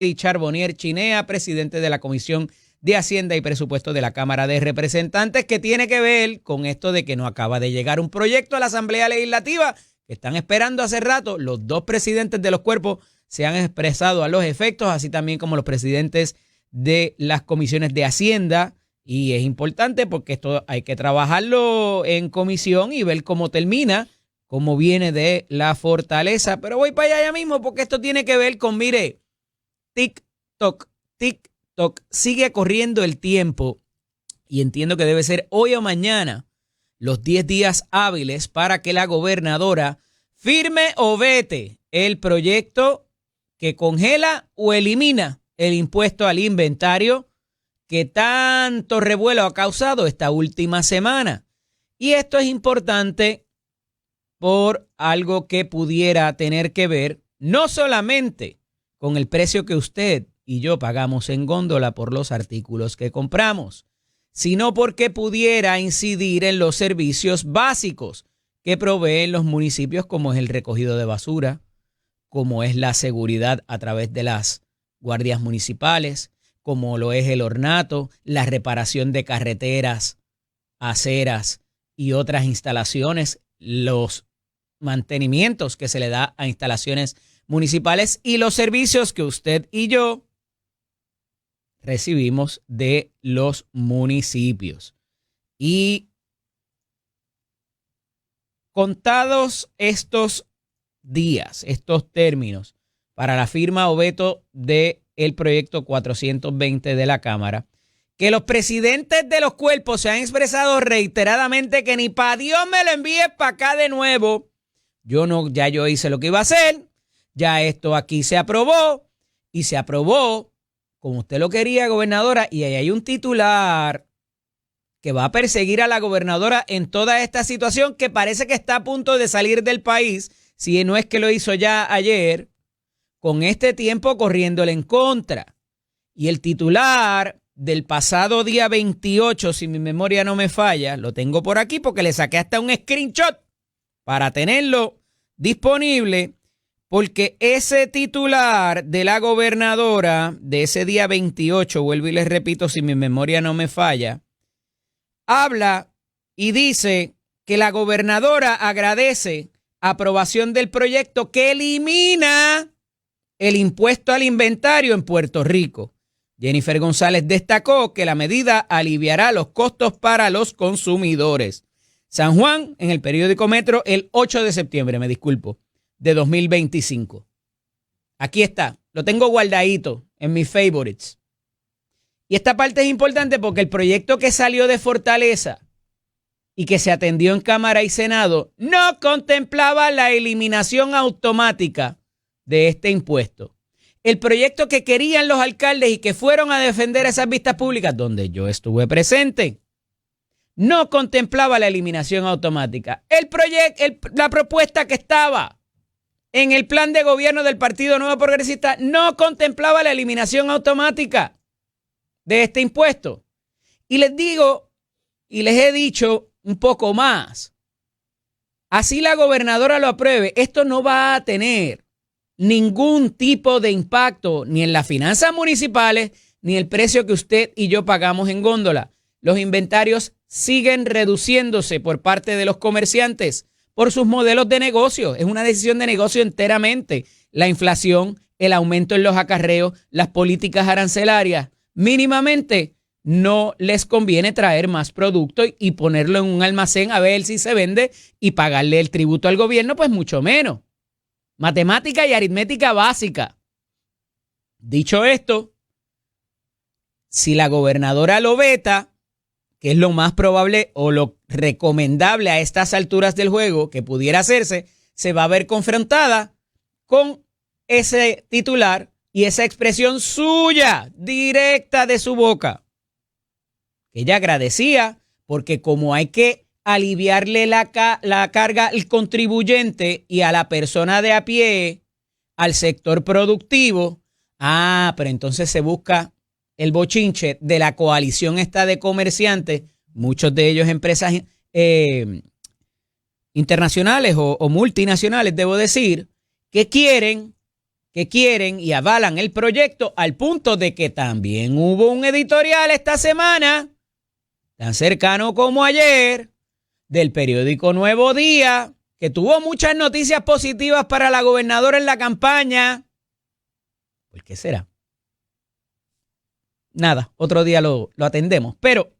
Charbonnier Chinea, presidente de la Comisión de Hacienda y Presupuesto de la Cámara de Representantes, que tiene que ver con esto de que no acaba de llegar un proyecto a la Asamblea Legislativa que están esperando hace rato. Los dos presidentes de los cuerpos se han expresado a los efectos, así también como los presidentes de las comisiones de Hacienda, y es importante porque esto hay que trabajarlo en comisión y ver cómo termina, cómo viene de la fortaleza. Pero voy para allá ya mismo porque esto tiene que ver con, mire, TikTok. Sigue corriendo el tiempo y entiendo que debe ser hoy o mañana los 10 días hábiles para que la gobernadora firme o vete el proyecto que congela o elimina el impuesto al inventario que tanto revuelo ha causado esta última semana. Y esto es importante por algo que pudiera tener que ver no solamente con el precio que usted y yo pagamos en góndola por los artículos que compramos, sino porque pudiera incidir en los servicios básicos que proveen los municipios, como es el recogido de basura, como es la seguridad a través de las guardias municipales, como lo es el ornato, la reparación de carreteras, aceras y otras instalaciones, los mantenimientos que se le da a instalaciones municipales y los servicios que usted y yo recibimos de los municipios. Y contados estos días, estos términos para la firma o veto del proyecto 420 de la Cámara, que los presidentes de los cuerpos se han expresado reiteradamente que ni para Dios me lo envíe para acá de nuevo. Ya yo hice lo que iba a hacer, ya esto aquí se aprobó y se aprobó como usted lo quería, gobernadora, y ahí hay un titular que va a perseguir a la gobernadora en toda esta situación que parece que está a punto de salir del país, si no es que lo hizo ya ayer, con este tiempo corriéndole en contra. Y el titular del pasado día 28, si mi memoria no me falla, lo tengo por aquí porque le saqué hasta un screenshot para tenerlo disponible, porque ese titular de la gobernadora de ese día 28, vuelvo y les repito si mi memoria no me falla, habla y dice que la gobernadora agradece aprobación del proyecto que elimina el impuesto al inventario en Puerto Rico. Jennifer González destacó que la medida aliviará los costos para los consumidores. San Juan, en el periódico Metro, el 8 de septiembre, de 2025. Aquí está, lo tengo guardadito en mis favorites. Y esta parte es importante porque el proyecto que salió de Fortaleza y que se atendió en Cámara y Senado no contemplaba la eliminación automática de este impuesto. El proyecto que querían los alcaldes y que fueron a defender esas vistas públicas, donde yo estuve presente, no contemplaba la eliminación automática. La propuesta que estaba en el plan de gobierno del Partido Nuevo Progresista no contemplaba la eliminación automática de este impuesto. Y les digo, y les he dicho un poco más, así la gobernadora lo apruebe, esto no va a tener ningún tipo de impacto ni en las finanzas municipales ni el precio que usted y yo pagamos en góndola. Los inventarios siguen reduciéndose por parte de los comerciantes por sus modelos de negocio. Es una decisión de negocio enteramente. La inflación, el aumento en los acarreos, las políticas arancelarias, mínimamente no les conviene traer más producto y ponerlo en un almacén a ver si se vende y pagarle el tributo al gobierno, pues mucho menos. Matemática y aritmética básica. Dicho esto, si la gobernadora lo veta, que es lo más probable o lo recomendable a estas alturas del juego que pudiera hacerse, se va a ver confrontada con ese titular y esa expresión suya, directa de su boca. Ella agradecía porque como hay que aliviarle la carga al contribuyente y a la persona de a pie, al sector productivo, pero entonces se busca el bochinche de la coalición esta de comerciantes, muchos de ellos empresas internacionales o multinacionales, debo decir, que quieren que quieren y avalan el proyecto al punto de que también hubo un editorial esta semana, tan cercano como ayer, del periódico Nuevo Día, que tuvo muchas noticias positivas para la gobernadora en la campaña. ¿Por qué será? Nada, otro día lo atendemos. Pero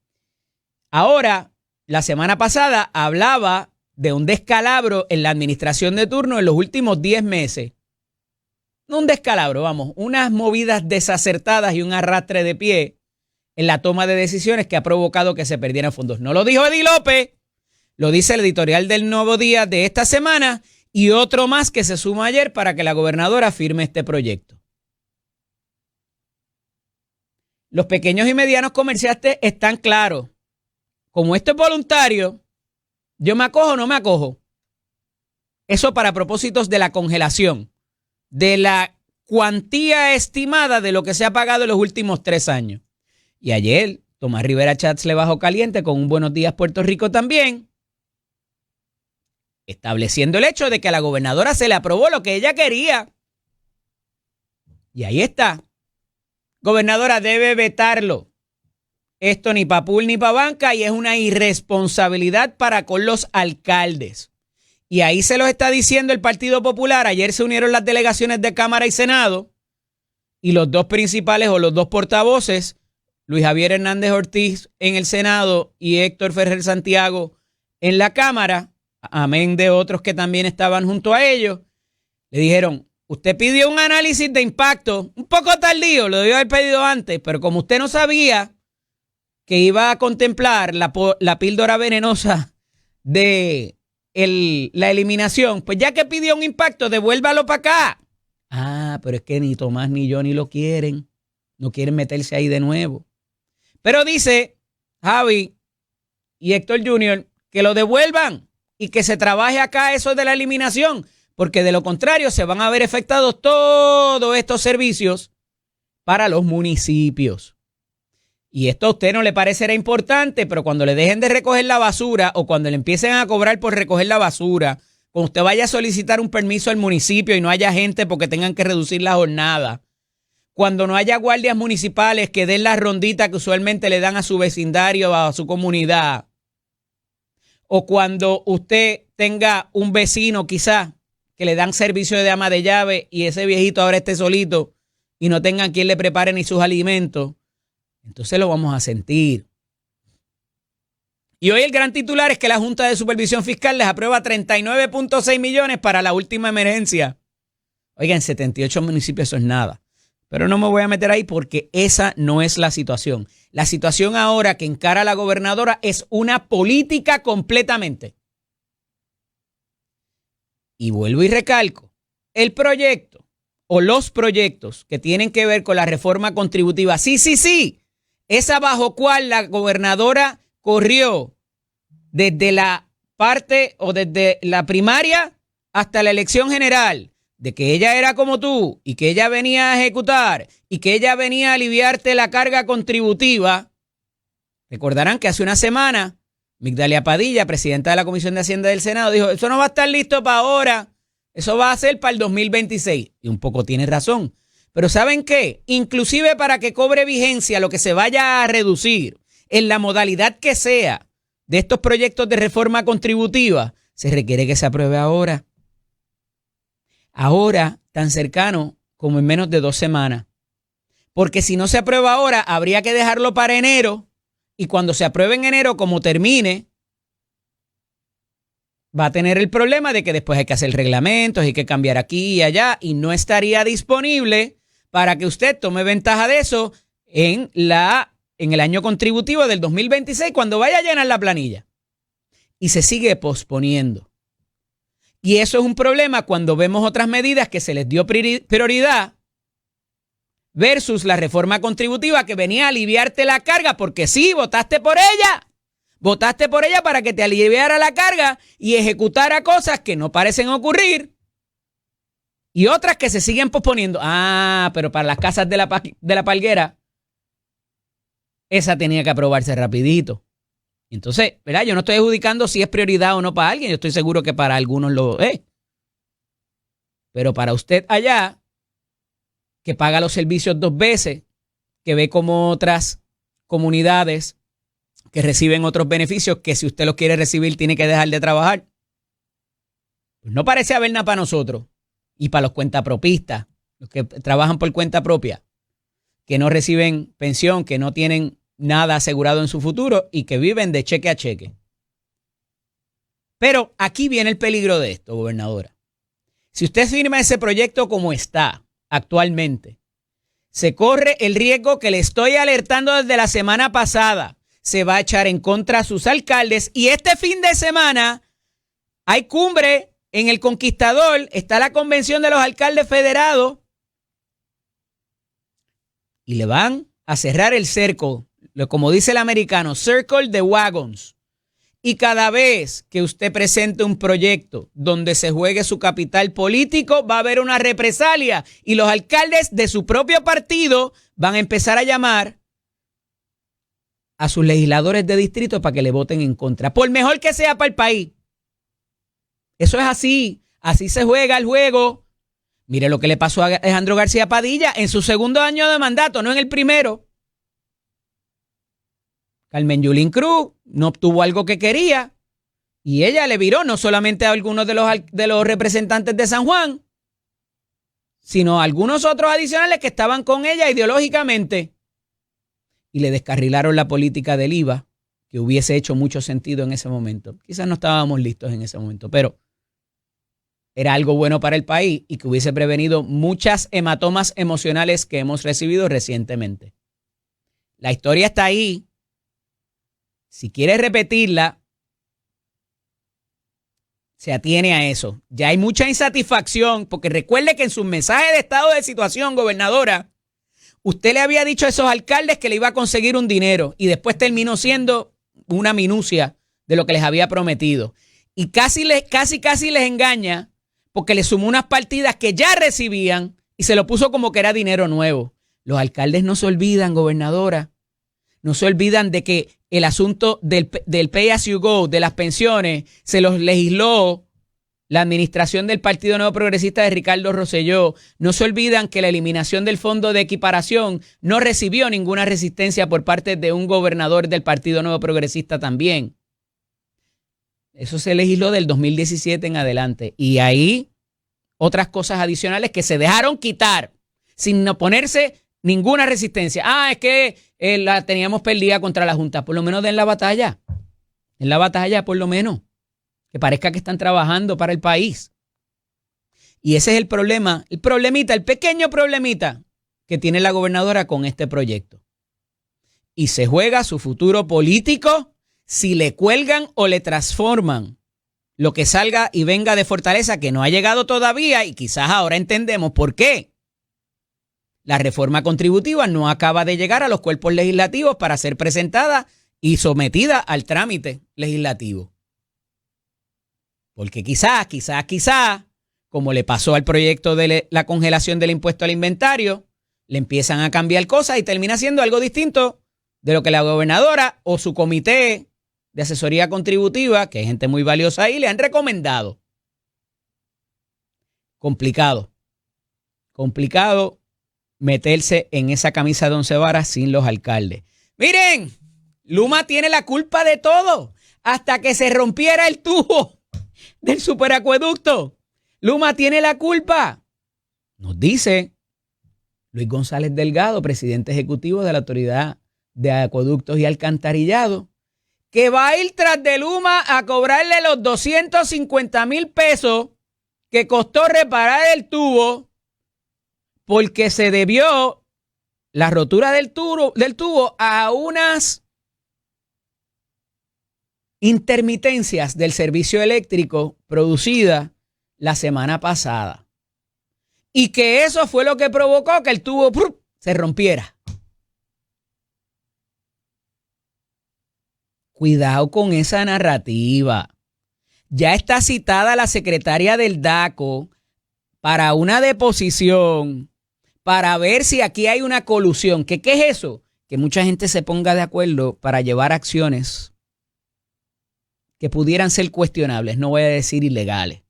ahora, la semana pasada, hablaba de un descalabro en la administración de turno en los últimos 10 meses. No un descalabro, vamos, unas movidas desacertadas y un arrastre de pie en la toma de decisiones que ha provocado que se perdieran fondos. No lo dijo Eddie López, lo dice el editorial del Nuevo Día de esta semana y otro más que se suma ayer para que la gobernadora firme este proyecto. Los pequeños y medianos comerciantes están claros. Como esto es voluntario, yo me acojo o no me acojo. Eso para propósitos de la congelación, de la cuantía estimada de lo que se ha pagado en los últimos 3 años. Y ayer, Tomás Rivera Chats le bajó caliente con un Buenos Días Puerto Rico también, estableciendo el hecho de que a la gobernadora se le aprobó lo que ella quería. Y ahí está. Gobernadora, debe vetarlo. Esto ni pa' pool ni pa' banca y es una irresponsabilidad para con los alcaldes. Y ahí se los está diciendo el Partido Popular. Ayer se unieron las delegaciones de Cámara y Senado y los dos principales o los dos portavoces, Luis Javier Hernández Ortiz en el Senado y Héctor Ferrer Santiago en la Cámara, amén de otros que también estaban junto a ellos, le dijeron, usted pidió un análisis de impacto, un poco tardío, lo debió haber pedido antes, pero como usted no sabía que iba a contemplar la píldora venenosa de la eliminación, pues ya que pidió un impacto, devuélvalo para acá. Ah, pero es que ni Tomás ni yo ni lo quieren. No quieren meterse ahí de nuevo. Pero dice Javi y Héctor Jr. que lo devuelvan y que se trabaje acá eso de la eliminación, porque de lo contrario se van a ver afectados todos estos servicios para los municipios. Y esto a usted no le parecerá importante, pero cuando le dejen de recoger la basura o cuando le empiecen a cobrar por recoger la basura, cuando usted vaya a solicitar un permiso al municipio y no haya gente porque tengan que reducir la jornada, cuando no haya guardias municipales que den la rondita que usualmente le dan a su vecindario o a su comunidad, o cuando usted tenga un vecino quizás que le dan servicio de ama de llave y ese viejito ahora esté solito y no tengan quien le prepare ni sus alimentos, entonces lo vamos a sentir. Y hoy el gran titular es que la Junta de Supervisión Fiscal les aprueba 39.6 millones para la última emergencia. Oigan, 78 municipios eso es nada. Pero no me voy a meter ahí porque esa no es la situación. La situación ahora que encara la gobernadora es una política completamente. Y vuelvo y recalco, el proyecto o los proyectos que tienen que ver con la reforma contributiva, sí, esa bajo cual la gobernadora corrió desde la parte o desde la primaria hasta la elección general, de que ella era como tú y que ella venía a ejecutar y que ella venía a aliviarte la carga contributiva. Recordarán que hace una semana Migdalia Padilla, presidenta de la Comisión de Hacienda del Senado, dijo, eso no va a estar listo para ahora, eso va a ser para el 2026. Y un poco tiene razón. Pero ¿saben qué? Inclusive para que cobre vigencia lo que se vaya a reducir en la modalidad que sea de estos proyectos de reforma contributiva, se requiere que se apruebe ahora. Ahora, tan cercano como en menos de 2 semanas. Porque si no se aprueba ahora, habría que dejarlo para enero. Y cuando se apruebe en enero, como termine, va a tener el problema de que después hay que hacer reglamentos, hay que cambiar aquí y allá, y no estaría disponible para que usted tome ventaja de eso en el año contributivo del 2026, cuando vaya a llenar la planilla. Y se sigue posponiendo. Y eso es un problema cuando vemos otras medidas que se les dio prioridad versus la reforma contributiva que venía a aliviarte la carga, porque sí, votaste por ella. Votaste por ella para que te aliviara la carga y ejecutara cosas que no parecen ocurrir y otras que se siguen posponiendo. Ah, pero para las casas de la Palguera, esa tenía que aprobarse rapidito. Entonces, ¿verdad? Yo no estoy adjudicando si es prioridad o no para alguien. Yo estoy seguro que para algunos lo es. Pero para usted allá, que paga los servicios 2 veces, que ve como otras comunidades que reciben otros beneficios que si usted los quiere recibir tiene que dejar de trabajar. Pues no parece haber nada para nosotros y para los cuentapropistas, los que trabajan por cuenta propia, que no reciben pensión, que no tienen nada asegurado en su futuro y que viven de cheque a cheque. Pero aquí viene el peligro de esto, gobernadora. Si usted firma ese proyecto como está actualmente, se corre el riesgo que le estoy alertando desde la semana pasada. Se va a echar en contra a sus alcaldes y este fin de semana hay cumbre en El Conquistador, está la convención de los alcaldes federados y le van a cerrar el cerco, como dice el americano, circle the wagons. Y cada vez que usted presente un proyecto donde se juegue su capital político, va a haber una represalia y los alcaldes de su propio partido van a empezar a llamar a sus legisladores de distrito para que le voten en contra, por mejor que sea para el país. Eso es así se juega el juego. Mire lo que le pasó a Alejandro García Padilla en su segundo año de mandato, no en el primero. Carmen Yulín Cruz no obtuvo algo que quería y ella le viró no solamente a algunos de los representantes de San Juan, sino a algunos otros adicionales que estaban con ella ideológicamente. Y le descarrilaron la política del IVA, que hubiese hecho mucho sentido en ese momento. Quizás no estábamos listos en ese momento, pero era algo bueno para el país y que hubiese prevenido muchas hematomas emocionales que hemos recibido recientemente. La historia está ahí. Si quiere repetirla, se atiene a eso. Ya hay mucha insatisfacción, porque recuerde que en su mensaje de estado de situación, gobernadora, usted le había dicho a esos alcaldes que le iba a conseguir un dinero y después terminó siendo una minucia de lo que les había prometido. Y casi les engaña porque le sumó unas partidas que ya recibían y se lo puso como que era dinero nuevo. Los alcaldes no se olvidan, gobernadora, no se olvidan de que el asunto del pay as you go, de las pensiones, se los legisló la administración del Partido Nuevo Progresista de Ricardo Rosselló. No se olvidan que la eliminación del fondo de equiparación no recibió ninguna resistencia por parte de un gobernador del Partido Nuevo Progresista también. Eso se legisló del 2017 en adelante. Y ahí otras cosas adicionales que se dejaron quitar sin oponerse ninguna resistencia. Es que la teníamos perdida contra la Junta. Por lo menos den la batalla. En la batalla, por lo menos. Que parezca que están trabajando para el país. Y ese es el problema, el pequeño problemita que tiene la gobernadora con este proyecto. Y se juega su futuro político si le cuelgan o le transforman lo que salga y venga de Fortaleza, que no ha llegado todavía y quizás ahora entendemos por qué. La reforma contributiva no acaba de llegar a los cuerpos legislativos para ser presentada y sometida al trámite legislativo. Porque quizás, como le pasó al proyecto de la congelación del impuesto al inventario, le empiezan a cambiar cosas y termina siendo algo distinto de lo que la gobernadora o su comité de asesoría contributiva, que hay gente muy valiosa ahí, le han recomendado. Complicado meterse en esa camisa de 11 varas sin los alcaldes. Miren, Luma tiene la culpa de todo, hasta que se rompiera el tubo del superacueducto. Luma tiene la culpa. Nos dice Luis González Delgado, presidente ejecutivo de la Autoridad de Acueductos y Alcantarillado, que va a ir tras de Luma a cobrarle los 250,000 pesos que costó reparar el tubo porque se debió la rotura del tubo a unas intermitencias del servicio eléctrico producida la semana pasada. Y que eso fue lo que provocó que el tubo se rompiera. Cuidado con esa narrativa. Ya está citada la secretaria del DACO para una deposición para ver si aquí hay una colusión. ¿Qué es eso? Que mucha gente se ponga de acuerdo para llevar acciones que pudieran ser cuestionables, no voy a decir ilegales.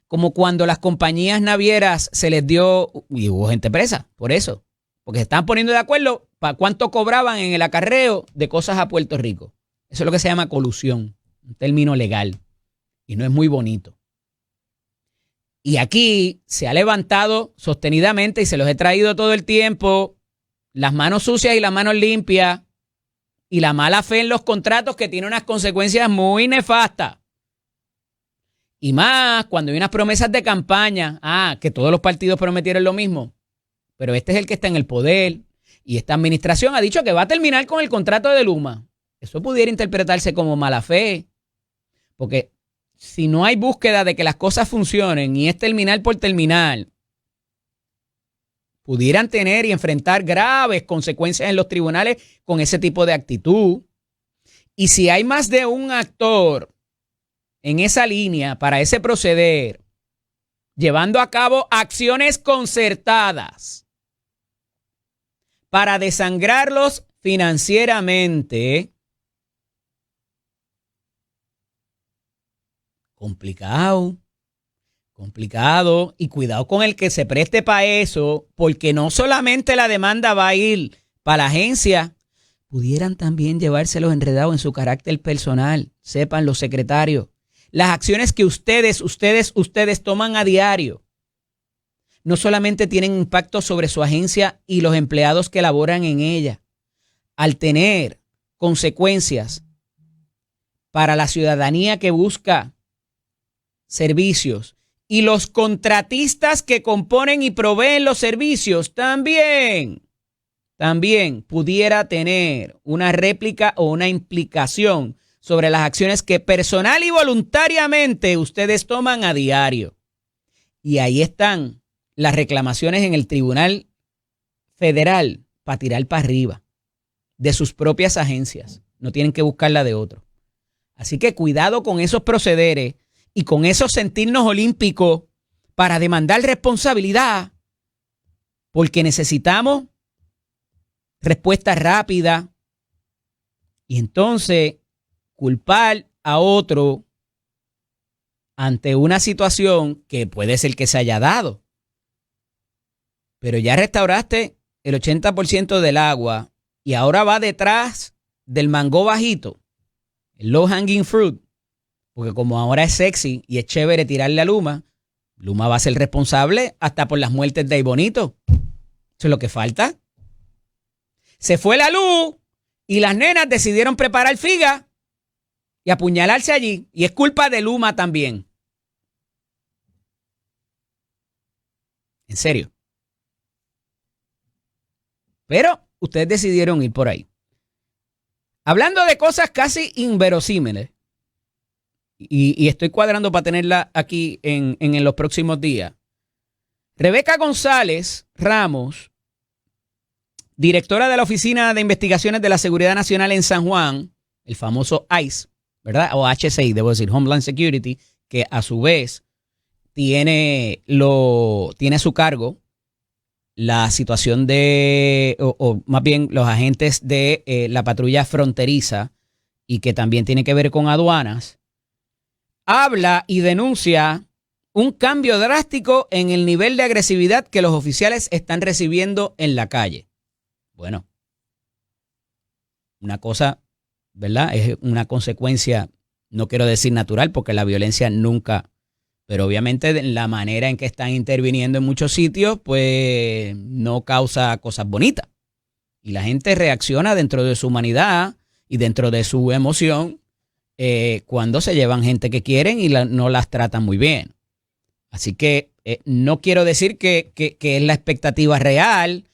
como cuando las compañías navieras se les dio, y hubo gente presa por eso, porque se estaban poniendo de acuerdo para cuánto cobraban en el acarreo de cosas a Puerto Rico. Eso es lo que se llama colusión, un término legal, y no es muy bonito. Y aquí se ha levantado sostenidamente, y se los he traído todo el tiempo, las manos sucias y las manos limpias, y la mala fe en los contratos, que tiene unas consecuencias muy nefastas. Y más cuando hay unas promesas de campaña, que todos los partidos prometieron lo mismo, pero este es el que está en el poder, y esta administración ha dicho que va a terminar con el contrato de Luma. Eso pudiera interpretarse como mala fe, porque si no hay búsqueda de que las cosas funcionen y es terminar por terminar, pudieran tener y enfrentar graves consecuencias en los tribunales con ese tipo de actitud. Y si hay más de un actor en esa línea para ese proceder, llevando a cabo acciones concertadas para desangrarlos financieramente, complicado, y cuidado con el que se preste para eso, porque no solamente la demanda va a ir para la agencia, pudieran también llevárselos enredados en su carácter personal. Sepan los secretarios, las acciones que ustedes toman a diario no solamente tienen impacto sobre su agencia y los empleados que laboran en ella, al tener consecuencias para la ciudadanía que busca servicios y los contratistas que componen y proveen los servicios, también pudiera tener una réplica o una implicación sobre las acciones que personal y voluntariamente ustedes toman a diario. Y ahí están las reclamaciones en el Tribunal Federal para tirar para arriba de sus propias agencias. No tienen que buscarla de otro. Así que cuidado con esos procederes y con esos sentirnos olímpicos para demandar responsabilidad, porque necesitamos respuesta rápida, y entonces culpar a otro ante una situación que puede ser que se haya dado. Pero ya restauraste el 80% del agua y ahora va detrás del mango bajito, el low hanging fruit, porque como ahora es sexy y es chévere tirarle a Luma, Luma va a ser responsable hasta por las muertes de Ibonito. Eso es lo que falta. Se fue la luz y las nenas decidieron preparar figa y apuñalarse allí. Y es culpa de Luma también. En serio. Pero ustedes decidieron ir por ahí. Hablando de cosas casi inverosímiles, y estoy cuadrando para tenerla aquí en los próximos días. Rebeca González Ramos, directora de la Oficina de Investigaciones de la Seguridad Nacional en San Juan, el famoso ICE, ¿verdad? O HSI, debo decir, Homeland Security, que a su vez tiene a su cargo la situación de, o más bien los agentes de la patrulla fronteriza, y que también tiene que ver con aduanas, habla y denuncia un cambio drástico en el nivel de agresividad que los oficiales están recibiendo en la calle. Bueno, una cosa, ¿verdad? Es una consecuencia, no quiero decir natural, porque la violencia nunca, pero obviamente la manera en que están interviniendo en muchos sitios, pues no causa cosas bonitas. Y la gente reacciona dentro de su humanidad y dentro de su emoción cuando se llevan gente que quieren y no las tratan muy bien. Así que no quiero decir que es la expectativa real,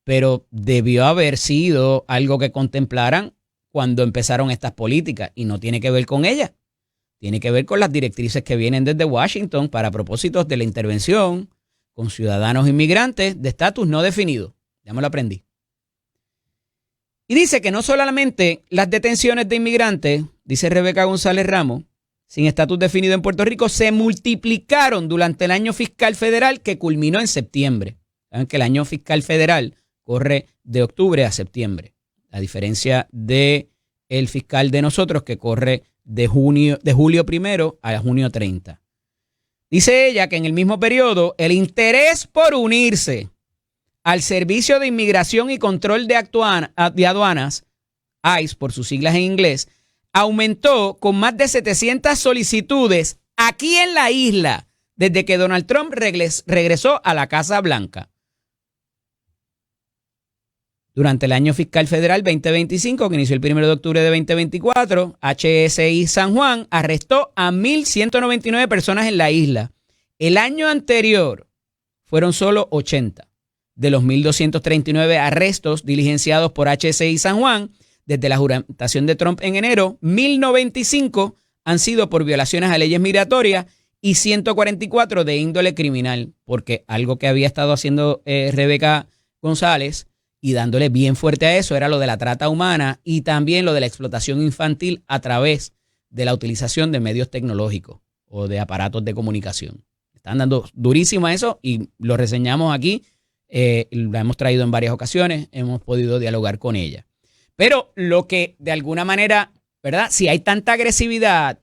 pero debió haber sido algo que contemplaran cuando empezaron estas políticas, y no tiene que ver con ellas. Tiene que ver con las directrices que vienen desde Washington para propósitos de la intervención con ciudadanos inmigrantes de estatus no definido. Ya me lo aprendí. Y dice que no solamente las detenciones de inmigrantes, dice Rebeca González Ramos, sin estatus definido en Puerto Rico, se multiplicaron durante el año fiscal federal que culminó en septiembre. Saben que el año fiscal federal corre de octubre a septiembre, a diferencia de el fiscal de nosotros que corre de julio 1 a junio 30. Dice ella que en el mismo periodo el interés por unirse al Servicio de Inmigración y Control de Aduanas, ICE por sus siglas en inglés, aumentó con más de 700 solicitudes aquí en la isla desde que Donald Trump regresó a la Casa Blanca. Durante el año fiscal federal 2025, que inició el 1 de octubre de 2024, HSI San Juan arrestó a 1,199 personas en la isla. El año anterior fueron solo 80. De los 1,239 arrestos diligenciados por HSI San Juan, desde la juramentación de Trump en enero, 1,095 han sido por violaciones a leyes migratorias y 144 de índole criminal, porque algo que había estado haciendo Rebeca González y dándole bien fuerte a eso era lo de la trata humana y también lo de la explotación infantil a través de la utilización de medios tecnológicos o de aparatos de comunicación. Están dando durísimo a eso y lo reseñamos aquí, la hemos traído en varias ocasiones, hemos podido dialogar con ella. Pero lo que de alguna manera, ¿verdad? Si hay tanta agresividad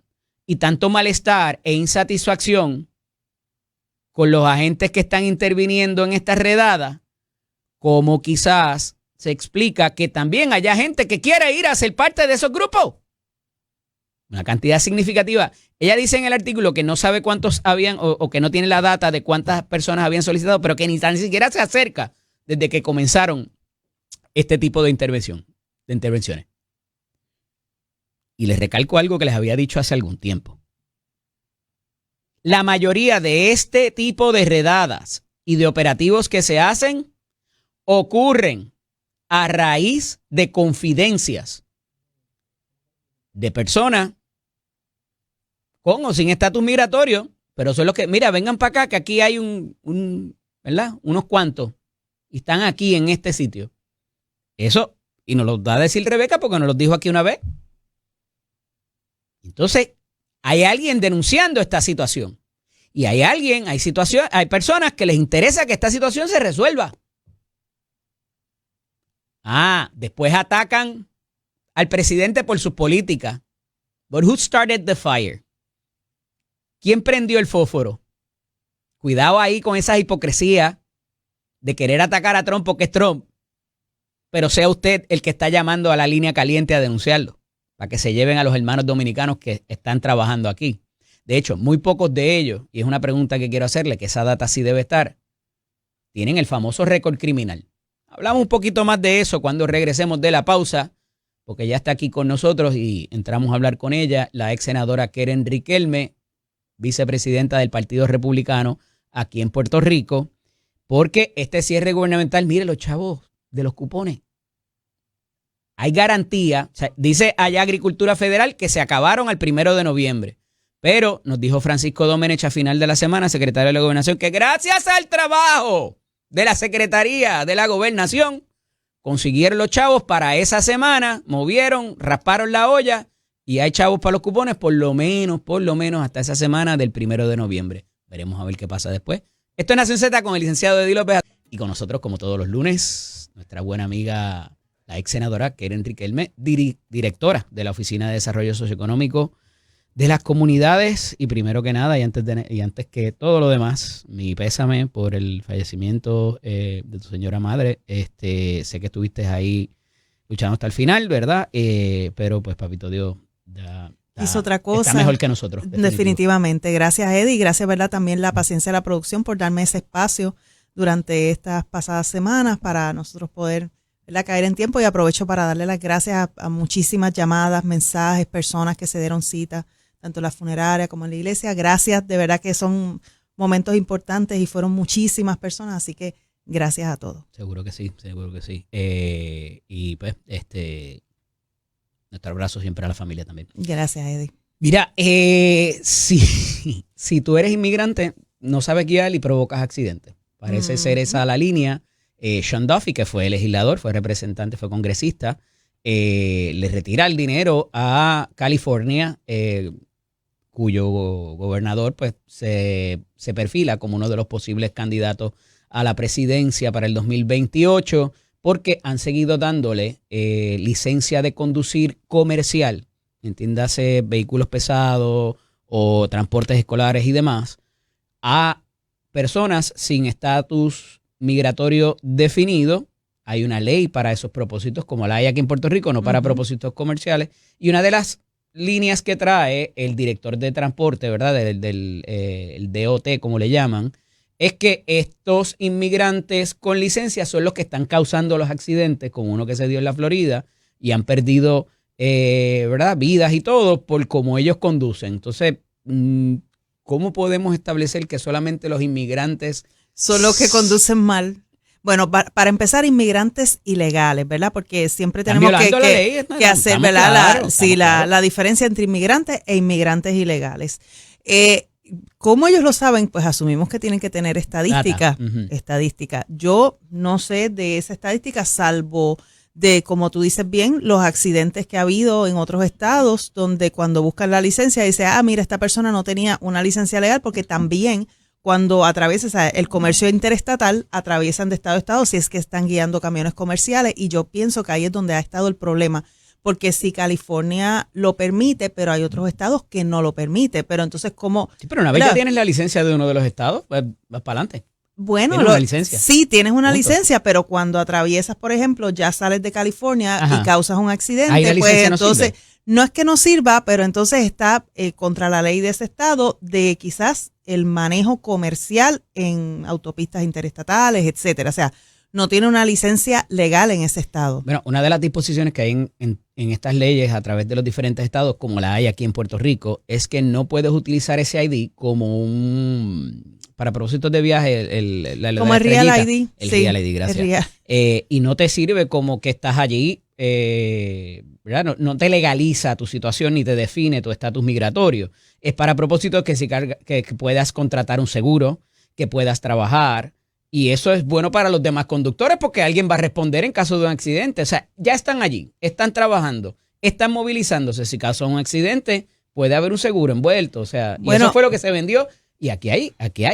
y tanto malestar e insatisfacción con los agentes que están interviniendo en esta redada, como quizás se explica que también haya gente que quiera ir a ser parte de esos grupos. Una cantidad significativa. Ella dice en el artículo que no sabe cuántos habían o que no tiene la data de cuántas personas habían solicitado, pero que ni tan siquiera se acerca desde que comenzaron este tipo de intervenciones. Y les recalco algo que les había dicho hace algún tiempo. La mayoría de este tipo de redadas y de operativos que se hacen ocurren a raíz de confidencias de personas con o sin estatus migratorio, pero son los que, mira, vengan para acá que aquí hay ¿verdad? Unos cuantos y están aquí en este sitio. Eso, y nos lo da a decir Rebeca porque nos lo dijo aquí una vez. Entonces, hay alguien denunciando esta situación y hay personas que les interesa que esta situación se resuelva. Después atacan al presidente por sus políticas. But who started the fire? ¿Quién prendió el fósforo? Cuidado ahí con esa hipocresía de querer atacar a Trump porque es Trump, pero sea usted el que está llamando a la línea caliente a denunciarlo, para que se lleven a los hermanos dominicanos que están trabajando aquí. De hecho, muy pocos de ellos, y es una pregunta que quiero hacerle, que esa data sí debe estar, tienen el famoso récord criminal. Hablamos un poquito más de eso cuando regresemos de la pausa, porque ya está aquí con nosotros y entramos a hablar con ella, la ex senadora Keren Riquelme, vicepresidenta del Partido Republicano aquí en Puerto Rico, porque este cierre gubernamental, mire los chavos de los cupones. Hay garantía, o sea, dice allá Agricultura Federal que se acabaron al 1 de noviembre, pero nos dijo Francisco Domenech a final de la semana, secretario de la Gobernación, que gracias al trabajo de la Secretaría de la Gobernación, consiguieron los chavos para esa semana, movieron, rasparon la olla y hay chavos para los cupones por lo menos hasta esa semana del 1 de noviembre. Veremos a ver qué pasa después. Esto es Nación Z con el licenciado Eddie López y con nosotros, como todos los lunes, nuestra buena amiga, la ex senadora Keren Riquelme, directora de la Oficina de Desarrollo Socioeconómico de las Comunidades. Y primero que nada, y antes que todo lo demás, mi pésame por el fallecimiento de tu señora madre. Sé que estuviste ahí luchando hasta el final, ¿verdad? Pero pues papito Dios hizo otra cosa. Está mejor que nosotros. Definitivamente. Gracias, Eddie. Gracias, ¿verdad? También la paciencia de la producción por darme ese espacio durante estas pasadas semanas para nosotros poder, ¿verdad?, caer en tiempo. Y aprovecho para darle las gracias a muchísimas llamadas, mensajes, personas que se dieron cita, tanto en la funeraria como en la iglesia. Gracias, de verdad que son momentos importantes y fueron muchísimas personas, así que gracias a todos. Seguro que sí. Y pues, nuestro abrazo siempre a la familia también. Gracias, Eddie. Mira, si tú eres inmigrante, no sabes guiar y provocas accidentes. Parece ser esa la línea. Sean Duffy, que fue legislador, fue representante, fue congresista, le retira el dinero a California, cuyo gobernador pues se perfila como uno de los posibles candidatos a la presidencia para el 2028, porque han seguido dándole licencia de conducir comercial, entiéndase vehículos pesados o transportes escolares y demás, a personas sin estatus migratorio definido. Hay una ley para esos propósitos, como la hay aquí en Puerto Rico, no para propósitos comerciales. Y una de las líneas que trae el director de transporte, ¿verdad? El DOT, como le llaman, es que estos inmigrantes con licencia son los que están causando los accidentes, como uno que se dio en la Florida, y han perdido, ¿verdad?, vidas y todo por cómo ellos conducen. Entonces, ¿cómo podemos establecer que solamente los inmigrantes son los que conducen mal? Bueno, para empezar, inmigrantes ilegales, ¿verdad? Porque siempre tenemos que hacer, ¿verdad? La diferencia entre inmigrantes e inmigrantes ilegales. ¿Cómo ellos lo saben? Pues asumimos que tienen que tener estadística. Estadística. Yo no sé de esa estadística, salvo de, como tú dices bien, los accidentes que ha habido en otros estados, donde cuando buscan la licencia dice, mira, esta persona no tenía una licencia legal, porque también cuando atraviesa el comercio interestatal, atraviesan de estado a estado si es que están guiando camiones comerciales, y yo pienso que ahí es donde ha estado el problema, porque si California lo permite, pero hay otros estados que no lo permite, pero entonces ¿cómo? Sí, pero una vez que tienes la licencia de uno de los estados, pues vas para adelante. Bueno, ¿Tienes una licencia? Sí, tienes una licencia, pero cuando atraviesas, por ejemplo, ya sales de California y causas un accidente, ahí la licencia no entonces sirve. No es que no sirva, pero entonces está contra la ley de ese estado de quizás el manejo comercial en autopistas interestatales, etcétera. O sea, no tiene una licencia legal en ese estado. Bueno, una de las disposiciones que hay en estas leyes a través de los diferentes estados, como la hay aquí en Puerto Rico, es que no puedes utilizar ese ID como para propósitos de viaje, como el Real ID. El Real ID, gracias. Y no te sirve como que estás allí, ¿verdad? No te legaliza tu situación ni te define tu estatus migratorio. Es para propósitos que puedas contratar un seguro, que puedas trabajar. Y eso es bueno para los demás conductores porque alguien va a responder en caso de un accidente. O sea, ya están allí, están trabajando, están movilizándose. Si caso de un accidente, puede haber un seguro envuelto. O sea, y eso fue lo que se vendió. Y aquí hay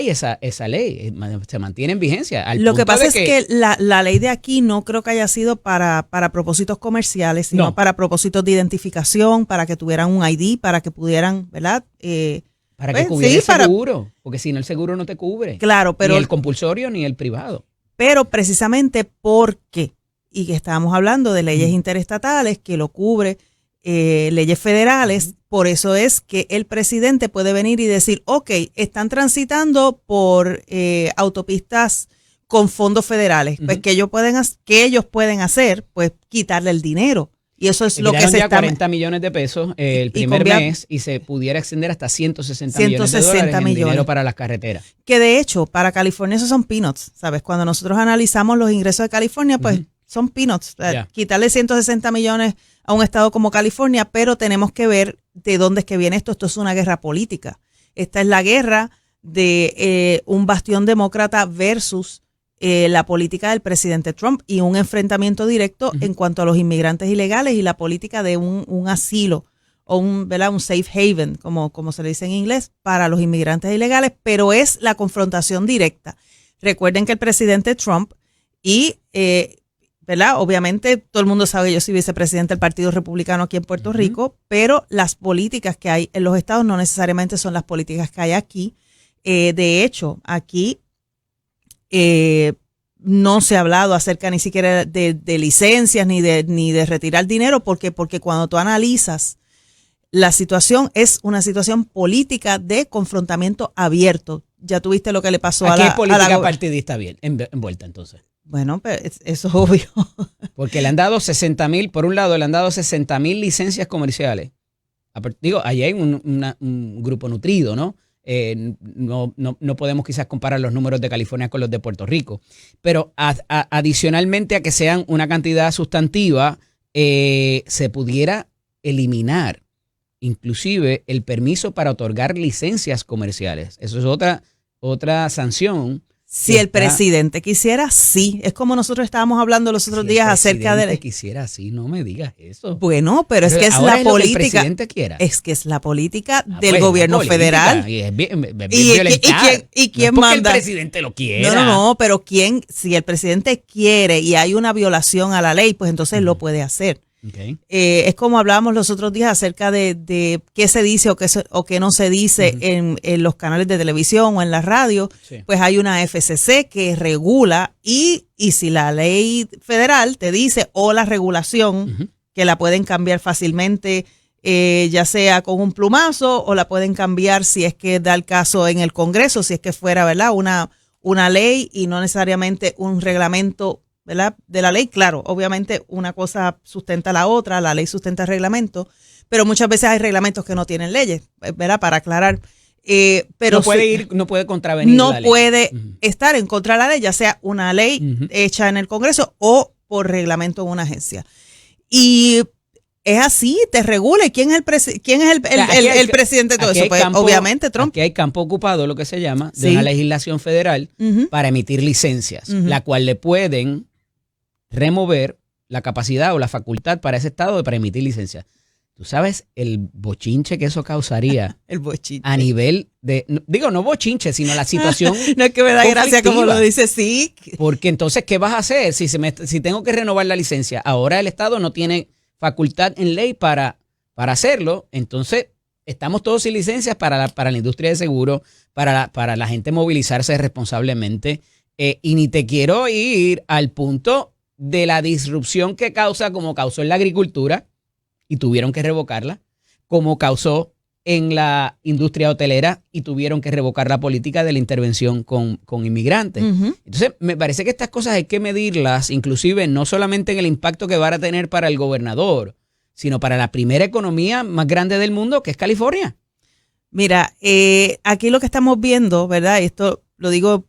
esa ley, se mantiene en vigencia. Lo que pasa es que la ley de aquí no creo que haya sido para propósitos comerciales, sino para propósitos de identificación, para que tuvieran un ID, para que pudieran, ¿verdad? Para que cubriera el seguro, porque si no el seguro no te cubre. Claro, pero ni el compulsorio ni el privado. Pero precisamente porque, y que estábamos hablando de leyes interestatales que lo cubre, leyes federales, por eso es que el presidente puede venir y decir, ok, están transitando por autopistas con fondos federales, pues que ellos pueden hacer, pues quitarle el dinero. Y eso es lo que se está... 40 millones de pesos el primer mes y se pudiera extender hasta 160 millones de dólares en dinero para las carreteras. Que de hecho, para California esos son peanuts, ¿sabes? Cuando nosotros analizamos los ingresos de California, pues son peanuts. Quitarle 160 millones a un estado como California, pero tenemos que ver de dónde es que viene esto. Esto es una guerra política. Esta es la guerra de un bastión demócrata versus la política del presidente Trump y un enfrentamiento directo en cuanto a los inmigrantes ilegales y la política de un asilo o un safe haven, como se le dice en inglés, para los inmigrantes ilegales, pero es la confrontación directa. Recuerden que el presidente Trump y, ¿verdad? Obviamente todo el mundo sabe que yo soy vicepresidente del Partido Republicano aquí en Puerto Rico, pero las políticas que hay en los estados no necesariamente son las políticas que hay aquí. De hecho, aquí no se ha hablado acerca ni siquiera de licencias ni de retirar dinero porque cuando tú analizas la situación es una situación política de confrontamiento abierto. Ya tuviste lo que le pasó aquí a la... Aquí es política partidista bien envuelta entonces. Bueno, pues eso es obvio. Porque le han dado 60,000, por un lado le han dado 60,000 licencias comerciales. Digo, ahí hay un grupo nutrido, ¿no? No podemos quizás comparar los números de California con los de Puerto Rico, pero adicionalmente a que sean una cantidad sustantiva, se pudiera eliminar inclusive el permiso para otorgar licencias comerciales. Eso es otra sanción. Si el presidente quisiera, sí. Es como nosotros estábamos hablando los otros días acerca de... Si el presidente quisiera, sí, no me digas eso. Bueno, pero es que es la política... que el presidente quiera. Es que es la política del gobierno federal. Y quién no manda... el presidente lo quiera. No, pero si el presidente quiere y hay una violación a la ley, pues entonces lo puede hacer. Okay. Es como hablábamos los otros días acerca de qué se dice o qué no se dice en los canales de televisión o en la radio. Sí. Pues hay una FCC que regula y si la ley federal te dice o la regulación que la pueden cambiar fácilmente, ya sea con un plumazo o la pueden cambiar si es que da el caso en el Congreso, si es que fuera, ¿verdad?, una ley y no necesariamente un reglamento, ¿verdad?, de la ley. Claro, obviamente una cosa sustenta la otra, la ley sustenta el reglamento, pero muchas veces hay reglamentos que no tienen leyes, ¿verdad?, para aclarar. Pero no puede contravenir la ley. No puede estar en contra de la ley, ya sea una ley hecha en el Congreso o por reglamento en una agencia. Y es así, te regula. ¿Y quién es el presidente de todo eso? Pues, obviamente Trump. Aquí hay campo ocupado, lo que se llama, de una legislación federal para emitir licencias, la cual le pueden remover la capacidad o la facultad para ese estado para emitir licencias. ¿Tú sabes el bochinche que eso causaría? El bochinche. A nivel de, no bochinche, sino la situación no es que me da gracia como lo dice, sí. Porque entonces, ¿qué vas a hacer? Si tengo que renovar la licencia, ahora el estado no tiene facultad en ley para hacerlo, entonces estamos todos sin licencias para la industria de seguro, para la gente movilizarse responsablemente, y ni te quiero ir al punto de la disrupción que causa, como causó en la agricultura, y tuvieron que revocarla, como causó en la industria hotelera y tuvieron que revocar la política de la intervención con inmigrantes. Entonces, me parece que estas cosas hay que medirlas, inclusive no solamente en el impacto que van a tener para el gobernador, sino para la primera economía más grande del mundo, que es California. Mira, aquí lo que estamos viendo, ¿verdad? Esto lo digo,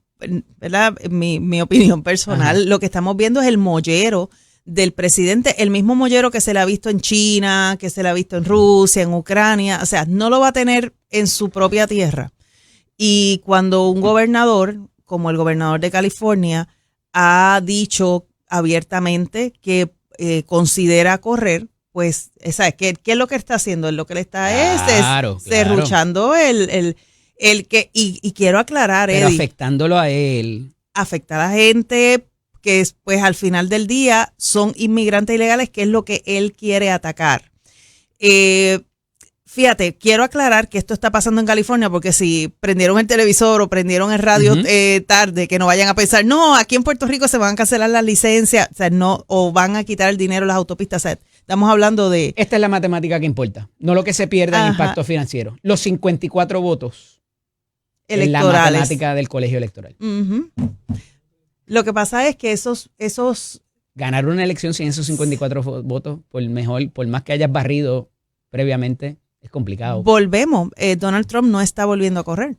¿verdad?, mi opinión personal. Lo que estamos viendo es el mollero del presidente, el mismo mollero que se le ha visto en China, que se le ha visto en Rusia, en Ucrania. O sea, no lo va a tener en su propia tierra. Y cuando un gobernador, como el gobernador de California, ha dicho abiertamente que considera correr, pues, ¿sabes qué es lo que está haciendo? Lo que le está serruchando el que, y quiero aclarar, pero Eddie, afectándolo a él. Afecta a la gente que pues al final del día son inmigrantes ilegales, que es lo que él quiere atacar. Fíjate, quiero aclarar que esto está pasando en California, porque si prendieron el televisor o prendieron el radio tarde, que no vayan a pensar, no, aquí en Puerto Rico se van a cancelar las licencias, o sea, no, o van a quitar el dinero de las autopistas. O sea, estamos hablando de... Esta es la matemática que importa, no lo que se pierda en impacto financiero. Los 54 votos electorales. En la matemática del colegio electoral. Lo que pasa es que esos ganar una elección sin esos 54 votos, por más que hayas barrido previamente, es complicado. Volvemos. Donald Trump no está volviendo a correr.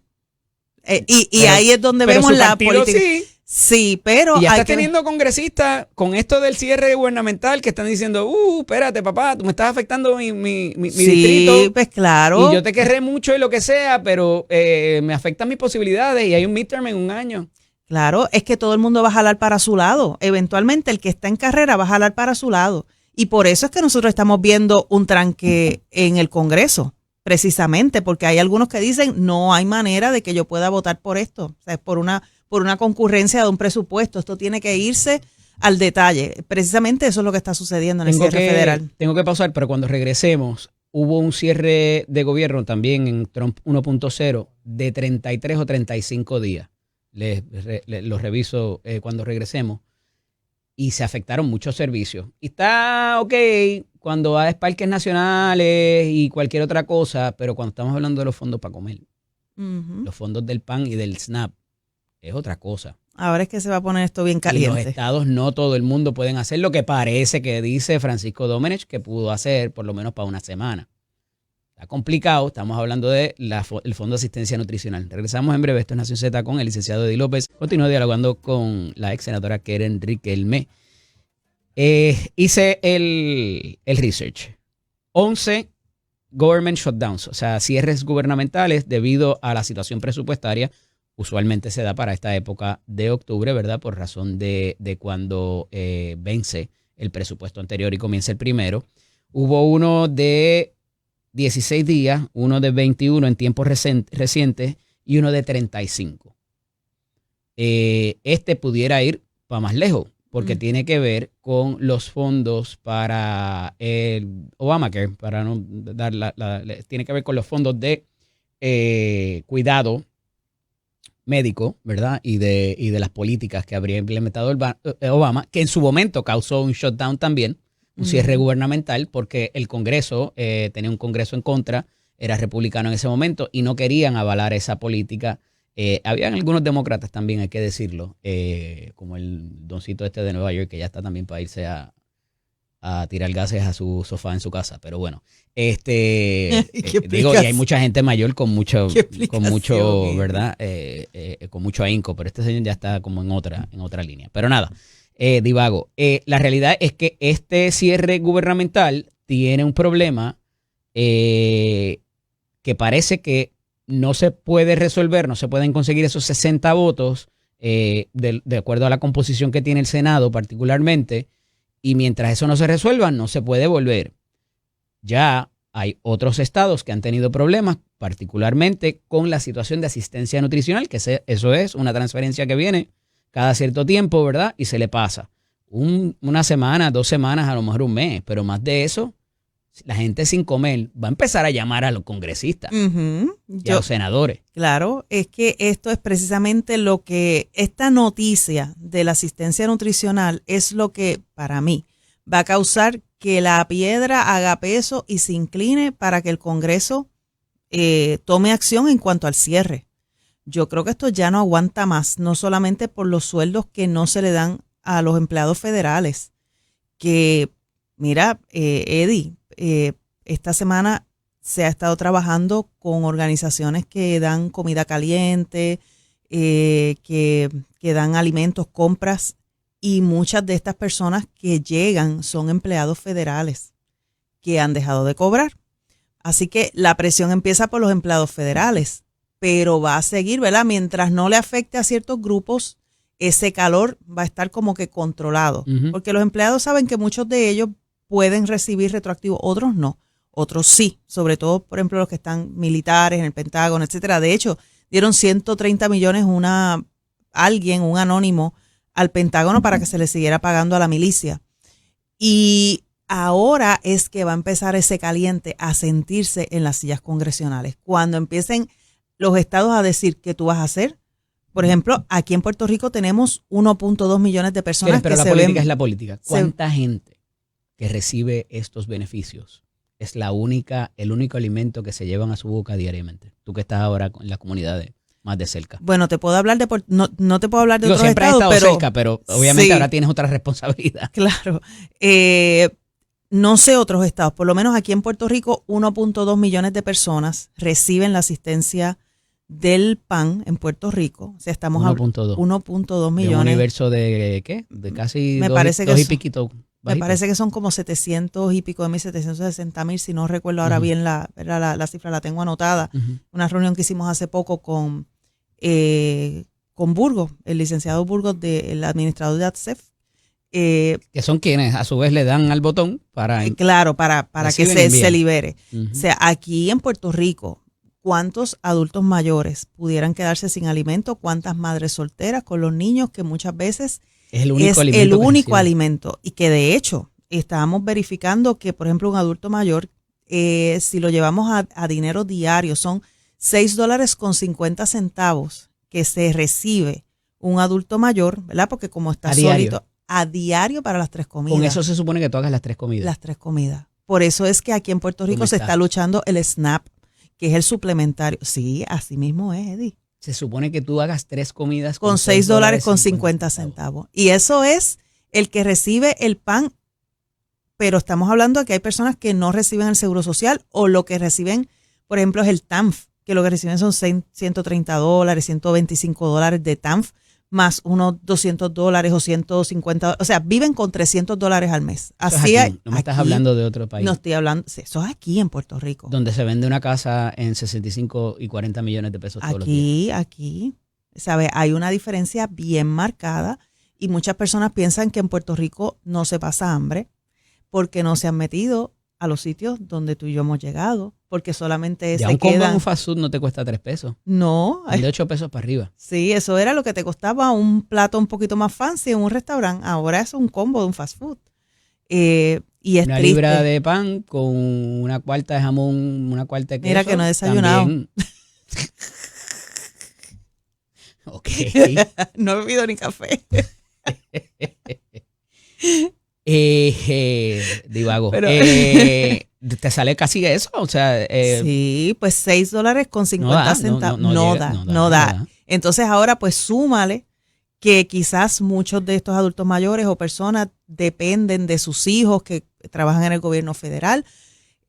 Pero ahí es donde vemos la política. Sí, pero y ya está teniendo congresistas con esto del cierre gubernamental que están diciendo, espérate, papá, tú me estás afectando mi distrito. Sí, pues claro. Y yo te querré mucho y lo que sea, pero me afectan mis posibilidades y hay un midterm en un año. Claro, es que todo el mundo va a jalar para su lado. Eventualmente el que está en carrera va a jalar para su lado. Y por eso es que nosotros estamos viendo un tranque en el Congreso, precisamente, porque hay algunos que dicen, no hay manera de que yo pueda votar por esto. O sea, es por una concurrencia de un presupuesto. Esto tiene que irse al detalle. Precisamente eso es lo que está sucediendo en el cierre federal. Tengo que pausar, pero cuando regresemos, hubo un cierre de gobierno también en Trump 1.0 de 33 o 35 días. Lo reviso cuando regresemos. Y se afectaron muchos servicios. Y está ok cuando hay parques nacionales y cualquier otra cosa, pero cuando estamos hablando de los fondos para comer, los fondos del PAN y del SNAP, es otra cosa. Ahora es que se va a poner esto bien caliente. Y los estados, no todo el mundo pueden hacer lo que parece que dice Francisco Domenech que pudo hacer por lo menos para una semana. Está complicado, estamos hablando de el Fondo de Asistencia Nutricional. Regresamos en breve, esto es Nación Z con el licenciado Eddie López. Continúo dialogando con la ex senadora Keren Riquelme. Hice el research. 11 government shutdowns, o sea, cierres gubernamentales debido a la situación presupuestaria. Usualmente se da para esta época de octubre, ¿verdad? Por razón de cuando vence el presupuesto anterior y comienza el primero. Hubo uno de 16 días, uno de 21 en tiempos recientes y uno de 35. Este pudiera ir para más lejos. porque tiene que ver con los fondos para el Obamacare, para no dar tiene que ver con los fondos de cuidado médico, ¿verdad? Y de las políticas que habría implementado Obama, que en su momento causó un shutdown también, un cierre gubernamental, porque el Congreso tenía un Congreso en contra, era republicano en ese momento, y no querían avalar esa política. Habían algunos demócratas también, hay que decirlo, como el doncito este de Nueva York, que ya está también para irse a tirar gases a su sofá en su casa, pero bueno, digo, y hay mucha gente mayor con mucho, ¿verdad? Con mucho ahínco, pero este señor ya está como en otra línea. Pero nada, divago. La realidad es que este cierre gubernamental tiene un problema que parece que no se puede resolver, no se pueden conseguir esos 60 votos de acuerdo a la composición que tiene el Senado particularmente, y mientras eso no se resuelva, no se puede volver. Ya hay otros estados que han tenido problemas, particularmente con la situación de asistencia nutricional, que eso es una transferencia que viene cada cierto tiempo, ¿verdad? Y se le pasa una semana, 2 semanas, a lo mejor un mes, pero más de eso, la gente sin comer va a empezar a llamar a los congresistas y a los senadores. Claro, es que esto es precisamente lo que esta noticia de la asistencia nutricional es lo que para mí va a causar que la piedra haga peso y se incline para que el Congreso tome acción en cuanto al cierre. Yo creo que esto ya no aguanta más, no solamente por los sueldos que no se le dan a los empleados federales, que mira, Eddie, esta semana se ha estado trabajando con organizaciones que dan comida caliente, que dan alimentos, compras, y muchas de estas personas que llegan son empleados federales que han dejado de cobrar. Así que la presión empieza por los empleados federales, pero va a seguir, ¿verdad? Mientras no le afecte a ciertos grupos, ese calor va a estar como que controlado, porque los empleados saben que muchos de ellos pueden recibir retroactivo, otros no, otros sí, sobre todo, por ejemplo, los que están militares en el Pentágono, etcétera. De hecho, dieron 130 millones un anónimo, al Pentágono para que se le siguiera pagando a la milicia. Y ahora es que va a empezar ese caliente a sentirse en las sillas congresionales. Cuando empiecen los estados a decir qué tú vas a hacer. Por ejemplo, aquí en Puerto Rico tenemos 1.2 millones de personas pero que la se política ven, es la política. ¿Cuánta gente que recibe estos beneficios es el único alimento que se llevan a su boca diariamente? Tú que estás ahora en las comunidades más de cerca. Bueno, te puedo hablar no te puedo hablar de otros siempre estados, has estado cerca, pero obviamente sí, ahora tienes otra responsabilidad. Claro. No sé otros estados, por lo menos aquí en Puerto Rico 1.2 millones de personas reciben la asistencia del PAN en Puerto Rico. O sea, estamos a 1.2 millones. ¿De un universo de qué? De casi me 2 parece y piquito. Me parece que son como 700 y pico de 760,000, si no recuerdo ahora bien la cifra, la tengo anotada. Una reunión que hicimos hace poco con Burgos, el licenciado Burgos, el administrador de ATSEF. Que son quienes a su vez le dan al botón para claro, para que se libere. O sea, aquí en Puerto Rico, ¿cuántos adultos mayores pudieran quedarse sin alimento? ¿Cuántas madres solteras con los niños que muchas veces es el único alimento? Y que de hecho estábamos verificando que, por ejemplo, un adulto mayor, si lo llevamos a dinero diario, son $6.50 que se recibe un adulto mayor, ¿verdad? Porque como está solito, a diario para las 3 comidas. Con eso se supone que tú hagas las 3 comidas. Las 3 comidas. Por eso es que aquí en Puerto Rico se está luchando el SNAP, que es el suplementario. Sí, así mismo es, Eddie. Se supone que tú hagas 3 comidas con $6.50. Y eso es el que recibe el PAN, pero estamos hablando de que hay personas que no reciben el Seguro Social, o lo que reciben, por ejemplo, es el TANF, que lo que reciben son $130, $125 de TANF, más unos $200 o $150, o sea, viven con $300 al mes. Así es aquí. No me estás hablando de otro país. No estoy hablando, eso es aquí en Puerto Rico. Donde se vende una casa en 65 y 40 millones de pesos todos los días. Aquí, ¿sabe? Hay una diferencia bien marcada, y muchas personas piensan que en Puerto Rico no se pasa hambre porque no se han metido a los sitios donde tú y yo hemos llegado, porque solamente Ya se un combo en quedan. un fast food no te cuesta 3 pesos. No, De 8 pesos para arriba. sí, eso era lo que te costaba un plato un poquito más fancy en un restaurante. Ahora es un combo de un fast food. Y es Una triste. libra de pan con una cuarta de jamón, una cuarta de queso. Mira que no he desayunado. También. Ok. No he bebido ni café. Divago. Pero- Te sale casi eso. O sea, Sí, pues $6.50 no llega, no da. Entonces ahora pues súmale que quizás muchos de estos adultos mayores o personas dependen de sus hijos que trabajan en el gobierno federal.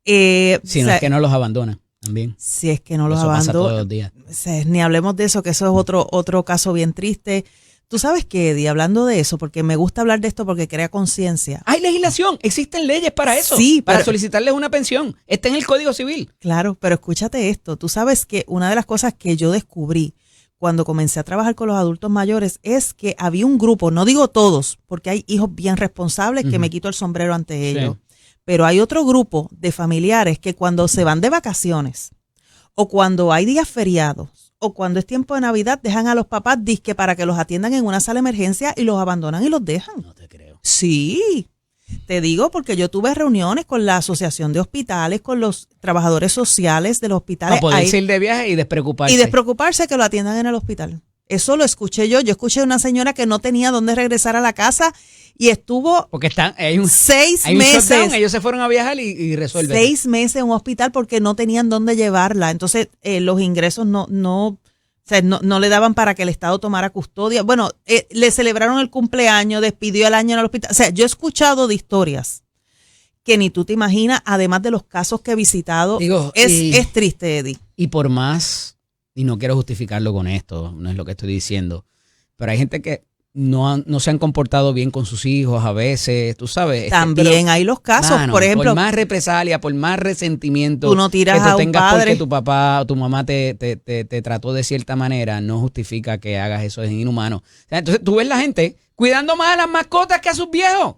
Si O no sea, es que no los abandonan también. si es que no los Eso pasa todos abandonan. los días. O sea, ni hablemos de eso, que eso es otro caso bien triste. Tú sabes qué, Eddie, hablando de eso, porque me gusta hablar de esto porque crea conciencia. Hay legislación, existen leyes para eso. Sí, para pero- solicitarles una pensión. Está en el Código Civil. Claro, pero escúchate esto. Tú sabes que una de las cosas que yo descubrí cuando comencé a trabajar con los adultos mayores es que había un grupo, no digo todos, porque hay hijos bien responsables que Ujú. me quito el sombrero ante Sí. ellos, pero hay otro grupo de familiares que cuando se van de vacaciones o cuando hay días feriados o cuando es tiempo de Navidad dejan a los papás disque para que los atiendan en una sala de emergencia y los abandonan y los dejan. No te creo. Sí, te digo porque yo tuve reuniones con la Asociación de Hospitales, con los trabajadores sociales de los hospitales. Para poderse Ahí- ir de viaje y despreocuparse. y despreocuparse que lo atiendan en el hospital. Eso lo escuché yo. Yo escuché a una señora que no tenía dónde regresar a la casa y estuvo Porque hay un 6 shutdown, meses. ellos se fueron a viajar y resuelven. 6 meses en un hospital porque no tenían dónde llevarla. Entonces, los ingresos no le daban para que el Estado tomara custodia. Bueno, le celebraron el cumpleaños, despidió el año en el hospital. O sea, yo he escuchado de historias que ni tú te imaginas, además de los casos que he visitado. Digo, Es triste, Eddie. Y por más, y no quiero justificarlo con esto, no es lo que estoy diciendo, pero hay gente que no se han comportado bien con sus hijos a veces, tú sabes. También hay los casos, mano, por ejemplo, por más represalia, por más resentimiento tú no tiras que tú a un tengas padre. porque tu papá o tu mamá te trató de cierta manera, no justifica que hagas eso, es inhumano. O sea, entonces tú ves la gente cuidando más a las mascotas que a sus viejos.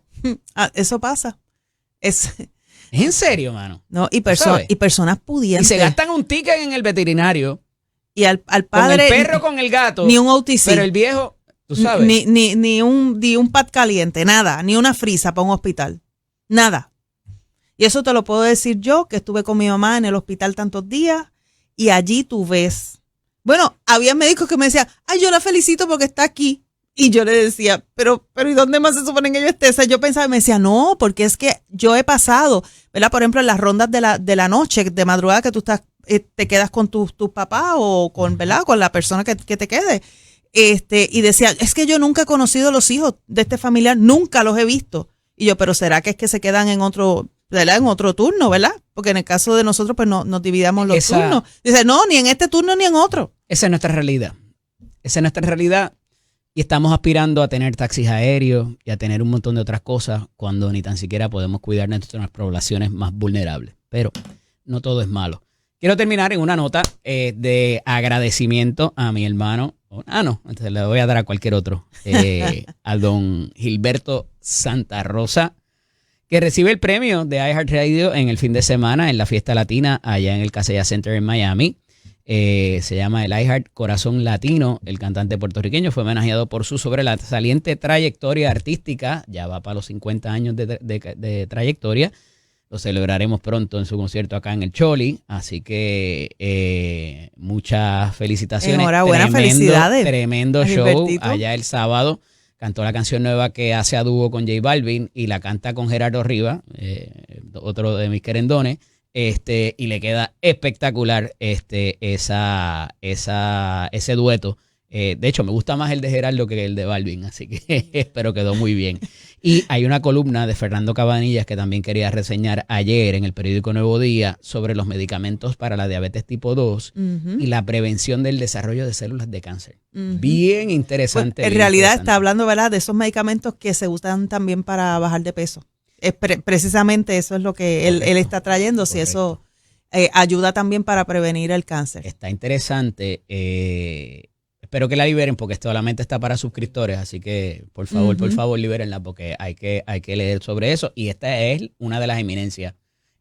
Eso pasa. Es en serio, mano. No, y ¿Sabes? personas Y pudientes. se gastan un ticket en el veterinario, Y al con padre el perro, con el gato, ni un OTC, pero el viejo, tú sabes. ni un pad caliente, nada, ni una frisa para un hospital. Nada. Y eso te lo puedo decir yo, que estuve con mi mamá en el hospital tantos días, y allí tú ves. Bueno, había médicos que me decían, ay, yo la felicito porque está aquí. Y yo le decía, pero ¿y dónde más se supone que yo esté? O sea, yo pensaba y me decía, no, porque es que yo he pasado, ¿verdad? Por ejemplo, en las rondas de la noche, de madrugada, que tú estás, te quedas con tus papás o con, ¿verdad? Con la persona que te quede. Y decía, es que yo nunca he conocido los hijos de este familiar, nunca los he visto. Y yo, pero ¿será que es que se quedan en otro, ¿verdad? En otro turno, ¿verdad? Porque en el caso de nosotros, pues no, nos dividamos los turnos. Dice, no, ni en este turno ni en otro. Esa es nuestra realidad. Esa es nuestra realidad. Y estamos aspirando a tener taxis aéreos y a tener un montón de otras cosas cuando ni tan siquiera podemos cuidar de nuestras poblaciones más vulnerables. Pero no todo es malo. Quiero terminar en una nota de agradecimiento a mi hermano. No, entonces le voy a dar a cualquier otro. A don Gilberto Santa Rosa, que recibe el premio de iHeartRadio en el fin de semana en la fiesta latina allá en el Casella Center en Miami. Se llama el iHeart Corazón Latino. El cantante puertorriqueño fue homenajeado por su sobresaliente trayectoria artística. Ya va para los 50 años de trayectoria. Lo celebraremos pronto en su concierto acá en el Choli. Así que muchas felicitaciones. Enhorabuena, felicidades. Tremendo a show Gilbertito. allá el sábado. Cantó la canción nueva que hace a dúo con J Balvin y la canta con Gerardo Riva, otro de mis querendones. Y le queda espectacular ese dueto. De hecho, me gusta más el de Gerardo que el de Balvin, así que pero quedó muy bien. Y hay una columna de Fernando Cabanillas que también quería reseñar ayer en el periódico Nuevo Día sobre los medicamentos para la diabetes tipo 2 y la prevención del desarrollo de células de cáncer. Bien interesante. Pues, en bien realidad interesante. está hablando, ¿verdad?, de esos medicamentos que se usan también para bajar de peso. Precisamente eso es lo que él está trayendo, si eso ayuda también para prevenir el cáncer. Está interesante. Espero que la liberen porque esto solamente está para suscriptores, así que por favor, libérenla porque hay que leer sobre eso. Y esta es una de las eminencias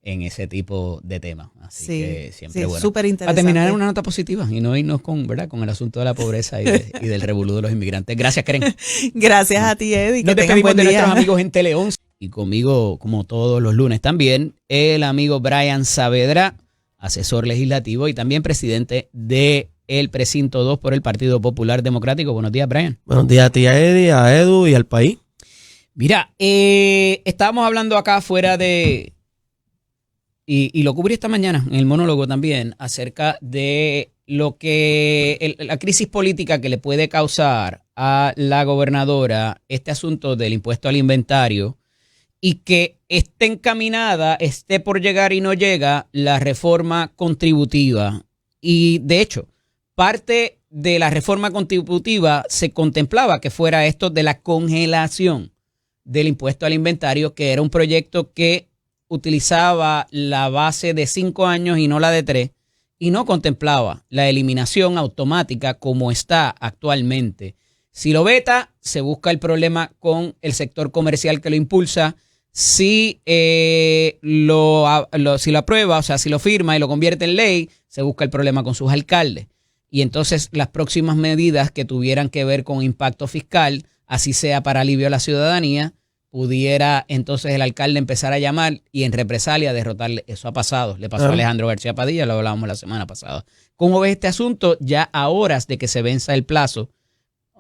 en ese tipo de temas. Así Sí, que siempre sí, bueno. súper Para interesante. terminar en una nota positiva y no irnos con, ¿verdad?, con el asunto de la pobreza y del revolú de los inmigrantes. Gracias, Karen. Gracias a ti, Eddie. Nos Que tengas despedimos buen de día. nuestros amigos en Tele 11 y conmigo, como todos los lunes también, el amigo Brian Saavedra, asesor legislativo y también presidente del Precinto 2 por el Partido Popular Democrático. Buenos días, Brian. Buenos días a ti, a Eddie, a Edu y al país. Mira, estábamos hablando acá fuera de... Y lo cubrí esta mañana en el monólogo también, acerca de lo que la crisis política que le puede causar a la gobernadora este asunto del impuesto al inventario y que esté encaminada, esté por llegar y no llega la reforma contributiva. Y de hecho, parte de la reforma contributiva se contemplaba que fuera esto de la congelación del impuesto al inventario, que era un proyecto que utilizaba la base de 5 años y no la de 3, y no contemplaba la eliminación automática como está actualmente. Si lo veta, se busca el problema con el sector comercial que lo impulsa. Si lo aprueba, o sea, si lo firma y lo convierte en ley, se busca el problema con sus alcaldes. Y entonces las próximas medidas que tuvieran que ver con impacto fiscal, así sea para alivio a la ciudadanía, pudiera entonces el alcalde empezar a llamar y en represalia derrotarle. Eso ha pasado. Le pasó a Alejandro García Padilla, lo hablábamos la semana pasada. ¿Cómo ves este asunto ya a horas de que se venza el plazo?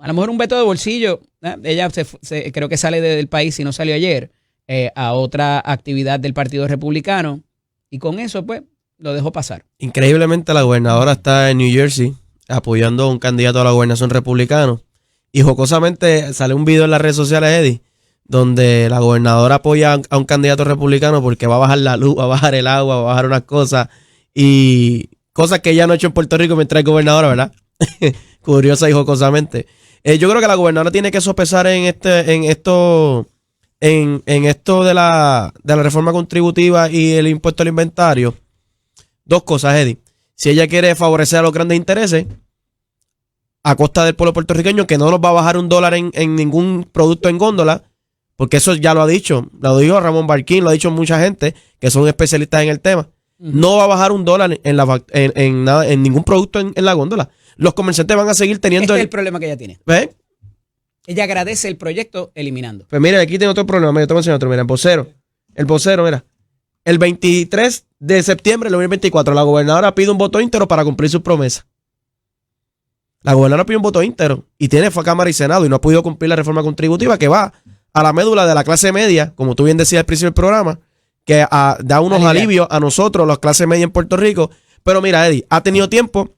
A lo mejor un veto de bolsillo. Ella creo que sale del país, si no salió ayer, a otra actividad del Partido Republicano. Y con eso, pues, lo dejó pasar. Increíblemente, la gobernadora está en New Jersey apoyando a un candidato a la gobernación republicano. Y jocosamente sale un video en las redes sociales, Eddie, donde la gobernadora apoya a un candidato republicano porque va a bajar la luz, va a bajar el agua, va a bajar unas cosas. Y cosas que ella no ha hecho en Puerto Rico mientras es gobernadora, ¿verdad? Curiosa y jocosamente. Yo creo que la gobernadora tiene que sopesar en esto de la reforma contributiva y el impuesto al inventario. Dos cosas, Eddie. Si ella quiere favorecer a los grandes intereses a costa del pueblo puertorriqueño, que no nos va a bajar $1 en ningún producto en góndola, porque eso ya lo ha dicho, lo dijo Ramón Barquín, lo ha dicho mucha gente que son especialistas en el tema. No va a bajar $1 en ningún producto en la góndola. Los comerciantes van a seguir teniendo... Este es el problema que ella tiene. ¿Ves? Ella agradece el proyecto eliminando. Pues mira, aquí tengo otro problema. Mira, te voy a enseñar otro. Mira, el vocero, mira. El 23 de septiembre del 2024, la gobernadora pide un voto íntegro para cumplir sus promesas. La gobernadora pide un voto íntegro y fue a Cámara y Senado y no ha podido cumplir la reforma contributiva que va a la médula de la clase media, como tú bien decías al principio del programa, que da unos alivios a nosotros, las clases medias en Puerto Rico. Pero mira, Eddie, ha tenido tiempo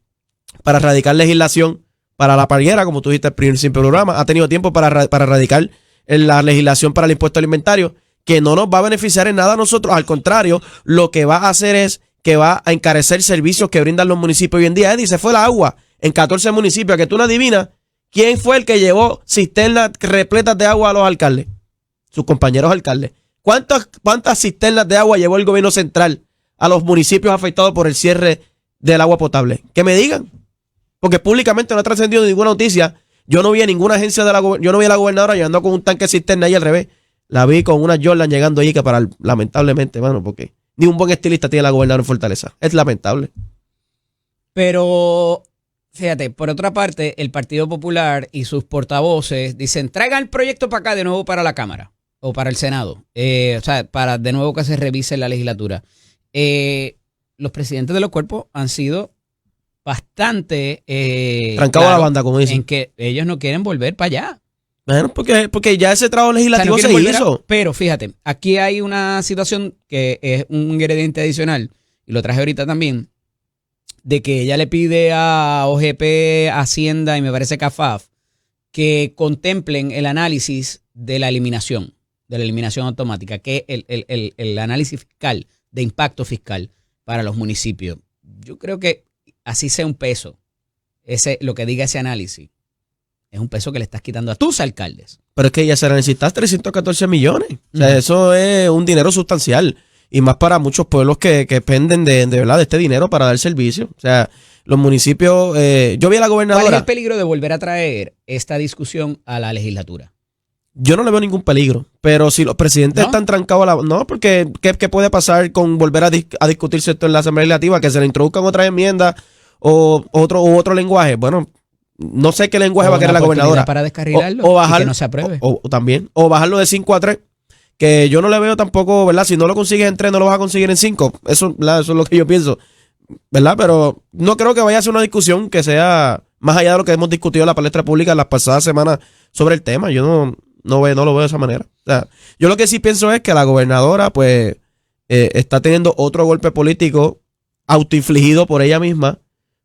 para radicar legislación para la parguera, como tú dijiste al principio del programa. Ha tenido tiempo para radicar la legislación para el impuesto al inventario, que no nos va a beneficiar en nada a nosotros. Al contrario, lo que va a hacer es que va a encarecer servicios que brindan los municipios hoy en día. Eddie, se fue el agua en 14 municipios, que tú no adivinas quién fue el que llevó cisternas repletas de agua a los alcaldes. Sus compañeros alcaldes. ¿Cuántas cisternas de agua llevó el gobierno central a los municipios afectados por el cierre del agua potable? Que me digan. Porque públicamente no ha trascendido ninguna noticia. Yo no vi a ninguna agencia yo no vi a la gobernadora llegando con un tanque de cisterna ahí al revés. La vi con una Jordan llegando ahí, que lamentablemente, mano, porque ni un buen estilista tiene la gobernadora en Fortaleza. Es lamentable. Pero, fíjate, por otra parte, el Partido Popular y sus portavoces dicen, traigan el proyecto para acá de nuevo para la Cámara o para el Senado. O sea, para de nuevo que se revise la legislatura. Los presidentes de los cuerpos han sido bastante trancado a la banda, como dicen, en que ellos no quieren volver para allá. Bueno, porque ya ese trabajo legislativo, o sea, no se hizo. Pero fíjate, aquí hay una situación que es un ingrediente adicional, y lo traje ahorita también, de que ella le pide a OGP, Hacienda y me parece que a FAF, que contemplen el análisis de la eliminación automática, que es el análisis fiscal, de impacto fiscal para los municipios. Yo creo que así sea un peso, lo que diga ese análisis, es un peso que le estás quitando a tus alcaldes. Pero es que ya se necesitan 314 millones. O sea, eso es un dinero sustancial. Y más para muchos pueblos que dependen de verdad de este dinero para dar servicio. O sea, los municipios... yo vi a la gobernadora... ¿Cuál es el peligro de volver a traer esta discusión a la legislatura? Yo no le veo ningún peligro, pero si los presidentes ¿No? están trancados a la... No, porque ¿qué puede pasar con volver a discutirse esto en la Asamblea Legislativa? Que se le introduzcan otras enmiendas o otro lenguaje. Bueno, no sé qué lenguaje va a querer la gobernadora. Para descarrilarlo O bajar, y que no se apruebe. O bajarlo de 5 a 3, que yo no le veo tampoco, ¿verdad? Si no lo consigues en 3, no lo vas a conseguir en 5. Eso es lo que yo pienso, ¿verdad? Pero no creo que vaya a ser una discusión que sea más allá de lo que hemos discutido en la palestra pública en las pasadas semanas sobre el tema. Yo no lo veo de esa manera. O sea, yo lo que sí pienso es que la gobernadora, pues, está teniendo otro golpe político autoinfligido por ella misma,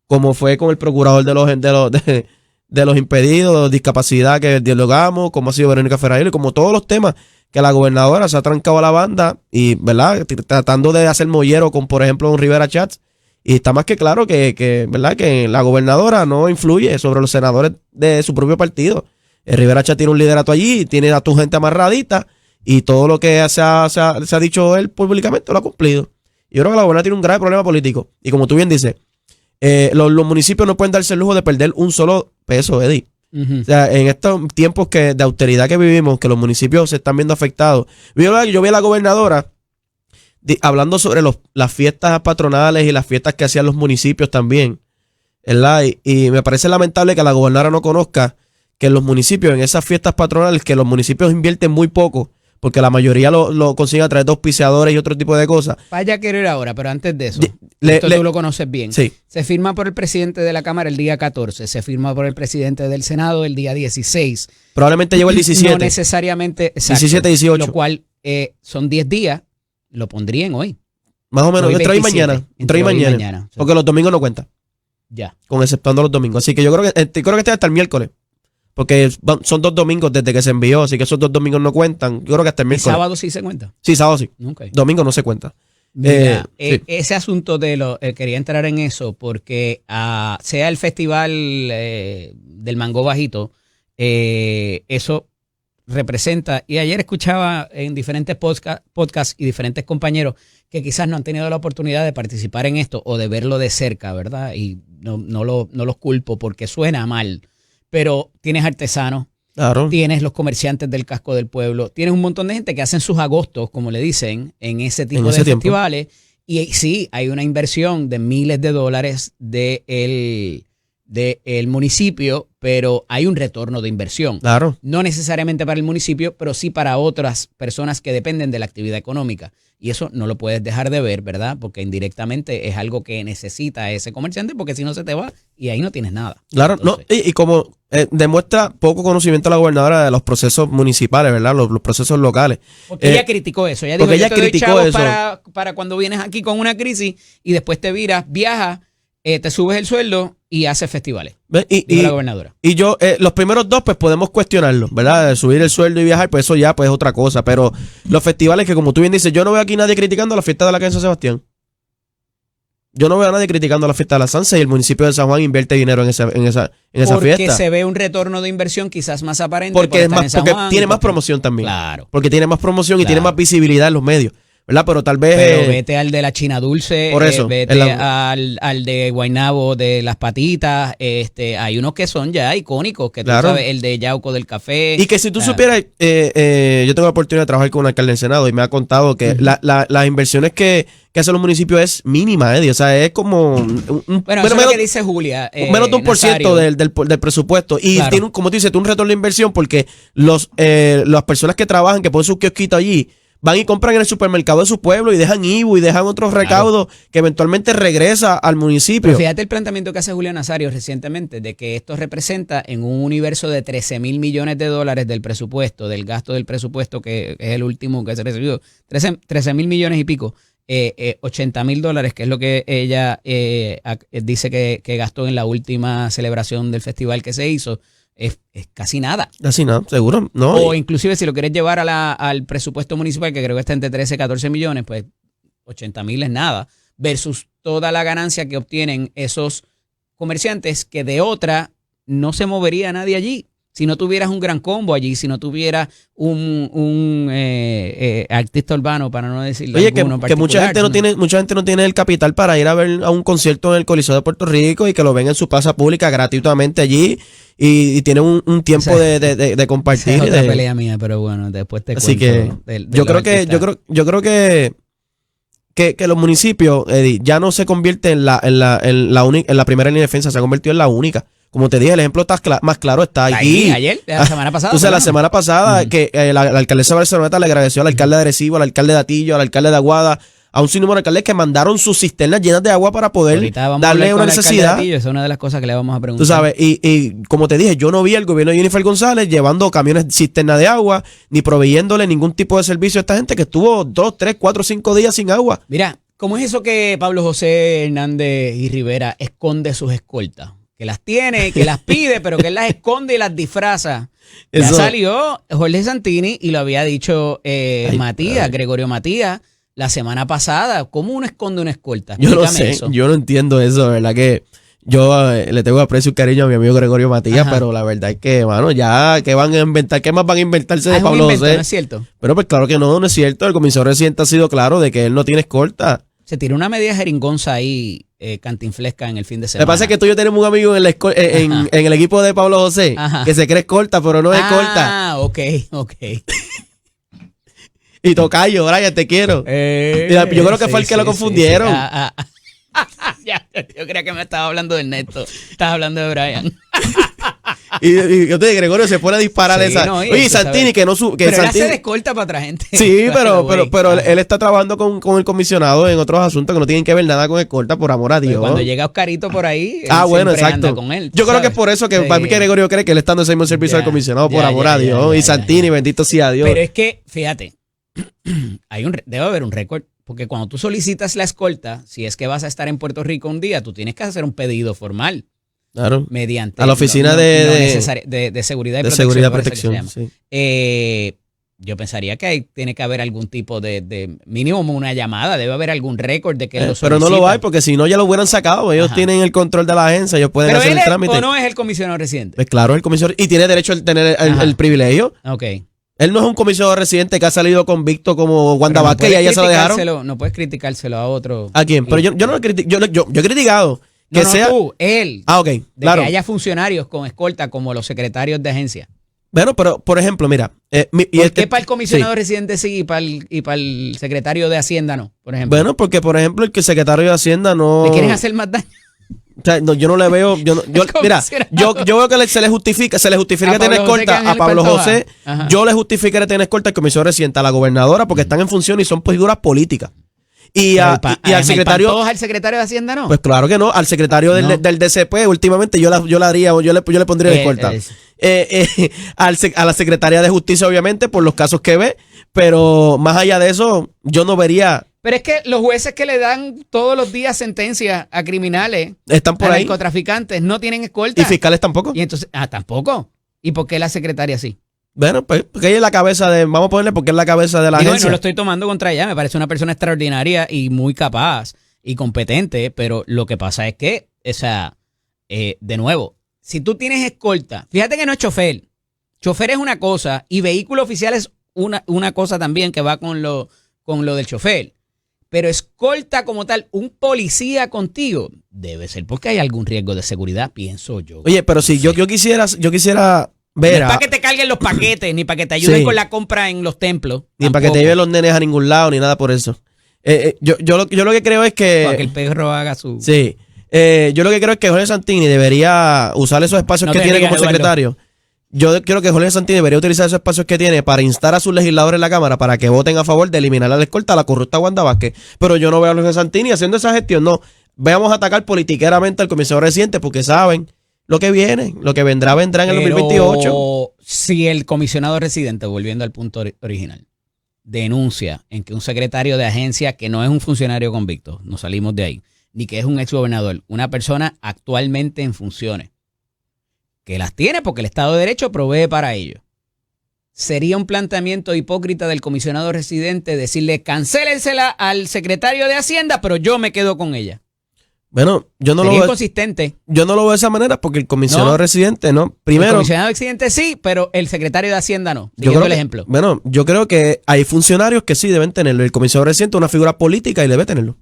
como fue con el procurador de los impedidos, discapacidad que dialogamos, como ha sido Verónica Ferrer, y como todos los temas que la gobernadora se ha trancado a la banda y, ¿verdad? Tratando de hacer mollero con, por ejemplo, un Rivera Chats. Y está más que claro ¿verdad? Que la gobernadora no influye sobre los senadores de su propio partido. Rivera Chats tiene un liderato allí, tiene a tu gente amarradita y todo lo que se ha dicho él públicamente lo ha cumplido. Yo creo que la gobernadora tiene un grave problema político. Y como tú bien dices, los municipios no pueden darse el lujo de perder un solo peso, Eddie. Ujú. O sea, en estos tiempos de austeridad que vivimos, que los municipios se están viendo afectados. Yo vi a la gobernadora hablando sobre las fiestas patronales y las fiestas que hacían los municipios también, ¿verdad? Y me parece lamentable que la gobernadora no conozca que en los municipios, en esas fiestas patronales, que los municipios invierten muy poco, porque la mayoría lo consiguen a través de auspiciadores y otro tipo de cosas. Vaya a querer ahora, pero antes de eso, Le- tú lo conoces bien. Sí. Se firma por el presidente de la Cámara el día 14, se firma por el presidente del Senado el día 16. Probablemente llegó el 17. No necesariamente, exacto, 17, 18. lo cual son 10 días, lo pondrían hoy. Más o menos, Hoy entre hoy y 27, mañana. Entre entre hoy y hoy y mañana. mañana. Porque los domingos no cuentan, Ya. con exceptuando los domingos. Así que yo creo que este hasta el miércoles. Porque son 2 domingos desde que se envió, así que esos 2 domingos no cuentan. Yo creo que hasta el ¿Y miércoles. sábado sí se cuenta? Sí, sábado sí. Ok. Domingo no se cuenta. Mira, Sí. ese asunto quería entrar en eso porque sea el festival del Mango Bajito, eso representa, y ayer escuchaba en diferentes podcasts y diferentes compañeros que quizás no han tenido la oportunidad de participar en esto o de verlo de cerca, ¿verdad? Y no los culpo porque suena mal, pero tienes artesanos, Claro. tienes los comerciantes del casco del pueblo, tienes un montón de gente que hacen sus agostos, como le dicen, en ese tipo En ese de tiempo. festivales. Y sí, hay una inversión de miles de dólares del municipio, pero hay un retorno de inversión. Claro. No necesariamente para el municipio, pero sí para otras personas que dependen de la actividad económica. Y eso no lo puedes dejar de ver, ¿verdad? Porque indirectamente es algo que necesita ese comerciante, porque si no se te va y ahí no tienes nada. Claro, Entonces, no, y como demuestra poco conocimiento la gobernadora de los procesos municipales, ¿verdad? Los procesos locales. porque ella criticó eso. Ella dijo, porque ella yo te doy criticó chavos eso. para cuando vienes aquí con una crisis y después te viras, viajas, te subes el sueldo y haces festivales. ¿Ves? Dijo la gobernadora. Y yo, los primeros 2, pues podemos cuestionarlo, ¿verdad? Subir el sueldo y viajar, pues eso ya pues es otra cosa. Pero los festivales que, como tú bien dices, yo no veo aquí nadie criticando la fiesta de la calle San Sebastián. Yo no veo a nadie criticando la fiesta de la Sanse y el municipio de San Juan invierte dinero en esa Porque fiesta. se ve un retorno de inversión quizás más aparente. Porque, por estar en San porque Juan tiene y más porque- promoción también. Claro. Porque tiene más promoción y tiene Claro. más visibilidad en los medios, ¿verdad? Pero tal vez... Pero vete al de la China Dulce, Por eso, vete en la- al de Guaynabo de las patitas, hay unos que son ya icónicos, que Claro. tú sabes, el de Yauco del Café. Y que si tú Ah, supieras, yo tengo la oportunidad de trabajar con un alcalde del Senado y me ha contado que las inversiones que hacen los municipios es mínima, Eddie. O sea, es como Bueno, eso es lo que dice Julia. menos de 1% Nazario. del presupuesto. Y Claro. tiene, como tú dices, un retorno de inversión porque las personas que trabajan, que ponen sus kiosquitos allí, van y compran en el supermercado de su pueblo y dejan IVU y dejan otros recaudos que eventualmente regresa al municipio. Pero fíjate el planteamiento que hace Julia Nazario recientemente de que esto representa en un universo de 13,000 millones de dólares del presupuesto, del gasto del presupuesto que es el último que se recibió, 13,000 millones y pico, 80,000 dólares, que es lo que ella dice que gastó en la última celebración del festival que se hizo, es casi nada. Así no, seguro. No. O inclusive si lo quieres llevar al presupuesto municipal, que creo que está entre 13 y 14 millones, pues 80,000 es nada, versus toda la ganancia que obtienen esos comerciantes que de otra no se movería nadie allí. Si no tuvieras un gran combo allí, si no tuvieras un artista urbano, para no decirlo. Oye, que mucha gente no tiene el capital para ir a ver a un concierto en el Coliseo de Puerto Rico y que lo ven en su plaza pública gratuitamente allí y tienen un tiempo de compartir. Esa es otra pelea mía, pero bueno, después te Así cuento. que yo creo que los municipios, Eddie, ya no se convierte en la primera línea de defensa, se ha convertido en la única. Como te dije, el ejemplo más claro está allí. Ayer, la semana pasada. Entonces, la semana pasada, que la alcaldesa Barceloneta le agradeció al alcalde de Arecibo, al alcalde de Atillo, al alcalde de Aguada, a un sinnúmero de alcaldes que mandaron sus cisternas llenas de agua para poder darle una necesidad. Esa es una de las cosas que le vamos a preguntar. Tú sabes, y como te dije, yo no vi al gobierno de Jennifer González llevando camiones cisterna de agua, ni proveyéndole ningún tipo de servicio a esta gente que estuvo 2, 3, 4, 5 días sin agua. Mira, ¿cómo es eso que Pablo José Hernández y Rivera esconde sus escoltas? Que las tiene, que las pide, pero que él las esconde y las disfraza. Ya salió Jorge Santini y lo había dicho Gregorio Matías, la semana pasada. ¿Cómo uno esconde una escolta? Yo no sé, yo no entiendo eso, ¿verdad? Que yo le tengo aprecio y cariño a mi amigo Gregorio Matías, pero la verdad es que, mano, ya, ¿qué van a inventar? ¿Qué más van a inventarse de Pablo José? ¿No es cierto? Pero pues claro que no es cierto. El comisionado residente ha sido claro de que él no tiene escolta. Se tiró una media jeringonza ahí, cantinflesca en el fin de semana. Lo que pasa es que tú y yo tenemos un amigo en el equipo de Pablo José que se cree escolta, pero no es escolta. Ah, ok. Y tocayo, Brian, te quiero. Yo creo que fue el que lo confundieron. Yo creía que me estaba hablando de Ernesto. Estabas hablando de Brian. Y yo te digo, Gregorio se pone a disparar esa. No, oye, Santini, que no pero Santini él hace de escolta para otra gente. Sí, pero él está trabajando con el comisionado en otros asuntos que no tienen que ver nada con escolta, por amor a Dios. Pero cuando llega Oscarito por ahí, bueno, exacto. anda con él. Yo creo que es por eso que para mí que Gregorio cree que él está dando ese mismo servicio al comisionado, por amor a Dios. Y Santini, bendito sea Dios. Pero es que, fíjate, debe haber un récord. Porque cuando tú solicitas la escolta, si es que vas a estar en Puerto Rico un día, tú tienes que hacer un pedido formal. Claro. Mediante. A la oficina de seguridad y protección. Seguridad y protección, sí. Yo pensaría que ahí tiene que haber algún tipo de mínimo una llamada, debe haber algún récord de que lo solicita. Pero no lo hay porque si no ya lo hubieran sacado. Ellos tienen el control de la agencia, ellos pueden hacer el trámite. ¿Pero él o no es el comisionado residente? Pues claro, el comisionado. Y tiene derecho a tener el privilegio. Ok. Él no es un comisionado residente que ha salido convicto como Wanda Vázquez y a ella se lo dejaron. No puedes criticárselo a otro. ¿A quién? Pero yo no lo critico. Yo he criticado que sea tú, él. Ok, claro. Que haya funcionarios con escolta como los secretarios de agencia. Bueno, pero por ejemplo, mira. ¿Por qué para el comisionado residente sí y para el secretario de Hacienda no, por ejemplo? Bueno, porque por ejemplo el secretario de Hacienda no. ¿Le quieren hacer más daño? O sea, no, yo no le veo, mira, yo veo que se le justifica tener escolta a Pablo José, yo le justificaré tener escolta al comisionado residente, a la gobernadora, porque están en función y son figuras políticas. Y al secretario. ¿Todos al secretario de Hacienda no? Pues claro que no, al secretario del DCP, últimamente yo le pondría escolta. A la secretaria de Justicia, obviamente, por los casos que ve, pero más allá de eso, yo no vería. Pero es que los jueces que le dan todos los días sentencias a criminales, están por ahí, narcotraficantes, no tienen escolta. Y fiscales tampoco. Y entonces, tampoco. ¿Y por qué la secretaria sí? Bueno, pues porque ella es la cabeza vamos a ponerle porque es la cabeza de la agencia. No lo estoy tomando contra ella, me parece una persona extraordinaria y muy capaz y competente, pero lo que pasa es que, de nuevo, si tú tienes escolta, fíjate que no es chofer. Chofer es una cosa y vehículo oficial es una cosa también que va con lo del chofer. Pero escolta como tal, un policía contigo, debe ser porque hay algún riesgo de seguridad, pienso yo. Oye, pero si yo quisiera ver. No es para que te carguen los paquetes, ni para que te ayuden con la compra en los templos. Ni para que te lleven los nenes a ningún lado, ni nada por eso. Yo lo que creo es que. Para que el perro haga su. Sí. Yo lo que creo es que Jorge Santini debería usar esos espacios que tiene como secretario. Yo creo que Jorge Santini debería utilizar esos espacios que tiene para instar a sus legisladores en la Cámara para que voten a favor de eliminar la escolta a la corrupta Wanda Vázquez. Pero yo no veo a Jorge Santini haciendo esa gestión. No, veamos a atacar politiqueramente al comisionado residente porque saben lo que viene, lo que vendrá en el 2028. Si el comisionado residente, volviendo al punto original, denuncia en que un secretario de agencia que no es un funcionario convicto, no salimos de ahí, ni que es un exgobernador, una persona actualmente en funciones, que las tiene porque el Estado de Derecho provee para ello. Sería un planteamiento hipócrita del comisionado residente decirle cancélensela al secretario de Hacienda, pero yo me quedo con ella. Bueno, yo no Sería inconsistente. Yo no lo veo de esa manera porque el comisionado residente no. Primero, el comisionado residente sí, pero el secretario de Hacienda no. Siguiendo el ejemplo. Bueno, yo creo que hay funcionarios que sí deben tenerlo. El comisionado residente es una figura política y debe tenerlo.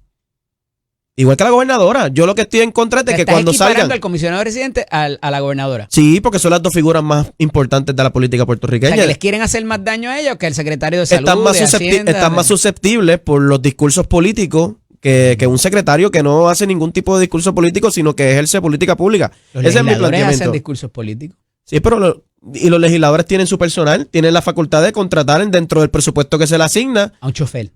Igual que la gobernadora. Yo lo que estoy en contra es de que cuando salgan... al comisionado residente a la gobernadora. Sí, porque son las dos figuras más importantes de la política O puertorriqueña. sea, que les quieren hacer más daño a ellos que al secretario de Salud, Están más susceptibles por los discursos políticos que un secretario que no hace ningún tipo de discurso político, sino que ejerce política pública. Los Ese es mi legisladores planteamiento. hacen discursos políticos. Sí, pero y los legisladores tienen su personal, tienen la facultad de contratar dentro del presupuesto que se le asigna. A un chofer.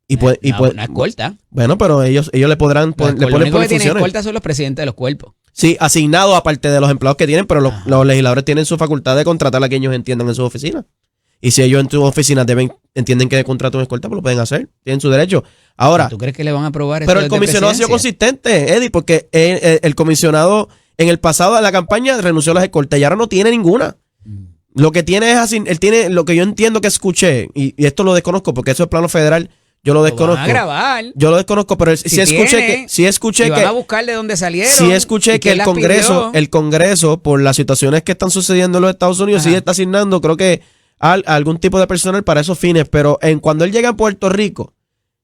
Una escolta. Bueno, pero ellos le podrán le Lo ponen único que tienen funciones. escolta son los presidentes de los cuerpos. Sí, asignados aparte de los empleados que tienen, pero los legisladores tienen su facultad de contratar a quien ellos entiendan en sus oficinas. Y si ellos en sus oficinas entienden que contratar una escolta, pues lo pueden hacer. Tienen su derecho. Ahora, ¿tú crees que le van a aprobar eso? pero el comisionado ha sido consistente, Eddie, porque el comisionado en el pasado de la campaña renunció a las escoltas y ahora no tiene ninguna. Lo que tiene es así, él tiene lo que yo entiendo que escuché, y esto lo desconozco porque eso es plano federal. Yo lo desconozco. Van a grabar. Yo lo desconozco, pero sí escuché y van que a buscar de dónde salieron. sí escuché que el Congreso, por las situaciones que están sucediendo en los Estados Unidos, sí está asignando, creo que algún tipo de personal para esos fines. Pero cuando él llega a Puerto Rico,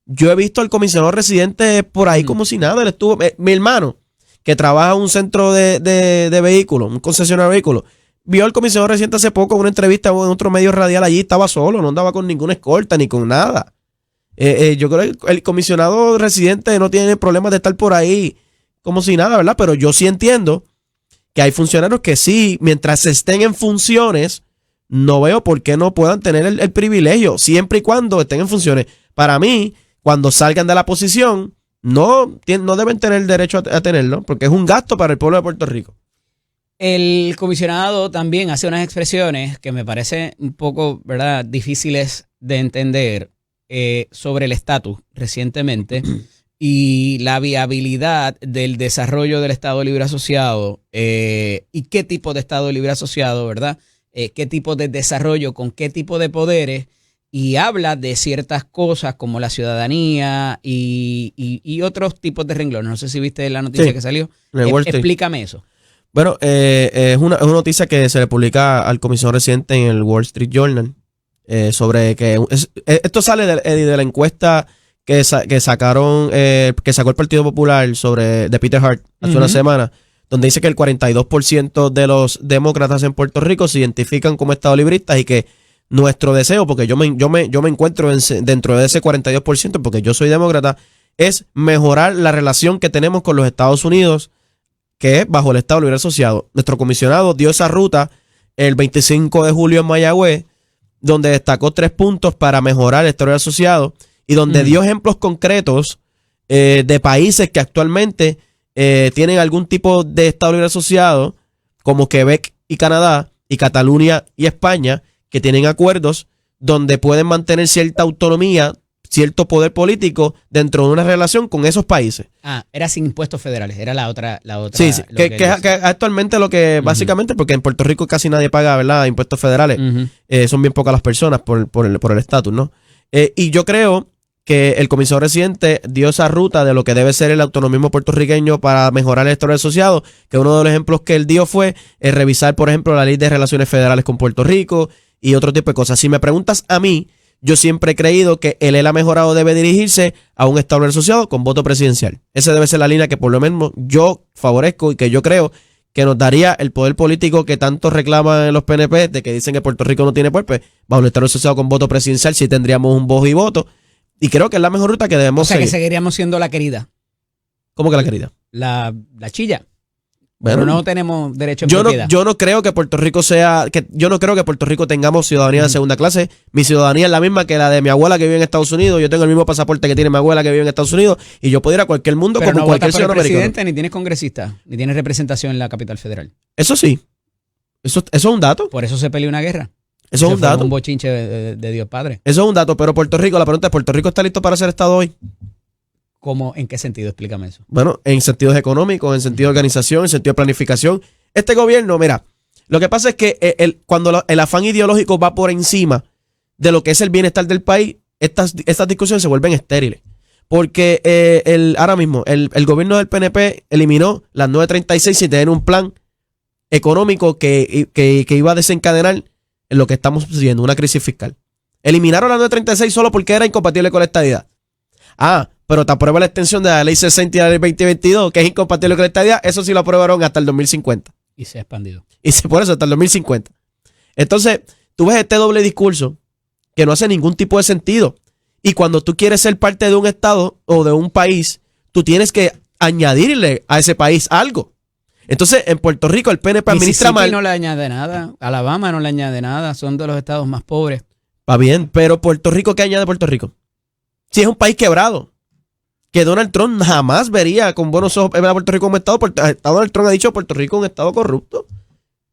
yo he visto al comisionado residente por ahí como si nada. Él estuvo, mi hermano, que trabaja en un centro de vehículos, un concesionario de vehículos, vio al comisionado residente hace poco en una entrevista en otro medio radial allí, estaba solo, no andaba con ninguna escolta ni con nada. Yo creo que el comisionado residente no tiene problemas de estar por ahí como si nada, ¿verdad? Pero yo sí entiendo que hay funcionarios que sí, mientras estén en funciones, no veo por qué no puedan tener el privilegio, siempre y cuando estén en funciones. Para mí, cuando salgan de la posición, no deben tener el derecho a tenerlo, porque es un gasto para el pueblo de Puerto Rico. El comisionado también hace unas expresiones que me parecen un poco, ¿verdad?, difíciles de entender sobre el estatus recientemente y la viabilidad del desarrollo del Estado Libre Asociado y qué tipo de Estado Libre Asociado, ¿verdad? Qué tipo de desarrollo, con qué tipo de poderes, y habla de ciertas cosas como la ciudadanía y otros tipos de renglones. No sé si viste la noticia que salió. Explícame eso. Bueno, es una noticia que se le publica al comisionado residente en el Wall Street Journal sobre que esto sale de la encuesta que sacaron, que sacó el Partido Popular de Peter Hart hace una semana, donde dice que el 42% de los demócratas en Puerto Rico se identifican como Estado libristas y que nuestro deseo, porque yo me encuentro dentro de ese 42%, porque yo soy demócrata, es mejorar la relación que tenemos con los Estados Unidos, que es bajo el Estado Libre Asociado. Nuestro comisionado dio esa ruta el 25 de julio en Mayagüez, donde destacó 3 puntos para mejorar el Estado Libre Asociado y donde dio ejemplos concretos de países que actualmente tienen algún tipo de Estado Libre Asociado, como Quebec y Canadá, y Cataluña y España, que tienen acuerdos donde pueden mantener cierta autonomía, cierto poder político dentro de una relación con esos países. Era sin impuestos federales, era la otra. Sí, que actualmente lo que básicamente, porque en Puerto Rico casi nadie paga, ¿verdad?, impuestos federales, son bien pocas las personas por el estatus, ¿no? Y yo creo que el comisionado residente dio esa ruta de lo que debe ser el autonomismo puertorriqueño para mejorar el Estado asociado, que uno de los ejemplos que él dio fue revisar, por ejemplo, la ley de relaciones federales con Puerto Rico y otro tipo de cosas. Si me preguntas a mí, yo siempre he creído que el ELA mejorado debe dirigirse a un Estado asociado con voto presidencial. Esa debe ser la línea que por lo menos yo favorezco y que yo creo que nos daría el poder político que tanto reclaman los PNP, de que dicen que Puerto Rico no tiene poder, pues bajo un Estado asociado con voto presidencial sí tendríamos un voz y voto. Y creo que es la mejor ruta que debemos seguir. O sea, que seguiríamos siendo la querida. ¿Cómo que la querida? La chilla. Bueno, pero no tenemos derecho a propiedad. Yo no creo que Puerto Rico tengamos ciudadanía de segunda clase. Mi ciudadanía es la misma que la de mi abuela que vive en Estados Unidos. Yo tengo el mismo pasaporte que tiene mi abuela que vive en Estados Unidos y yo puedo ir a cualquier mundo pero como no cualquier ciudadano americano. Presidente, americano. ni tienes congresista, ni tienes representación en la capital federal. Eso sí. Eso es un dato. Por eso se peleó una guerra. Eso es un dato. Un bochinche de Dios Padre. Eso es un dato, pero Puerto Rico, la pregunta es, ¿Puerto Rico está listo para ser Estado hoy? ¿Cómo? ¿En qué sentido? Explícame eso. Bueno, en sentidos económicos, en sentido de organización, en sentido de planificación. Este gobierno, mira, lo que pasa es que cuando el afán ideológico va por encima de lo que es el bienestar del país, estas discusiones se vuelven estériles. Porque ahora mismo el gobierno del PNP eliminó las 936 sin tener un plan económico que iba a desencadenar en lo que estamos viviendo, una crisis fiscal. Eliminaron las 936 solo porque era incompatible con la estadidad. pero te aprueba la extensión de la ley 60 y la ley 2022, que es incompatible con la estadía, eso sí lo aprobaron hasta el 2050. Y se ha expandido. Por eso hasta el 2050. Entonces, tú ves este doble discurso que no hace ningún tipo de sentido. Y cuando tú quieres ser parte de un estado o de un país, tú tienes que añadirle a ese país algo. Entonces, en Puerto Rico el PNP administra Mississippi mal. no le añade nada. Alabama no le añade nada. Son de los estados más pobres. Va bien, pero Puerto Rico, ¿qué añade Puerto Rico? Si es un país quebrado, que Donald Trump jamás vería con buenos ojos a Puerto Rico como estado. Donald Trump ha dicho que Puerto Rico es un estado corrupto.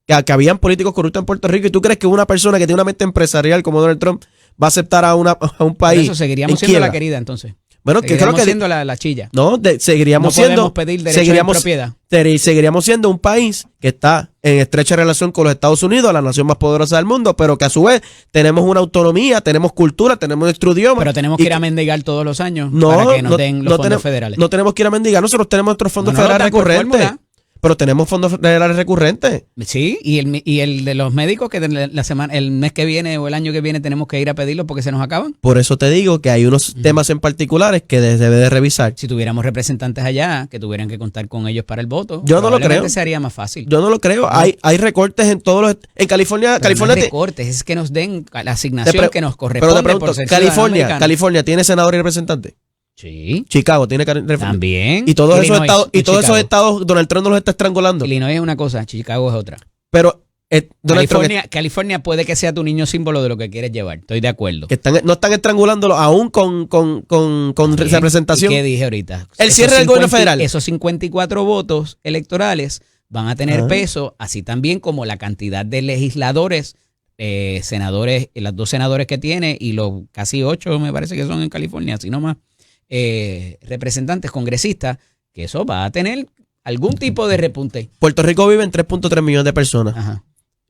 Que habían políticos corruptos en Puerto Rico. ¿Y tú crees que una persona que tiene una mente empresarial como Donald Trump va a aceptar a un Por país? eso seguiríamos en siendo quiebra? la querida entonces. Bueno, que creo Seguiríamos que siendo la chilla. no, seguiríamos No siendo podemos pedir derecho de propiedad. seguiríamos siendo un país que está en estrecha relación con los Estados Unidos, la nación más poderosa del mundo, pero que a su vez tenemos una autonomía, tenemos cultura, tenemos nuestro idioma. Pero tenemos que ir a mendigar todos los años No, para que nos no, den no los fondos tenemos- federales. No tenemos que ir a mendigar, nosotros tenemos nuestros fondos No nos federales dan por recurrentes. fórmula. Pero tenemos fondos federales recurrentes. Sí, y el de los médicos que el mes que viene o el año que viene tenemos que ir a pedirlo porque se nos acaban. Por eso te digo que hay unos temas en particulares que debe de revisar. Si tuviéramos representantes allá que tuvieran que contar con ellos para el voto, Yo no lo probablemente creo. sería más fácil. Yo no lo creo. Hay recortes en todos los... En California... Pero California no es te- recortes, es que nos den la te asignación pre- que nos pero te corresponde pregunto, por ser ciudadanos americanos. California tiene senador y representante. Sí, Chicago tiene representante. también. Y todos esos Illinois, estados, y Chicago. estados, Donald Trump no los está estrangulando. Illinois es una cosa, Chicago es otra. Pero Donald Trump California puede que sea tu niño símbolo de lo que quieres llevar, estoy de acuerdo. no están estrangulándolo aún con Bien. representación. ¿Y qué dije ahorita? El cierre del gobierno federal. Esos 54 votos electorales van a tener Ajá. peso, así también como la cantidad de legisladores, senadores, las 2 senadores que tiene y los casi 8 me parece que son en California, así nomás, representantes, congresistas, que eso va a tener algún tipo de repunte. Puerto Rico vive en 3.3 millones de personas. Ajá.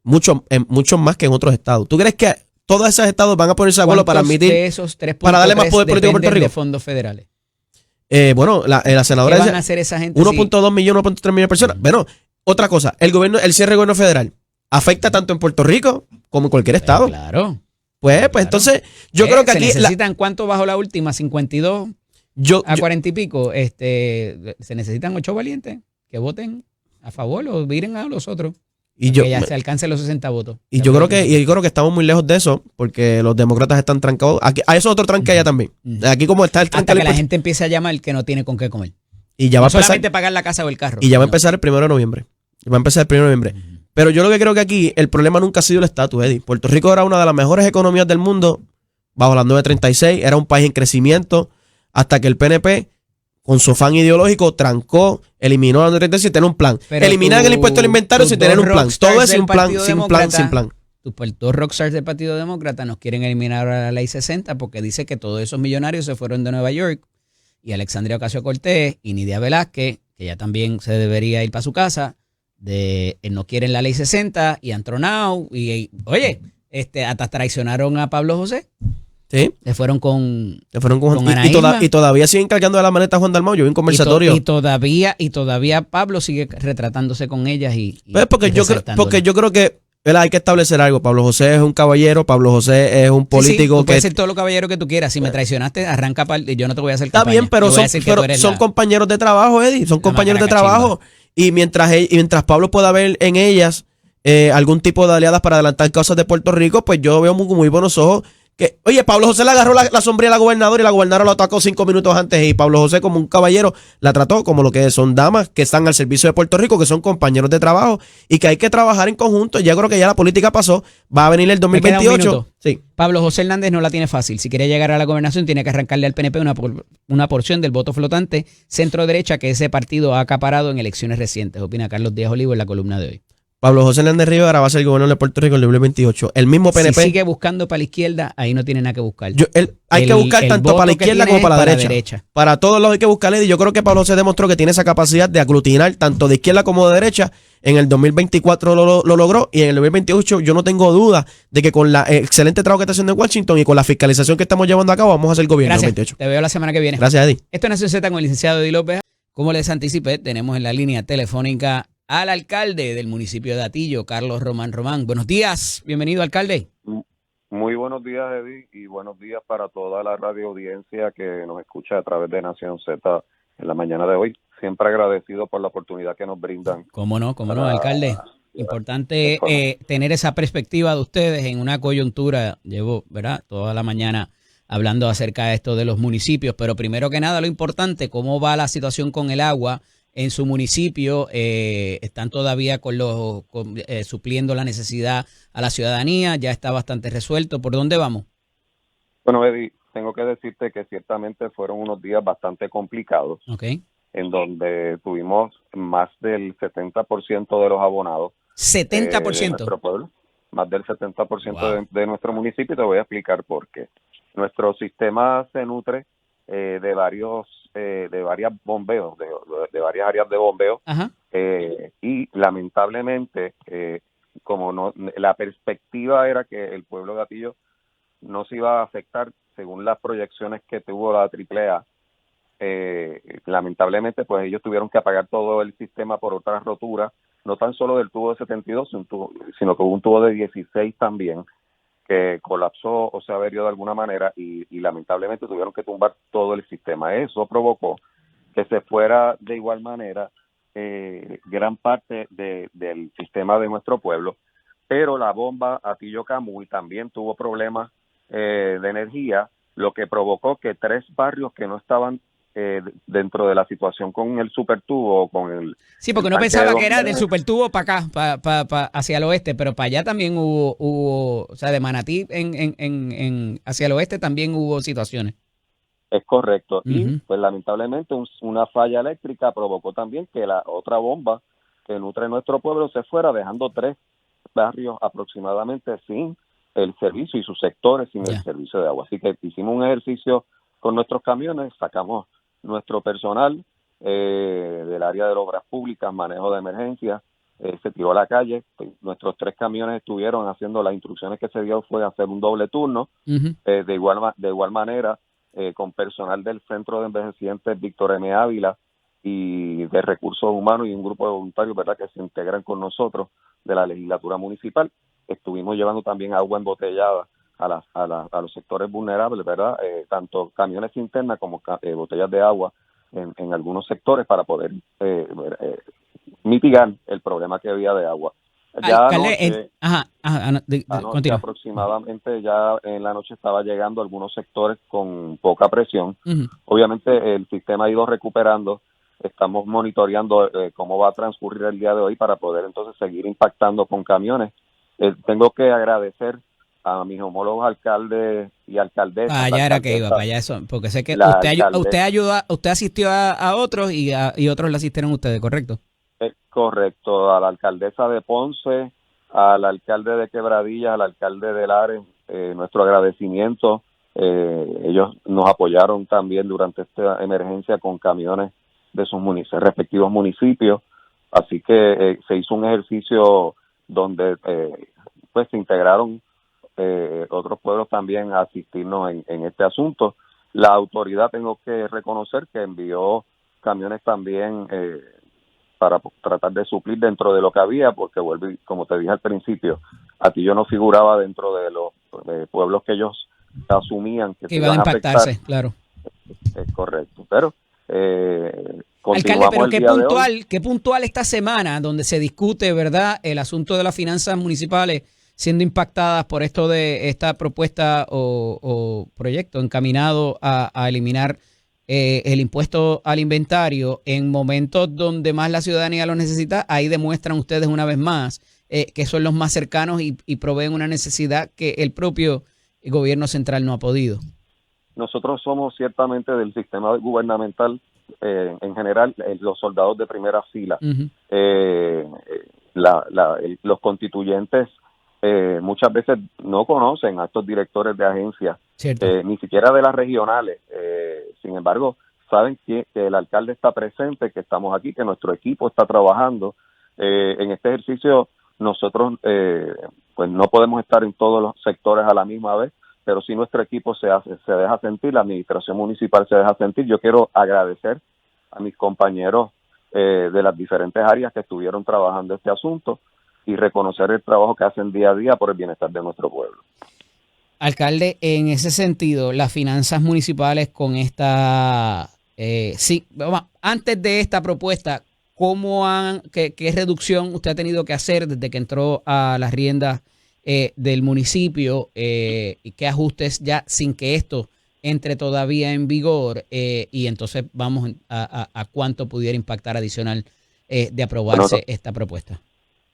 Mucho más que en otros estados. ¿Tú crees que todos esos estados van a ponerse de acuerdo para ¿Cuántos admitir? de esos 3.3 para darle más poder político a Puerto dependen Rico? de fondos federales? Bueno, la ¿Qué senadora van a dice hacer esa gente? 1.2 millones, 1.3 millones de personas. Bueno, otra cosa, el cierre del gobierno federal afecta tanto en Puerto Rico como en cualquier estado. Claro. Pues claro. entonces, yo creo que ¿Se aquí necesitan cuánto bajo la última? 52 yo, a 40 y pico. Se necesitan 8 valientes que voten a favor o miren a los otros. y yo, Que ya se alcancen los 60 votos. y yo creo que estamos muy lejos de eso, porque los demócratas están trancados. Aquí, a eso otro tranque allá también. Ujú. Aquí como está el tranque Hasta que la gente empiece a llamar que no tiene con qué comer. y ya va No a empezar, solamente pagar la casa o el carro. y ya va a No. empezar el 1 de noviembre. Va a empezar el 1 de noviembre. Pero yo lo que creo que aquí el problema nunca ha sido el estatus, Eddie. Puerto Rico era una de las mejores economías del mundo bajo las 936, era un país en crecimiento hasta que el PNP con su afán ideológico trancó, eliminó la 936 sin tener un plan. Pero Eliminan el impuesto al inventario tus sin tener dos un plan. rockstars Todo es del sin plan, Partido sin plan, Demócrata, sin plan. Los 2 rockstars del Partido Demócrata nos quieren eliminar ahora la ley 60 porque dice que todos esos millonarios se fueron de Nueva York y Alexandria Ocasio-Cortez y Nidia Velázquez, que ya también se debería ir para su casa, no quieren la ley 60 y han tronado y oye, hasta traicionaron a Pablo José. ¿Sí? Se fueron con Se fueron con Ana Irma. y todavía siguen cargando de la maneta a Juan Dalmau. Yo vi un conversatorio. y todavía Pablo sigue retratándose con ellas y Pues porque yo creo que ¿verdad? Hay que establecer algo. Pablo José es un caballero, Pablo José es un político tú puedes que ser todo lo caballero que tú quieras. Si me traicionaste, arranca yo no te voy a hacer está campaña. bien, pero Yo voy a decir que tú eres son compañeros de trabajo, Eddie. Son compañeros de macaraca trabajo. Y mientras Pablo pueda ver en ellas algún tipo de aliadas para adelantar causas de Puerto Rico, pues yo veo muy buenos ojos. Oye, Pablo José le agarró la sombrilla a la gobernadora y la gobernadora lo atacó 5 minutos antes. Y Pablo José, como un caballero, la trató como lo que son damas que están al servicio de Puerto Rico, que son compañeros de trabajo y que hay que trabajar en conjunto. Ya creo que ya la política pasó. Va a venir el Me queda un 2028. minuto. Sí. Pablo José Hernández no la tiene fácil. Si quiere llegar a la gobernación, tiene que arrancarle al PNP una porción del voto flotante centro-derecha que ese partido ha acaparado en elecciones recientes. Opina Carlos Díaz Olivo en la columna de hoy. Pablo José Hernández Rivera va a ser el gobernador de Puerto Rico en el 2028. El mismo PNP. Si sigue buscando para la izquierda, ahí no tiene nada que buscar. Hay que buscar tanto para la izquierda como para la derecha. Para todos lados hay que buscarle. Y yo creo que Pablo José demostró que tiene esa capacidad de aglutinar tanto de izquierda como de derecha. En el 2024 lo logró y en el 2028 yo no tengo duda de que con la excelente trabajo que está haciendo en Washington y con la fiscalización que estamos llevando a cabo vamos a hacer gobierno en el Gracias. 2028. Te veo la semana que viene. Gracias, Eddie. Esto es Nación Z con el licenciado Eddie López. Como les anticipé, tenemos en la línea telefónica al alcalde del municipio de Atillo, Carlos Román Román. Buenos días, bienvenido, alcalde. Muy buenos días, Eddie, y buenos días para toda la radio audiencia que nos escucha a través de Nación Z en la mañana de hoy. Siempre agradecido por la oportunidad que nos brindan. Cómo no, para- alcalde. Importante tener esa perspectiva de ustedes en una coyuntura. Llevo, ¿verdad?, toda la mañana hablando acerca de esto de los municipios, pero primero que nada lo importante, cómo va la situación con el agua en su municipio. Están todavía supliendo la necesidad a la ciudadanía, ya está bastante resuelto. ¿Por dónde vamos? Bueno, Eddie, tengo que decirte que ciertamente fueron unos días bastante complicados, Okay. en donde tuvimos más del 70% de los abonados de 70%. nuestro pueblo, más del 70% Wow. de nuestro municipio, y te voy a explicar por qué. Nuestro sistema se nutre de varias bombeos, de varias áreas de bombeo, Ajá. y lamentablemente, como no, la perspectiva era que el pueblo de Atillo no se iba a afectar según las proyecciones que tuvo la AAA. Lamentablemente, pues ellos tuvieron que apagar todo el sistema por otra rotura, no tan solo del tubo de 72, sino que hubo un tubo de 16 también, que colapsó o se averió de alguna manera, y lamentablemente tuvieron que tumbar todo el sistema. Eso provocó que se fuera de igual manera gran parte del sistema de nuestro pueblo, pero la bomba Atillo Camuy también tuvo problemas de energía, lo que provocó que 3 barrios que no estaban dentro de la situación con el supertubo, con el... Sí, porque el uno tanque pensaba de que era del bombeo. supertubo para acá, hacia el oeste, pero para allá también hubo, o sea, de Manatí hacia el oeste también hubo situaciones. Es correcto. Y Ujú. pues lamentablemente una falla eléctrica provocó también que la otra bomba que nutre nuestro pueblo se fuera, dejando 3 barrios aproximadamente sin el servicio y sus sectores sin el Ya. servicio de agua. Así que hicimos un ejercicio con nuestros camiones, sacamos nuestro personal del área de obras públicas, manejo de emergencia, se tiró a la calle. Nuestros 3 camiones estuvieron haciendo las instrucciones que se dio, fue hacer un doble turno. Ujú. De igual manera, con personal del Centro de Envejecientes Víctor M. Ávila y de Recursos Humanos y un grupo de voluntarios, ¿verdad?, que se integran con nosotros de la legislatura municipal. Estuvimos llevando también agua embotellada a los sectores vulnerables, ¿verdad? Tanto camiones internas como botellas de agua en algunos sectores para poder mitigar el problema que había de agua. Ya Alcalde, anoche, anoche continúa. aproximadamente, ya en la noche estaba llegando a algunos sectores con poca presión. Ujú. Obviamente el sistema ha ido recuperando. Estamos monitoreando cómo va a transcurrir el día de hoy para poder entonces seguir impactando con camiones. Tengo que agradecer a mis homólogos alcaldes y alcaldesas. Para La allá era que iba, alcaldesa, para allá eso, porque sé que la usted alcaldesa, ayuda, usted asistió a otros y otros le asistieron a ustedes, ¿correcto? es correcto, a la alcaldesa de Ponce, al alcalde de Quebradillas, al alcalde de Lares, nuestro agradecimiento. Ellos nos apoyaron también durante esta emergencia con camiones de sus respectivos municipios. Así que se hizo un ejercicio donde pues se integraron otros pueblos también a asistirnos en este asunto. La autoridad, tengo que reconocer que envió camiones también para tratar de suplir dentro de lo que había, porque vuelvo, como te dije al principio, Atillo no figuraba dentro de los pueblos que ellos asumían que Que se iban a iban a afectar. impactarse, claro. Es correcto, pero Alcalde, continuamos pero el día de hoy. qué puntual esta semana donde se discute, ¿verdad?, el asunto de las finanzas municipales siendo impactadas por esto de esta propuesta o proyecto encaminado a eliminar el impuesto al inventario en momentos donde más la ciudadanía lo necesita. Ahí demuestran ustedes una vez más que son los más cercanos y proveen una necesidad que el propio gobierno central no ha podido. Nosotros somos ciertamente del sistema gubernamental en general, los soldados de primera fila. Uh-huh. Los constituyentes muchas veces no conocen a estos directores de agencias, ni siquiera de las regionales. Sin embargo, saben que el alcalde está presente, que estamos aquí, que nuestro equipo está trabajando. En este ejercicio nosotros pues no podemos estar en todos los sectores a la misma vez, pero sí nuestro equipo se deja sentir, la administración municipal se deja sentir. Yo quiero agradecer a mis compañeros de las diferentes áreas que estuvieron trabajando este asunto y reconocer el trabajo que hacen día a día por el bienestar de nuestro pueblo. Alcalde, en ese sentido, las finanzas municipales con esta, antes de esta propuesta, qué reducción usted ha tenido que hacer desde que entró a las riendas del municipio y qué ajustes ya sin que esto entre todavía en vigor y entonces vamos a cuánto pudiera impactar adicional de aprobarse esta propuesta?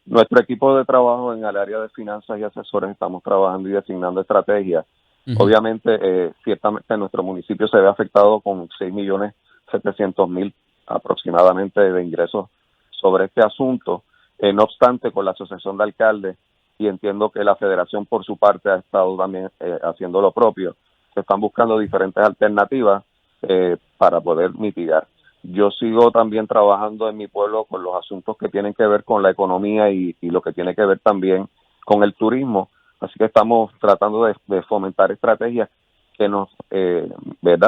Nuestro equipo de trabajo en el área de finanzas y asesores estamos trabajando y designando estrategias. Uh-huh. Obviamente, ciertamente nuestro municipio se ve afectado con 6.700.000 aproximadamente de ingresos sobre este asunto. No obstante, con la Asociación de Alcaldes, y entiendo que la Federación por su parte ha estado también haciendo lo propio, se están buscando diferentes alternativas para poder mitigar. Yo sigo también trabajando en mi pueblo con los asuntos que tienen que ver con la economía y lo que tiene que ver también con el turismo. Así que estamos tratando de fomentar estrategias que nos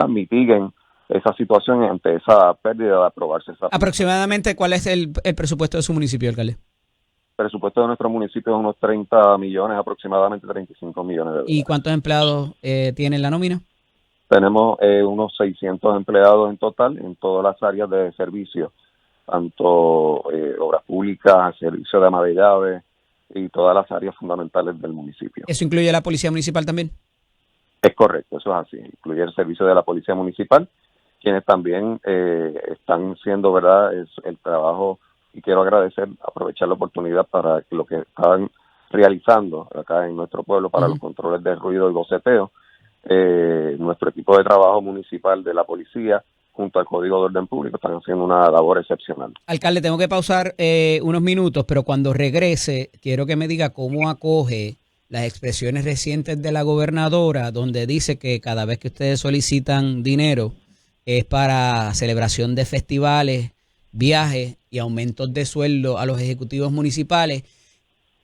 mitiguen esa situación ante esa pérdida de aprobarse esa. Aproximadamente, ¿cuál es el presupuesto de su municipio, alcalde? El presupuesto de nuestro municipio es unos 30 millones, aproximadamente 35 millones de dólares. ¿Y cuántos empleados tiene la nómina? Tenemos unos 600 empleados en total en todas las áreas de servicio, tanto obras públicas, servicio de ama de llave y todas las áreas fundamentales del municipio. ¿Eso incluye la policía municipal también? Es correcto, eso es así. Incluye el servicio de la policía municipal, quienes también están haciendo, ¿verdad?, es el trabajo, y quiero aprovechar la oportunidad para lo que están realizando acá en nuestro pueblo para los controles de ruido y boceteo. Nuestro equipo de trabajo municipal de la policía junto al Código de Orden Público están haciendo una labor excepcional. Alcalde, tengo que pausar unos minutos, pero cuando regrese quiero que me diga cómo acoge las expresiones recientes de la gobernadora, donde dice que cada vez que ustedes solicitan dinero es para celebración de festivales, viajes y aumentos de sueldo a los ejecutivos municipales,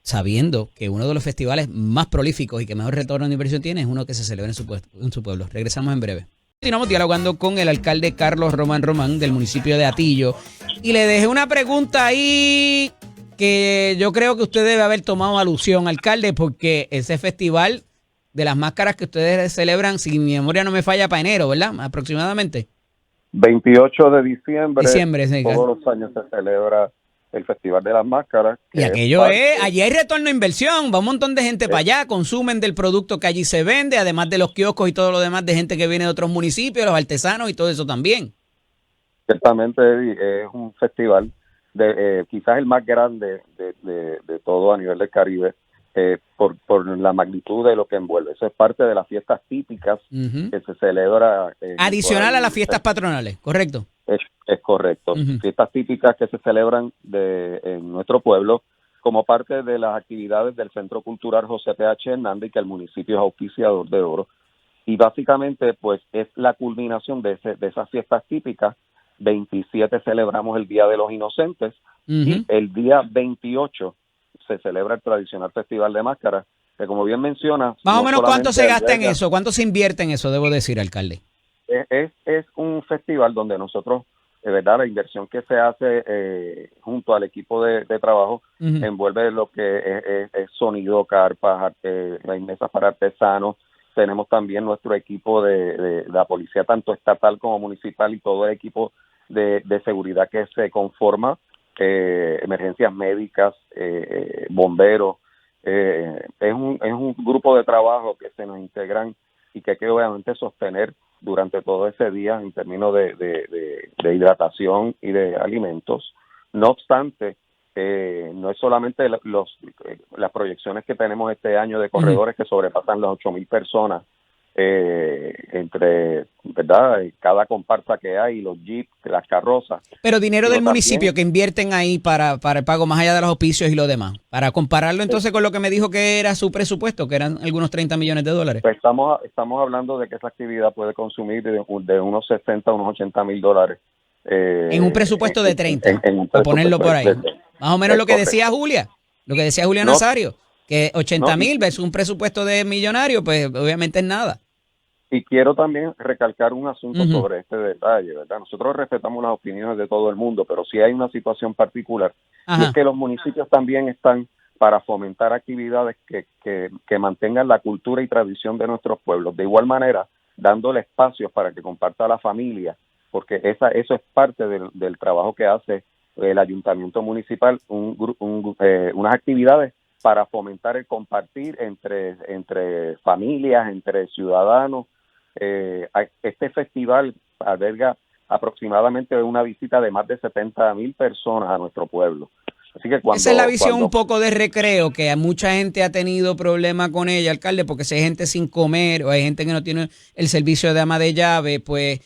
sabiendo que uno de los festivales más prolíficos y que mejor retorno de inversión tiene es uno que se celebra en su pueblo. Regresamos en breve. Continuamos dialogando con el alcalde Carlos Román del municipio de Atillo. Y le dejé una pregunta ahí que yo creo que usted debe haber tomado alusión, alcalde, porque ese festival de las máscaras que ustedes celebran, si mi memoria no me falla, para enero, ¿verdad? Aproximadamente. 28 de diciembre sí, todos los años se celebra el Festival de las Máscaras. Y aquello allí hay retorno de inversión, va un montón de gente para allá, consumen del producto que allí se vende, además de los kioscos y todo lo demás de gente que viene de otros municipios, los artesanos y todo eso también. Ciertamente, Eddie, es un festival quizás el más grande de todo a nivel del Caribe, por la magnitud de lo que envuelve. Eso es parte de las fiestas típicas que se celebra. Adicional a las fiestas patronales, ¿correcto? Es correcto. Fiestas típicas que se celebran en nuestro pueblo como parte de las actividades del Centro Cultural José P.H. Hernández, y que el municipio es auspiciador de oro. Y básicamente, pues, es la culminación de esas fiestas típicas. 27 celebramos el Día de los Inocentes y el día 28 se celebra el tradicional Festival de Máscaras, que como bien menciona... Más o menos, ¿cuánto se gasta en eso? ¿Cuánto se invierte en eso, debo decir, alcalde? Es un festival donde nosotros, de verdad, la inversión que se hace junto al equipo de trabajo envuelve lo que es sonido, carpas, las mesas para artesanos. Tenemos también nuestro equipo de la policía, tanto estatal como municipal, y todo el equipo de seguridad que se conforma, emergencias médicas, bomberos. Es un grupo de trabajo que se nos integran y que hay que obviamente sostener durante todo ese día en términos de hidratación y de alimentos. No obstante, no es solamente las proyecciones que tenemos este año de corredores que sobrepasan las 8,000 personas, entre, ¿verdad?, cada comparsa que hay, los jeeps, las carrozas. Pero dinero del municipio que invierten ahí para el pago, más allá de los auspicios y lo demás, para compararlo entonces con lo que me dijo que era su presupuesto, que eran algunos 30 millones de dólares. Pues estamos hablando de que esa actividad puede consumir de unos 60 a unos 80 mil dólares. En un presupuesto de 30, para ponerlo por ahí. Más o menos lo que decía Julia, Nazario, que 80 mil versus un presupuesto de millonario, pues obviamente es nada. Y quiero también recalcar un asunto sobre este detalle, ¿verdad? Nosotros respetamos las opiniones de todo el mundo, pero sí hay una situación particular, y es que los municipios también están para fomentar actividades que mantengan la cultura y tradición de nuestros pueblos. De igual manera, dándole espacios para que comparta la familia, porque eso es parte del trabajo que hace el ayuntamiento municipal, unas actividades para fomentar el compartir entre familias, entre ciudadanos. Este festival alberga aproximadamente una visita de más de 70,000 personas a nuestro pueblo. Así que esa es la visión un poco de recreo, que a mucha gente ha tenido problema con ella, alcalde, porque si hay gente sin comer o hay gente que no tiene el servicio de ama de llave, pues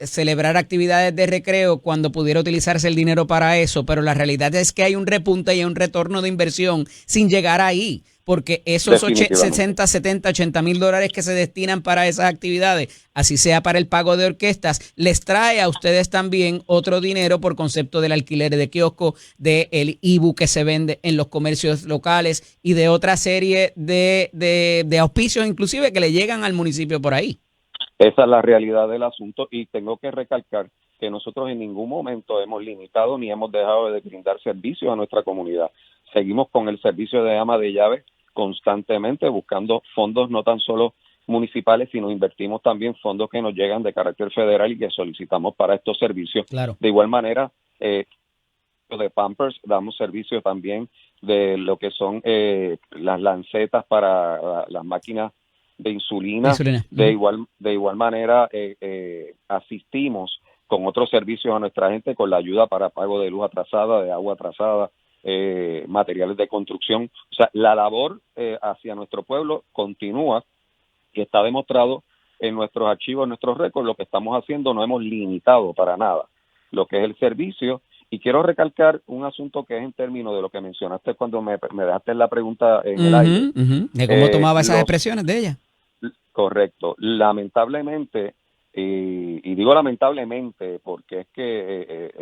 celebrar actividades de recreo cuando pudiera utilizarse el dinero para eso, pero la realidad es que hay un repunte y hay un retorno de inversión sin llegar ahí, porque esos 60, 70, 80 mil dólares que se destinan para esas actividades, así sea para el pago de orquestas, les trae a ustedes también otro dinero por concepto del alquiler de kiosco, del IBU que se vende en los comercios locales y de otra serie de auspicios inclusive que le llegan al municipio por ahí. Esa es la realidad del asunto y tengo que recalcar que nosotros en ningún momento hemos limitado ni hemos dejado de brindar servicios a nuestra comunidad. Seguimos con el servicio de ama de llave constantemente buscando fondos no tan solo municipales, sino invertimos también fondos que nos llegan de carácter federal y que solicitamos para estos servicios. Claro. De igual manera, de Pampers damos servicio también de lo que son las lancetas para las máquinas de insulina. De igual manera asistimos con otros servicios a nuestra gente con la ayuda para pago de luz atrasada, de agua atrasada, materiales de construcción. O sea, la labor hacia nuestro pueblo continúa y está demostrado en nuestros archivos, en nuestros récords. Lo que estamos haciendo no hemos limitado para nada lo que es el servicio. Y quiero recalcar un asunto que es en términos de lo que mencionaste cuando me dejaste la pregunta en el aire. De cómo tomaba esas expresiones de ella. Correcto. Lamentablemente, y digo lamentablemente porque es que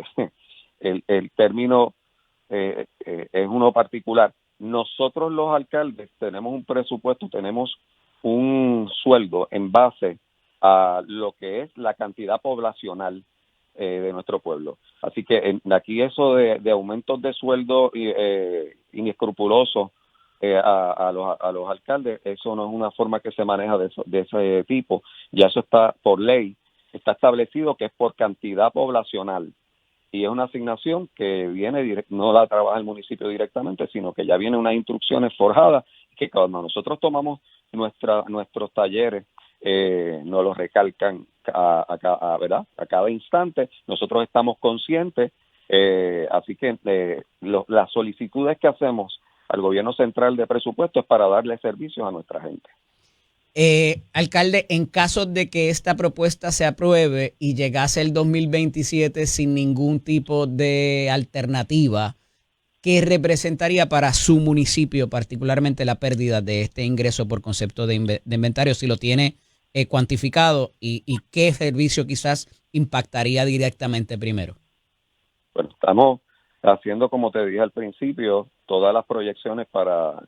el término es uno particular. Nosotros los alcaldes tenemos un presupuesto, tenemos un sueldo en base a lo que es la cantidad poblacional de nuestro pueblo. Así que aquí eso de aumentos de sueldo inescrupulosos a los alcaldes, eso no es una forma que se maneja de ese tipo. Ya eso está por ley, está establecido que es por cantidad poblacional y es una asignación que viene no la trabaja el municipio directamente, sino que ya viene unas instrucciones forjadas que cuando nosotros tomamos nuestros talleres nos los recalcan ¿verdad? A cada instante. Nosotros estamos conscientes, así que las solicitudes que hacemos al gobierno central de presupuesto es para darle servicios a nuestra gente. Alcalde, en caso de que esta propuesta se apruebe y llegase el 2027 sin ningún tipo de alternativa, ¿qué representaría para su municipio particularmente la pérdida de este ingreso por concepto de inventario, si lo tiene cuantificado, y qué servicio quizás impactaría directamente primero? Bueno, estamos haciendo, como te dije al principio, todas las proyecciones para,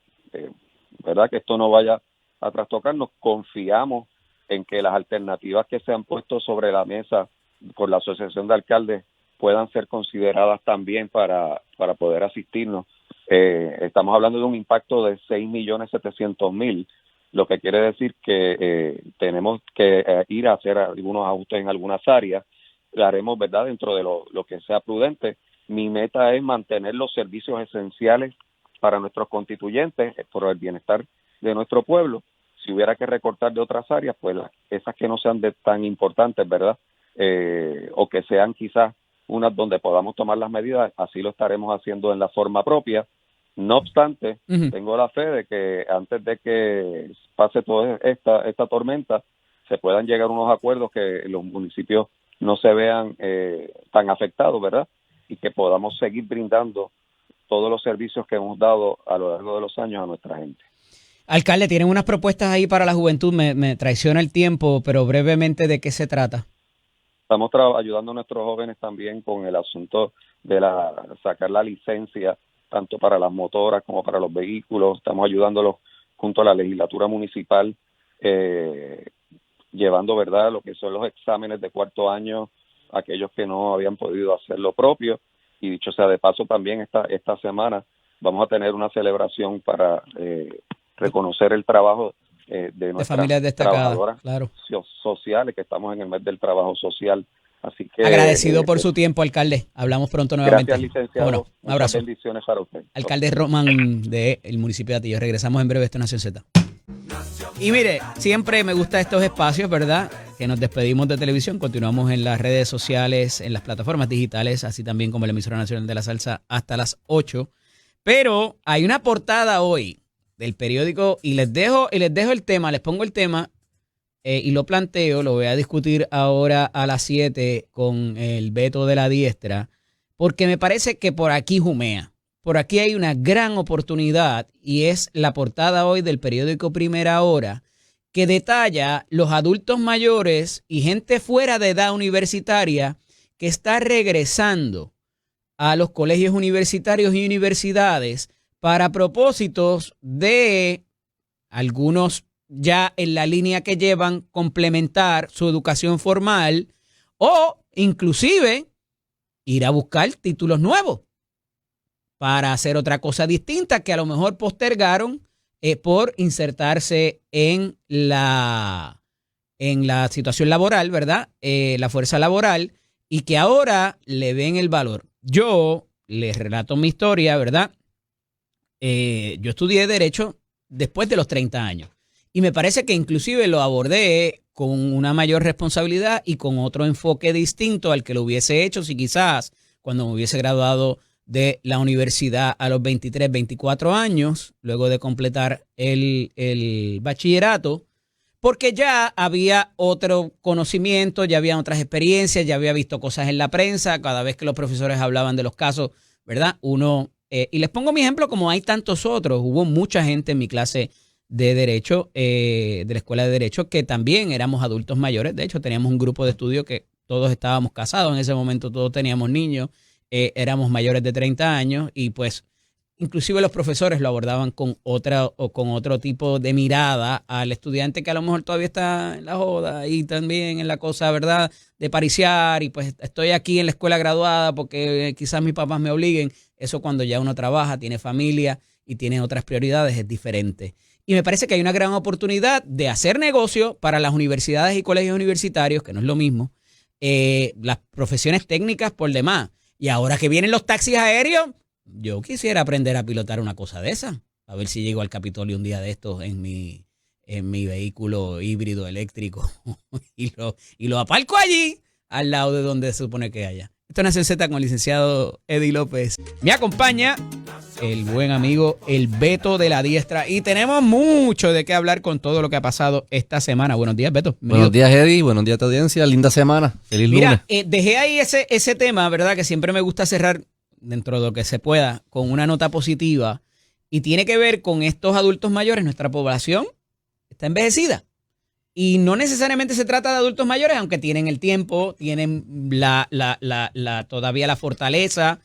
¿verdad?, que esto no vaya a trastocarnos. Confiamos en que las alternativas que se han puesto sobre la mesa por la Asociación de Alcaldes puedan ser consideradas también para poder asistirnos. Estamos hablando de un impacto de 6.700.000, lo que quiere decir que tenemos que ir a hacer algunos ajustes en algunas áreas. Lo haremos, ¿verdad?, dentro de lo que sea prudente. Mi meta es mantener los servicios esenciales para nuestros constituyentes, por el bienestar de nuestro pueblo. Si hubiera que recortar de otras áreas, pues esas que no sean tan importantes, ¿verdad? O que sean quizás unas donde podamos tomar las medidas, así lo estaremos haciendo en la forma propia. No obstante, tengo la fe de que antes de que pase toda esta tormenta, se puedan llegar a unos acuerdos que los municipios no se vean tan afectados, ¿verdad? Y que podamos seguir brindando todos los servicios que hemos dado a lo largo de los años a nuestra gente. Alcalde, tienen unas propuestas ahí para la juventud, me traiciona el tiempo, pero brevemente, ¿de qué se trata? Estamos ayudando a nuestros jóvenes también con el asunto de sacar la licencia, tanto para las motoras como para los vehículos. Estamos ayudándolos junto a la legislatura municipal, llevando, ¿verdad?, lo que son los exámenes de cuarto año, aquellos que no habían podido hacer lo propio. Y dicho sea de paso, también esta semana vamos a tener una celebración para reconocer el trabajo de nuestras familias destacadas, trabajadoras claro, sociales, que estamos en el mes del trabajo social. Así que agradecido por su tiempo, alcalde. Hablamos pronto nuevamente. Gracias, licenciado. Bueno, un abrazo. Muchas bendiciones para usted. Alcalde Román del municipio de Atillo. Regresamos en breve. Esto es Nación Z. Y mire, siempre me gustan estos espacios, ¿verdad? Que nos despedimos de televisión, continuamos en las redes sociales, en las plataformas digitales, así también como la emisora nacional de la salsa hasta las 8. Pero hay una portada hoy del periódico y les dejo el tema, les pongo el tema y lo planteo, lo voy a discutir ahora a las 7 con el Beto de la Diestra, porque me parece que por aquí jumea. Por aquí hay una gran oportunidad y es la portada hoy del periódico Primera Hora, que detalla los adultos mayores y gente fuera de edad universitaria que está regresando a los colegios universitarios y universidades para propósitos de algunos ya en la línea que llevan complementar su educación formal o inclusive ir a buscar títulos nuevos para hacer otra cosa distinta que a lo mejor postergaron por insertarse en la situación laboral, ¿verdad? La fuerza laboral, y que ahora le ven el valor. Yo les relato mi historia, ¿verdad? Yo estudié Derecho después de los 30 años y me parece que inclusive lo abordé con una mayor responsabilidad y con otro enfoque distinto al que lo hubiese hecho si quizás cuando me hubiese graduado de la universidad a los 23, 24 años, luego de completar el bachillerato, porque ya había otro conocimiento, ya había otras experiencias, ya había visto cosas en la prensa, cada vez que los profesores hablaban de los casos, ¿verdad? Y les pongo mi ejemplo como hay tantos otros, hubo mucha gente en mi clase de Derecho, de la Escuela de Derecho, que también éramos adultos mayores, de hecho teníamos un grupo de estudio que todos estábamos casados, en ese momento todos teníamos niños, éramos mayores de 30 años y pues inclusive los profesores lo abordaban con otro tipo de mirada al estudiante que a lo mejor todavía está en la joda y también en la cosa, ¿verdad?, de pariciar y pues estoy aquí en la escuela graduada porque quizás mis papás me obliguen. Eso cuando ya uno trabaja, tiene familia y tiene otras prioridades es diferente. Y me parece que hay una gran oportunidad de hacer negocio para las universidades y colegios universitarios, que no es lo mismo, las profesiones técnicas por demás. Y ahora que vienen los taxis aéreos, yo quisiera aprender a pilotar una cosa de esa. A ver si llego al Capitolio un día de estos en mi vehículo híbrido eléctrico y lo aparco allí, al lado de donde se supone que haya. Esto es Nación Z con el licenciado Eddie López. Me acompaña el buen amigo el Beto de la Diestra y tenemos mucho de qué hablar con todo lo que ha pasado esta semana. Buenos días, Beto. Buenos días, Eddie. Buenos días a tu audiencia. Linda semana. Feliz lunes. Mira, dejé ahí ese tema, ¿verdad? Que siempre me gusta cerrar dentro de lo que se pueda con una nota positiva y tiene que ver con estos adultos mayores. Nuestra población está envejecida. Y no necesariamente se trata de adultos mayores, aunque tienen el tiempo, tienen todavía la fortaleza.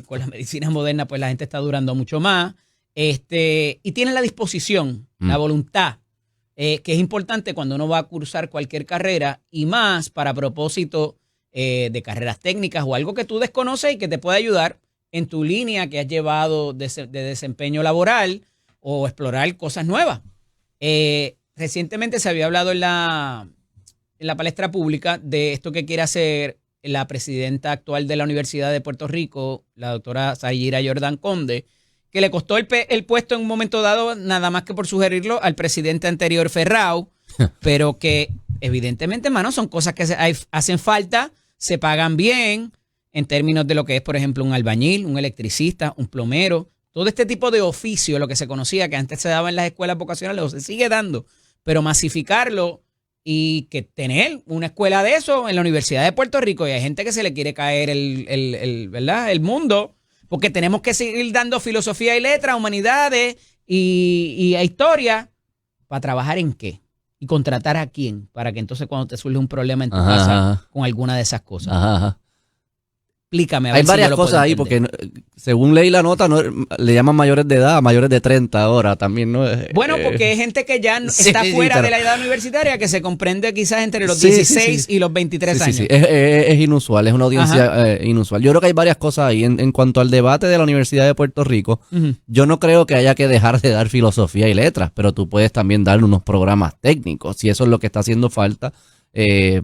Con las medicinas modernas, pues la gente está durando mucho más. Y tienen la disposición, la voluntad, que es importante cuando uno va a cursar cualquier carrera y más para propósito de carreras técnicas o algo que tú desconoces y que te puede ayudar en tu línea que has llevado de desempeño laboral o explorar cosas nuevas. Recientemente se había hablado en la palestra pública de esto que quiere hacer la presidenta actual de la Universidad de Puerto Rico, la doctora Sayira Jordan Conde, que le costó el puesto en un momento dado nada más que por sugerirlo al presidente anterior Ferrao, pero que evidentemente, hermano, son cosas que hacen falta, se pagan bien en términos de lo que es, por ejemplo, un albañil, un electricista, un plomero, todo este tipo de oficio, lo que se conocía que antes se daba en las escuelas vocacionales o se sigue dando, pero masificarlo y que tener una escuela de eso en la Universidad de Puerto Rico, y hay gente que se le quiere caer ¿verdad?, el mundo, porque tenemos que seguir dando filosofía y letras, humanidades y historia, ¿para trabajar en qué? Y contratar a quién, para que entonces cuando te surge un problema en tu casa con alguna de esas cosas. Explícame. A Hay ver si yo varias lo puedo cosas ahí, entender. porque según leí la nota, le llaman mayores de edad, mayores de 30 ahora también, ¿no? Bueno, porque hay gente que ya sí, está sí, fuera pero- de la edad universitaria, que se comprende quizás entre los Sí, sí, 16 sí. y los 23 Sí, años. sí, sí. Es inusual, es una audiencia inusual. Yo creo que hay varias cosas ahí. En cuanto al debate de la Universidad de Puerto Rico, Ujú. yo no creo que haya que dejar de dar filosofía y letras, pero tú puedes también darle unos programas técnicos, si eso es lo que está haciendo falta,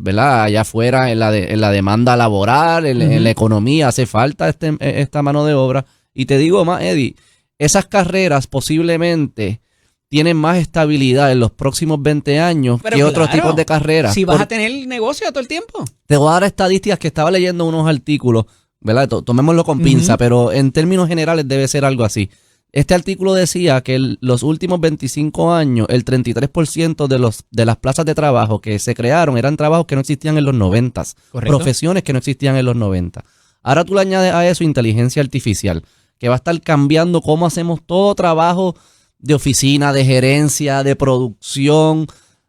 ¿verdad? Allá afuera en la demanda laboral, en la economía, hace falta esta mano de obra. Y te digo más, Eddie, esas carreras posiblemente tienen más estabilidad en los próximos 20 años Pero que otros claro, tipos de carreras. Si vas a tener negocio todo el tiempo. Te voy a dar estadísticas que estaba leyendo unos artículos, ¿verdad? Tomémoslo con pinza, pero en términos generales debe ser algo así. Este artículo decía que los últimos 25 años, el 33% de las plazas de trabajo que se crearon eran trabajos que no existían en los 90, Correcto. profesiones que no existían en los 90. Ahora tú le añades a eso inteligencia artificial, que va a estar cambiando cómo hacemos todo trabajo de oficina, de gerencia, de producción.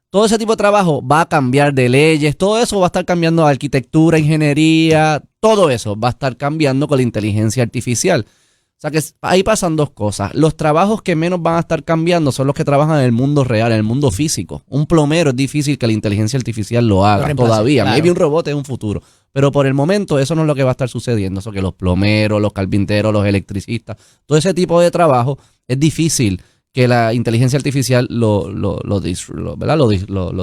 Todo ese tipo de trabajo va a cambiar, de leyes, todo eso va a estar cambiando, arquitectura, ingeniería, todo eso va a estar cambiando con la inteligencia artificial. O sea que ahí pasan dos cosas. Los trabajos que menos van a estar cambiando son los que trabajan en el mundo real, en el mundo físico. Un plomero es difícil que la inteligencia artificial lo haga reemplace, todavía. claro. Maybe un robot es un futuro. Pero por el momento eso no es lo que va a estar sucediendo. Eso que los plomeros, los carpinteros, los electricistas, todo ese tipo de trabajo es difícil que la inteligencia artificial lo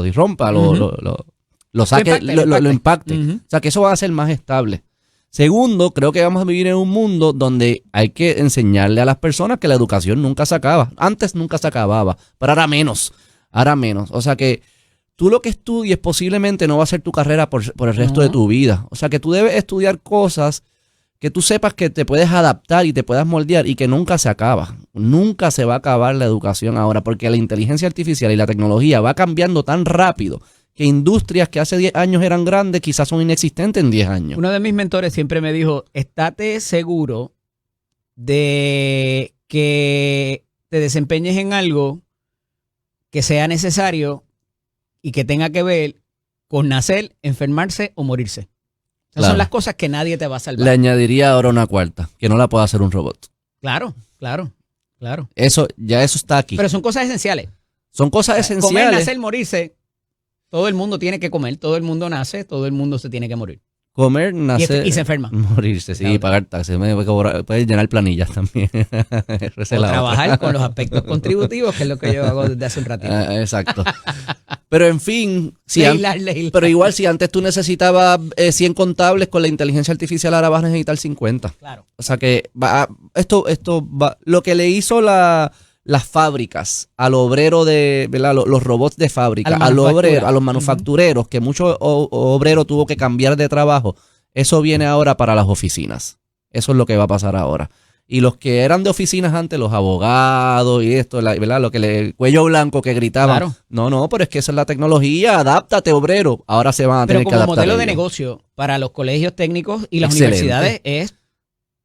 disrompa, lo saque, lo impacte. Ujú. O sea que eso va a ser más estable. Segundo, creo que vamos a vivir en un mundo donde hay que enseñarle a las personas que la educación nunca se acaba. Antes nunca se acababa, pero ahora menos. Ahora menos. O sea que tú lo que estudies posiblemente no va a ser tu carrera por el resto de tu vida. O sea que tú debes estudiar cosas que tú sepas que te puedes adaptar y te puedas moldear y que nunca se acaba. Nunca se va a acabar la educación ahora porque la inteligencia artificial y la tecnología va cambiando tan rápido que industrias que hace 10 años eran grandes quizás son inexistentes en 10 años. Uno de mis mentores siempre me dijo, estate seguro de que te desempeñes en algo que sea necesario y que tenga que ver con nacer, enfermarse o morirse. Esas Claro. son las cosas que nadie te va a salvar. Le añadiría ahora una cuarta, que no la puede hacer un robot. Claro, claro, claro. Eso está aquí. Pero son cosas esenciales. Son cosas Comer, esenciales. nacer, morirse. Todo el mundo tiene que comer, todo el mundo nace, todo el mundo se tiene que morir. Comer, nacer, Y se enferma. morirse, sí, Claro. pagar taxes. Puedes llenar planillas también. Esa es O la trabajar otra. con los aspectos contributivos, que es lo que yo hago desde hace un ratito. Exacto. Pero en fin, Leila. pero igual si antes tú necesitabas 100 contables, con la inteligencia artificial ahora vas a necesitar 50. Claro. O sea que esto va, lo que le hizo las fábricas al obrero de, ¿verdad? Los robots de fábrica, a los manufactureros, que mucho obrero tuvo que cambiar de trabajo, eso viene ahora para las oficinas. Eso es lo que va a pasar ahora. Y los que eran de oficinas antes, los abogados y esto, ¿verdad? Lo que el cuello blanco que gritaban. Claro. No, pero es que esa es la tecnología, adáptate, obrero. Ahora se van a Pero tener que como adaptar. modelo de ellos. negocio para los colegios técnicos y las Excelente. universidades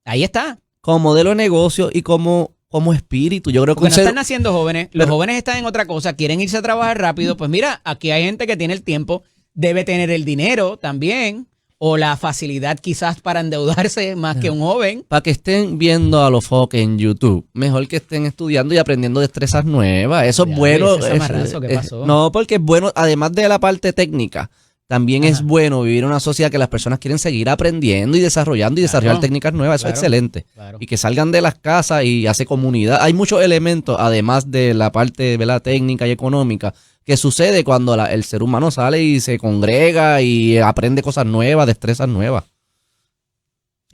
ahí está. Como modelo de negocio y como espíritu. Yo creo que Porque un no ser- están naciendo jóvenes, los Pero- jóvenes están en otra cosa, quieren irse a trabajar rápido. Pues mira, aquí hay gente que tiene el tiempo, debe tener el dinero también, o la facilidad quizás para endeudarse más que un joven. para que estén viendo a los foques en YouTube, mejor que estén estudiando y aprendiendo destrezas nuevas. Eso es Ya, bueno. ese amarrazo, ¿qué pasó? No, porque es bueno, además de la parte técnica, también es bueno vivir en una sociedad que las personas quieren seguir aprendiendo y desarrollando y desarrollar técnicas nuevas. Eso Claro, es excelente. claro. Y que salgan de las casas y hace comunidad. Hay muchos elementos, además de la parte, ¿verdad?, técnica y económica, que sucede cuando el ser humano sale y se congrega y aprende cosas nuevas, destrezas nuevas.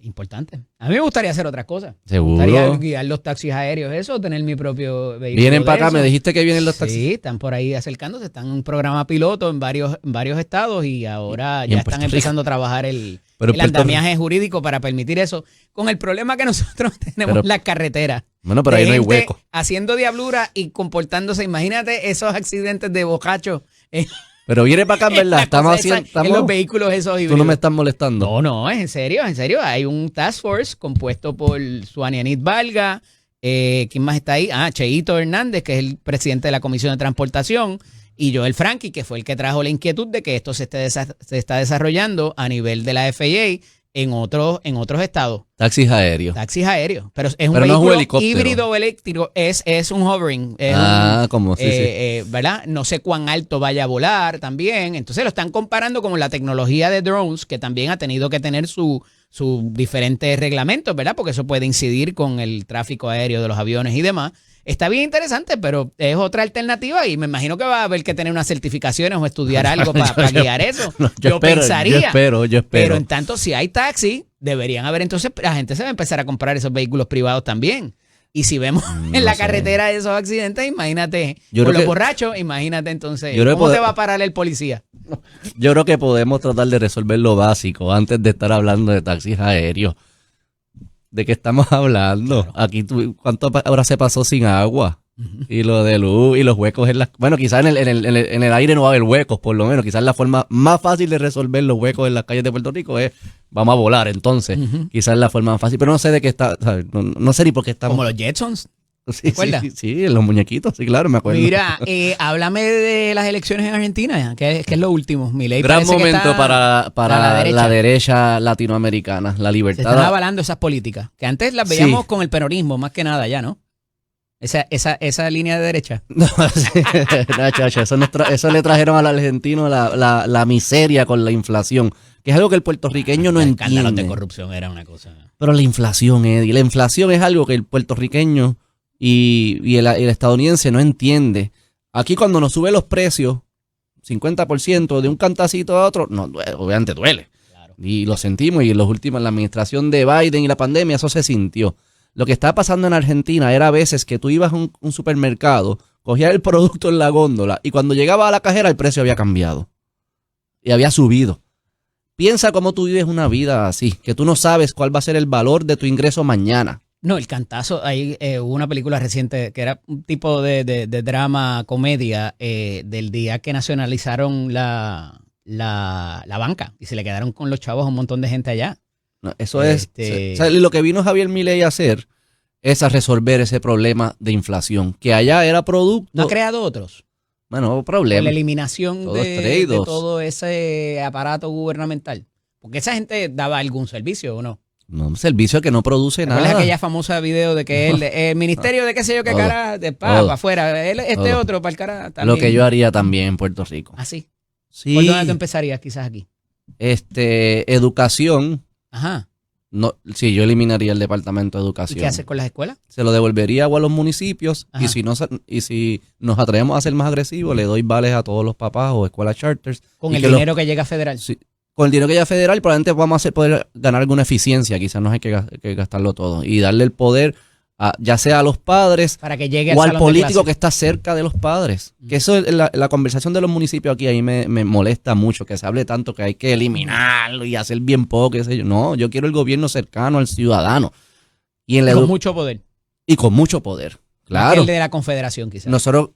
Importante. A mí me gustaría hacer otras cosas. Seguro. Me gustaría guiar los taxis aéreos, eso, tener mi propio vehículo. Vienen de para acá, eso. me dijiste que vienen los taxis. Sí, están por ahí acercándose, están en un programa piloto en varios estados y ahora Y ya en están Puerto Rico. empezando a trabajar el Pero en Puerto andamiaje jurídico para permitir eso, con el problema que nosotros tenemos Pero- en las carreteras. Bueno, pero de ahí no hay gente hueco. haciendo diablura y comportándose, imagínate esos accidentes de bocachos en, Pero viene para acá, en la verdad. cosa Estamos esa, haciendo. en los vehículos esos Tú híbridos. no me estás molestando. No, es en serio, en serio. Hay un task force compuesto por Suanianit Valga. ¿Quién más está ahí? Cheito Hernández, que es el presidente de la Comisión de Transportación, y Joel Franqui, que fue el que trajo la inquietud de que esto se está desarrollando a nivel de la FAA en otros estados. Taxis aéreos. Taxis aéreos. Pero es un Pero no es un vehículo helicóptero. híbrido o eléctrico. Es un hovering. Es Como sí, ¿verdad? No sé cuán alto vaya a volar también. Entonces lo están comparando con la tecnología de drones, que también ha tenido que tener sus diferentes reglamentos, ¿verdad? Porque eso puede incidir con el tráfico aéreo de los aviones y demás. Está bien interesante, pero es otra alternativa y me imagino que va a haber que tener unas certificaciones o estudiar algo para guiar eso. Yo pensaría. Yo espero. Pero en tanto, si hay taxi, deberían haber, entonces la gente se va a empezar a comprar esos vehículos privados también. Y si vemos en la carretera esos accidentes, imagínate, con los borrachos, imagínate entonces, ¿cómo te va a parar el policía? Yo creo que podemos tratar de resolver lo básico antes de estar hablando de taxis aéreos. ¿De qué estamos hablando? Claro. Aquí, ¿cuántas horas se pasó sin agua? Y lo de luz y los huecos en las... Bueno, quizás en el aire no va a haber huecos, por lo menos. Quizás la forma más fácil de resolver los huecos en las calles de Puerto Rico es vamos a volar, entonces. Quizás es la forma más fácil. Pero no sé de qué está... No sé ni por qué estamos... Como los Jetsons. ¿Te acuerdas? Sí, los muñequitos, sí, claro, me acuerdo. Mira, háblame de las elecciones en Argentina, que es lo último. Milei gran momento para la derecha latinoamericana, la libertad. Se están avalando esas políticas, que antes las veíamos con el peronismo, más que nada ya, ¿no? Esa línea de derecha. No, chacho, eso le trajeron al argentino la miseria con la inflación, que es algo que el puertorriqueño no entiende. Escándalos de corrupción era una cosa. Pero la inflación, Eddie, la inflación es algo que el puertorriqueño y el estadounidense no entiende. Aquí cuando nos suben los precios, 50% de un cantacito a otro, no, obviamente duele. Claro. Y lo sentimos y en la administración de Biden y la pandemia eso se sintió. Lo que estaba pasando en Argentina era a veces que tú ibas a un supermercado, cogías el producto en la góndola y cuando llegaba a la cajera el precio había cambiado y había subido. Piensa cómo tú vives una vida así, que tú no sabes cuál va a ser el valor de tu ingreso mañana. No, el cantazo, hay hubo una película reciente que era un tipo de drama, comedia, del día que nacionalizaron la banca y se le quedaron con los chavos a un montón de gente allá. No, eso es, o sea, lo que vino Javier Milei a hacer es a resolver ese problema de inflación, que allá era producto... ¿No ha creado otros? Bueno, problema. Con la eliminación de todo ese aparato gubernamental. Porque esa gente daba algún servicio, ¿o no? No, un servicio que no produce nada. ¿Cuál es aquella famosa video de que el ministerio de qué sé yo qué cara, de para afuera, otro para el cara también? Lo que yo haría también en Puerto Rico. ¿Ah, sí? Sí. ¿Por dónde tú empezarías quizás aquí? Educación. Ajá. No, sí, yo eliminaría el departamento de educación. ¿Y qué haces con las escuelas? Se lo devolvería a los municipios. Ajá. y si nos atrevemos a ser más agresivos, le doy vales a todos los papás o escuelas charters. Con el dinero que llega federal. Sí, con el dinero que llega federal, probablemente vamos a poder ganar alguna eficiencia. Quizás no hay que gastarlo todo. Y darle el poder ya sea a los padres para que llegue o al político que está cerca de los padres. Que eso es la conversación de los municipios aquí, ahí me molesta mucho, que se hable tanto que hay que eliminarlo y hacer bien poco, qué sé yo. No, yo quiero el gobierno cercano al ciudadano. Y con mucho poder. Y con mucho poder, claro. El de la Confederación, quizás. Nosotros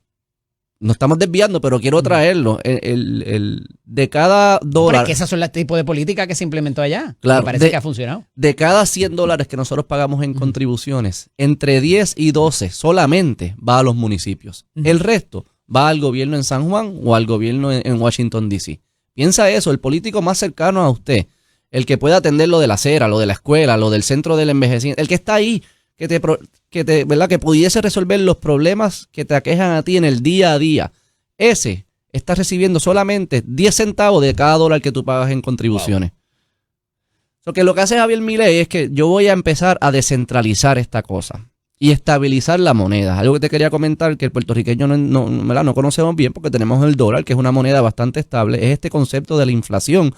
nos estamos desviando, pero quiero traerlo. De cada dólar... Pero es que esas son las tipos de políticas que se implementó allá. Claro. Me parece que ha funcionado. De cada $100 que nosotros pagamos en contribuciones, entre 10 y 12 solamente va a los municipios. El resto va al gobierno en San Juan o al gobierno en Washington, D.C. Piensa eso, el político más cercano a usted, el que pueda atender lo de la acera, lo de la escuela, lo del centro del envejecimiento, el que está ahí, ¿verdad? Que pudiese resolver los problemas que te aquejan a ti en el día a día. Ese está recibiendo solamente 10 centavos de cada dólar que tú pagas en contribuciones. Wow. Lo que hace Javier Milei es que yo voy a empezar a descentralizar esta cosa y estabilizar la moneda. Algo que te quería comentar que el puertorriqueño no conocemos bien porque tenemos el dólar, que es una moneda bastante estable, es este concepto de la inflación.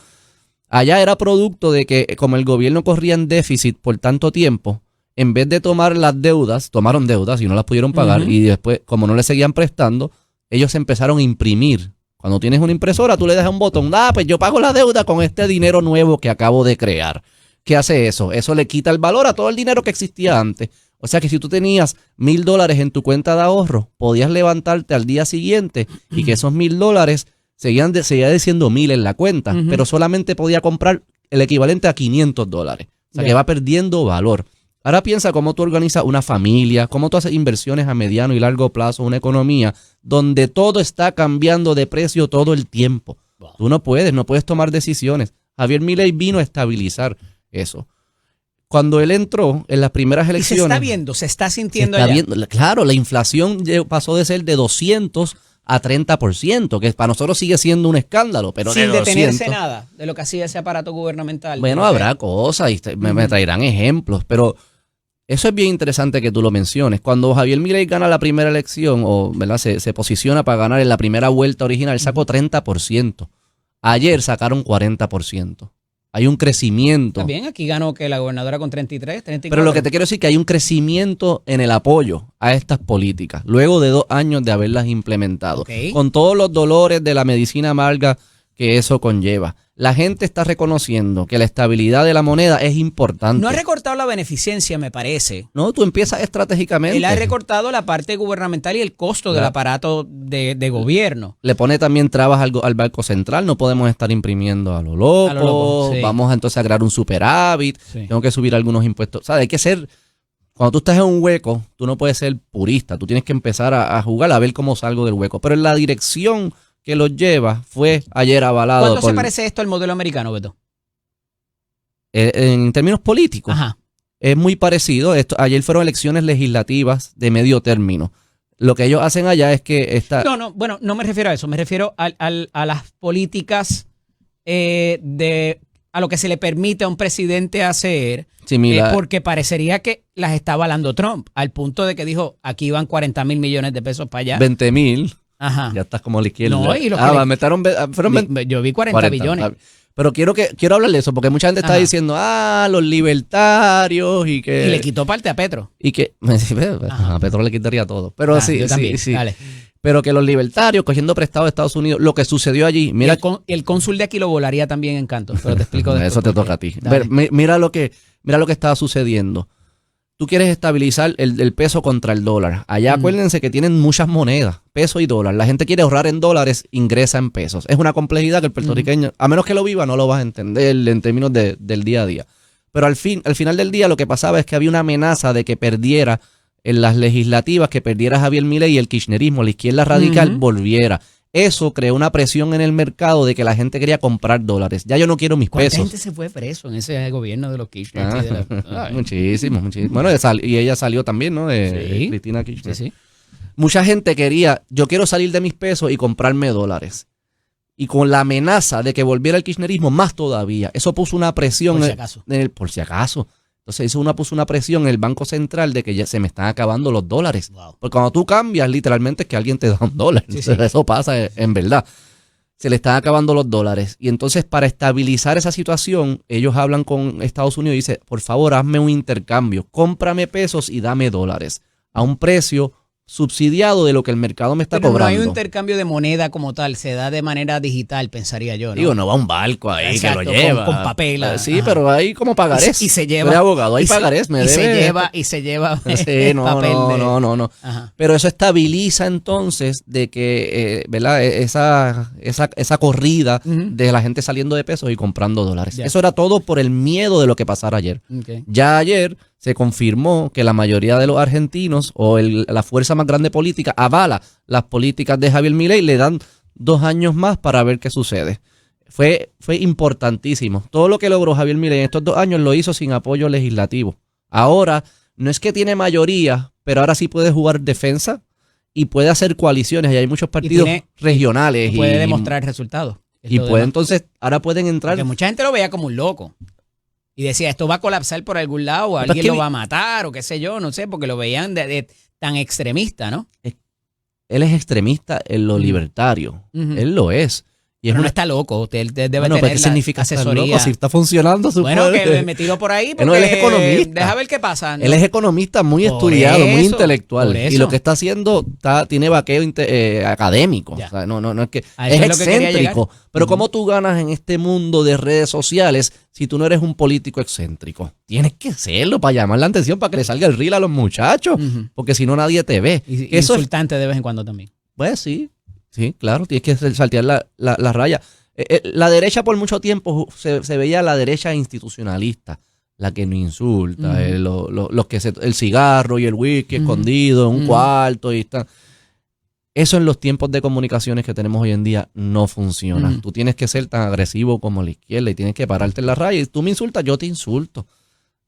Allá era producto de que como el gobierno corría en déficit por tanto tiempo, en vez de tomar las deudas, tomaron deudas y no las pudieron pagar y después, como no le seguían prestando, ellos empezaron a imprimir. Cuando tienes una impresora, tú le das un botón, pues yo pago la deuda con este dinero nuevo que acabo de crear. ¿Qué hace eso? Eso le quita el valor a todo el dinero que existía antes. O sea que si tú tenías $1,000 en tu cuenta de ahorro, podías levantarte al día siguiente y que esos $1,000 seguían diciendo 1,000 en la cuenta, pero solamente podía comprar el equivalente a $500. O sea que va perdiendo valor. Ahora piensa cómo tú organizas una familia, cómo tú haces inversiones a mediano y largo plazo, una economía donde todo está cambiando de precio todo el tiempo. Wow. Tú no puedes tomar decisiones. Javier Milei vino a estabilizar eso. Cuando él entró en las primeras Y se elecciones... está viendo, se está se sintiendo está allá. viendo. Claro, la inflación pasó de ser de 200 a 30%, que para nosotros sigue siendo un escándalo, pero Sin de detenerse 200, nada de lo que hacía ese aparato gubernamental. bueno, Porque- habrá cosas y me traerán ejemplos, pero eso es bien interesante que tú lo menciones. Cuando Javier Milei gana la primera elección, o ¿verdad? Se posiciona para ganar en la primera vuelta original, sacó 30%. Ayer sacaron 40%. Hay un crecimiento. También aquí ganó que la gobernadora con 33, 34. Pero lo que te quiero decir es que hay un crecimiento en el apoyo a estas políticas, luego de 2 años de haberlas implementado, Ok. con todos los dolores de la medicina amarga que eso conlleva. La gente está reconociendo que la estabilidad de la moneda es importante. No ha recortado la beneficencia, me parece. No, tú empiezas estratégicamente. Él ha recortado la parte gubernamental y el costo del aparato de gobierno. Le pone también trabas al Banco Central. No podemos estar imprimiendo a lo loco. A lo loco, sí. Vamos a entonces a crear un superávit. Sí. Tengo que subir algunos impuestos. ¿Sabes? Hay que ser... Cuando tú estás en un hueco, tú no puedes ser purista. Tú tienes que empezar a jugar, a ver cómo salgo del hueco. Pero en la dirección que los lleva fue ayer avalado ¿Cuánto por... se parece esto al modelo americano, Beto? En términos políticos, Ajá. es muy parecido. Ayer fueron elecciones legislativas de medio término. Lo que ellos hacen allá es que No, bueno, no me refiero a eso. Me refiero a las políticas a lo que se le permite a un presidente hacer. similar. Porque parecería que las está avalando Trump, al punto de que dijo, aquí van 40 mil millones de pesos para allá. 20,000. Ajá. Ya estás como a la izquierda. No, y lo que le- metieron, fueron 20. Yo vi 40 billones. Pero quiero hablar de eso, porque mucha gente está Ajá. diciendo, los libertarios y que... Y le quitó parte a Petro. Y que a Petro le quitaría todo. Pero Yo también. sí. Dale. Pero que los libertarios cogiendo prestado de Estados Unidos, lo que sucedió allí, mira, El cónsul de aquí lo volaría también en canto, pero te explico después. eso te por toca a qué. ti. Dale. Mira lo que estaba sucediendo. Tú quieres estabilizar el peso contra el dólar. Allá acuérdense que tienen muchas monedas, peso y dólar. La gente quiere ahorrar en dólares, ingresa en pesos. Es una complejidad que el puertorriqueño, a menos que lo viva, no lo vas a entender en términos del día a día. Pero al final del día lo que pasaba es que había una amenaza de que perdiera en las legislativas, que perdiera Javier Milei y el kirchnerismo, la izquierda radical, volviera. Eso creó una presión en el mercado de que la gente quería comprar dólares. Ya yo no quiero mis ¿Cuánta pesos. gente se fue preso en ese gobierno de los Kirchner? Ay. Muchísimo. Bueno, y ella salió también, ¿no? Sí. Cristina Kirchner. Sí. Mucha gente yo quiero salir de mis pesos y comprarme dólares. Y con la amenaza de que volviera el kirchnerismo, más todavía. Eso puso una presión. Por si acaso. Por si acaso. Entonces puso una presión en el Banco Central de que ya se me están acabando los dólares. Wow. Porque cuando tú cambias, literalmente es que alguien te da $1. Sí. Eso pasa en verdad. Se le están acabando los dólares. Y entonces, para estabilizar esa situación, ellos hablan con Estados Unidos y dicen, por favor, hazme un intercambio. Cómprame pesos y dame dólares a un precio subsidiado de lo que el mercado me está Pero no cobrando. hay un intercambio de moneda como tal, se da de manera digital, pensaría yo, ¿no? Digo, no va un barco ahí Exacto, que lo lleva. con papel. Sí, Ajá. pero hay como pagarés. Y se lleva. Soy abogado, hay y se- pagarés. Me y se debe. lleva, y se lleva Sí, papel de- no. Ajá. Pero eso estabiliza entonces de que, ¿verdad? Esa corrida Ujú. de la gente saliendo de pesos y comprando dólares. Ya. Eso era todo por el miedo de lo que pasara ayer. Ok. Ya ayer se confirmó que la mayoría de los argentinos o la fuerza más grande política avala las políticas de Javier Milei, le dan 2 años más para ver qué sucede. Fue importantísimo. Todo lo que logró Javier Milei en estos 2 años lo hizo sin apoyo legislativo. Ahora, no es que tiene mayoría, pero ahora sí puede jugar defensa y puede hacer coaliciones. Y hay muchos partidos regionales. Puede demostrar resultados. Es Y lo puede demás. entonces, ahora pueden entrar. Porque mucha gente lo veía como un loco. Y decía, esto va a colapsar por algún lado, o Pero es alguien que lo va a matar, o qué sé yo, no sé, porque lo veían de tan extremista, ¿no? Él es extremista en lo libertario. Ujú. Él lo es. Y es Pero no una está loco, él debe Bueno, pero tener ¿qué la significa estar asesoría. loco? Si está funcionando, Bueno, supone. que me tiró por ahí porque No, él es economista. deja ver qué pasa. ¿no? Él es economista muy Por estudiado, muy eso, intelectual. por eso. Y lo que está haciendo tiene vaqueo académico. Ya. O sea, no es que A es eso es lo que quería excéntrico. llegar. Pero Ujú. ¿cómo tú ganas en este mundo de redes sociales si tú no eres un político excéntrico? Tienes que serlo para llamar la atención, para que le salga el reel a los muchachos. Ujú. Porque si no, nadie te ve. Y Eso es, insultante de vez en cuando también. pues sí, claro, tienes que saltear la raya. La derecha por mucho tiempo se veía la derecha institucionalista, la que no insulta, Ujú. los que el cigarro y el whisky escondido en un Ujú. cuarto y está. Eso en los tiempos de comunicaciones que tenemos hoy en día no funciona. Ujú. Tú tienes que ser tan agresivo como la izquierda y tienes que pararte en la raya. Y tú me insultas, yo te insulto.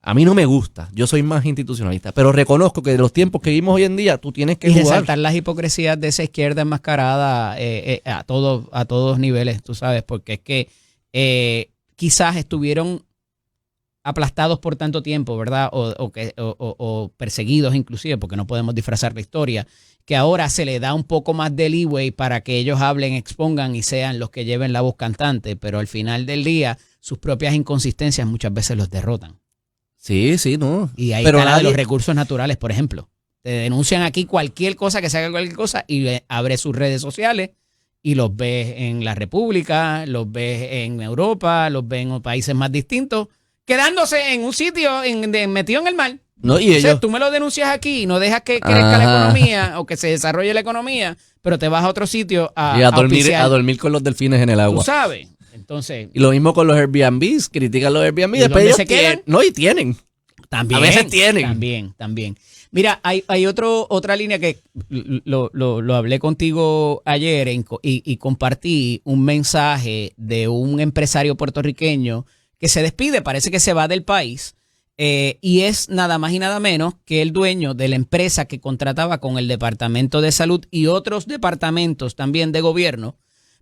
A mí no me gusta. Yo soy más institucionalista. Pero reconozco que de los tiempos que vivimos hoy en día, tú tienes que Y jugar. resaltar las hipocresías de esa izquierda enmascarada a todos niveles, tú sabes, porque es que quizás estuvieron aplastados por tanto tiempo, ¿verdad? O perseguidos inclusive, porque no podemos disfrazar la historia, que ahora se le da un poco más de leeway para que ellos hablen, expongan y sean los que lleven la voz cantante, pero al final del día sus propias inconsistencias muchas veces los derrotan. Sí, no. Y ahí Pero está la de nadie- los recursos naturales, por ejemplo. Te denuncian aquí cualquier cosa que se haga cualquier cosa y abre sus redes sociales y los ves en la República, los ves en Europa, los ves en países más distintos, quedándose en un sitio metido en el mar. No, y O sea, ellos. tú me lo denuncias aquí y no dejas que crezca la Ajá. economía o que se desarrolle la economía, pero te vas a otro sitio Y a dormir, auspiciar. a dormir con los delfines en el Tú agua. sabes. Entonces, Y lo mismo con los Airbnbs. Critican los Airbnb. ¿Y Después dónde ellos se quedan? No, y tienen. también. A veces tienen. También. Mira, hay otra línea que lo hablé contigo ayer y compartí un mensaje de un empresario puertorriqueño que se despide, parece que se va del país. Y es nada más y nada menos que el dueño de la empresa que contrataba con el Departamento de Salud y otros departamentos también de gobierno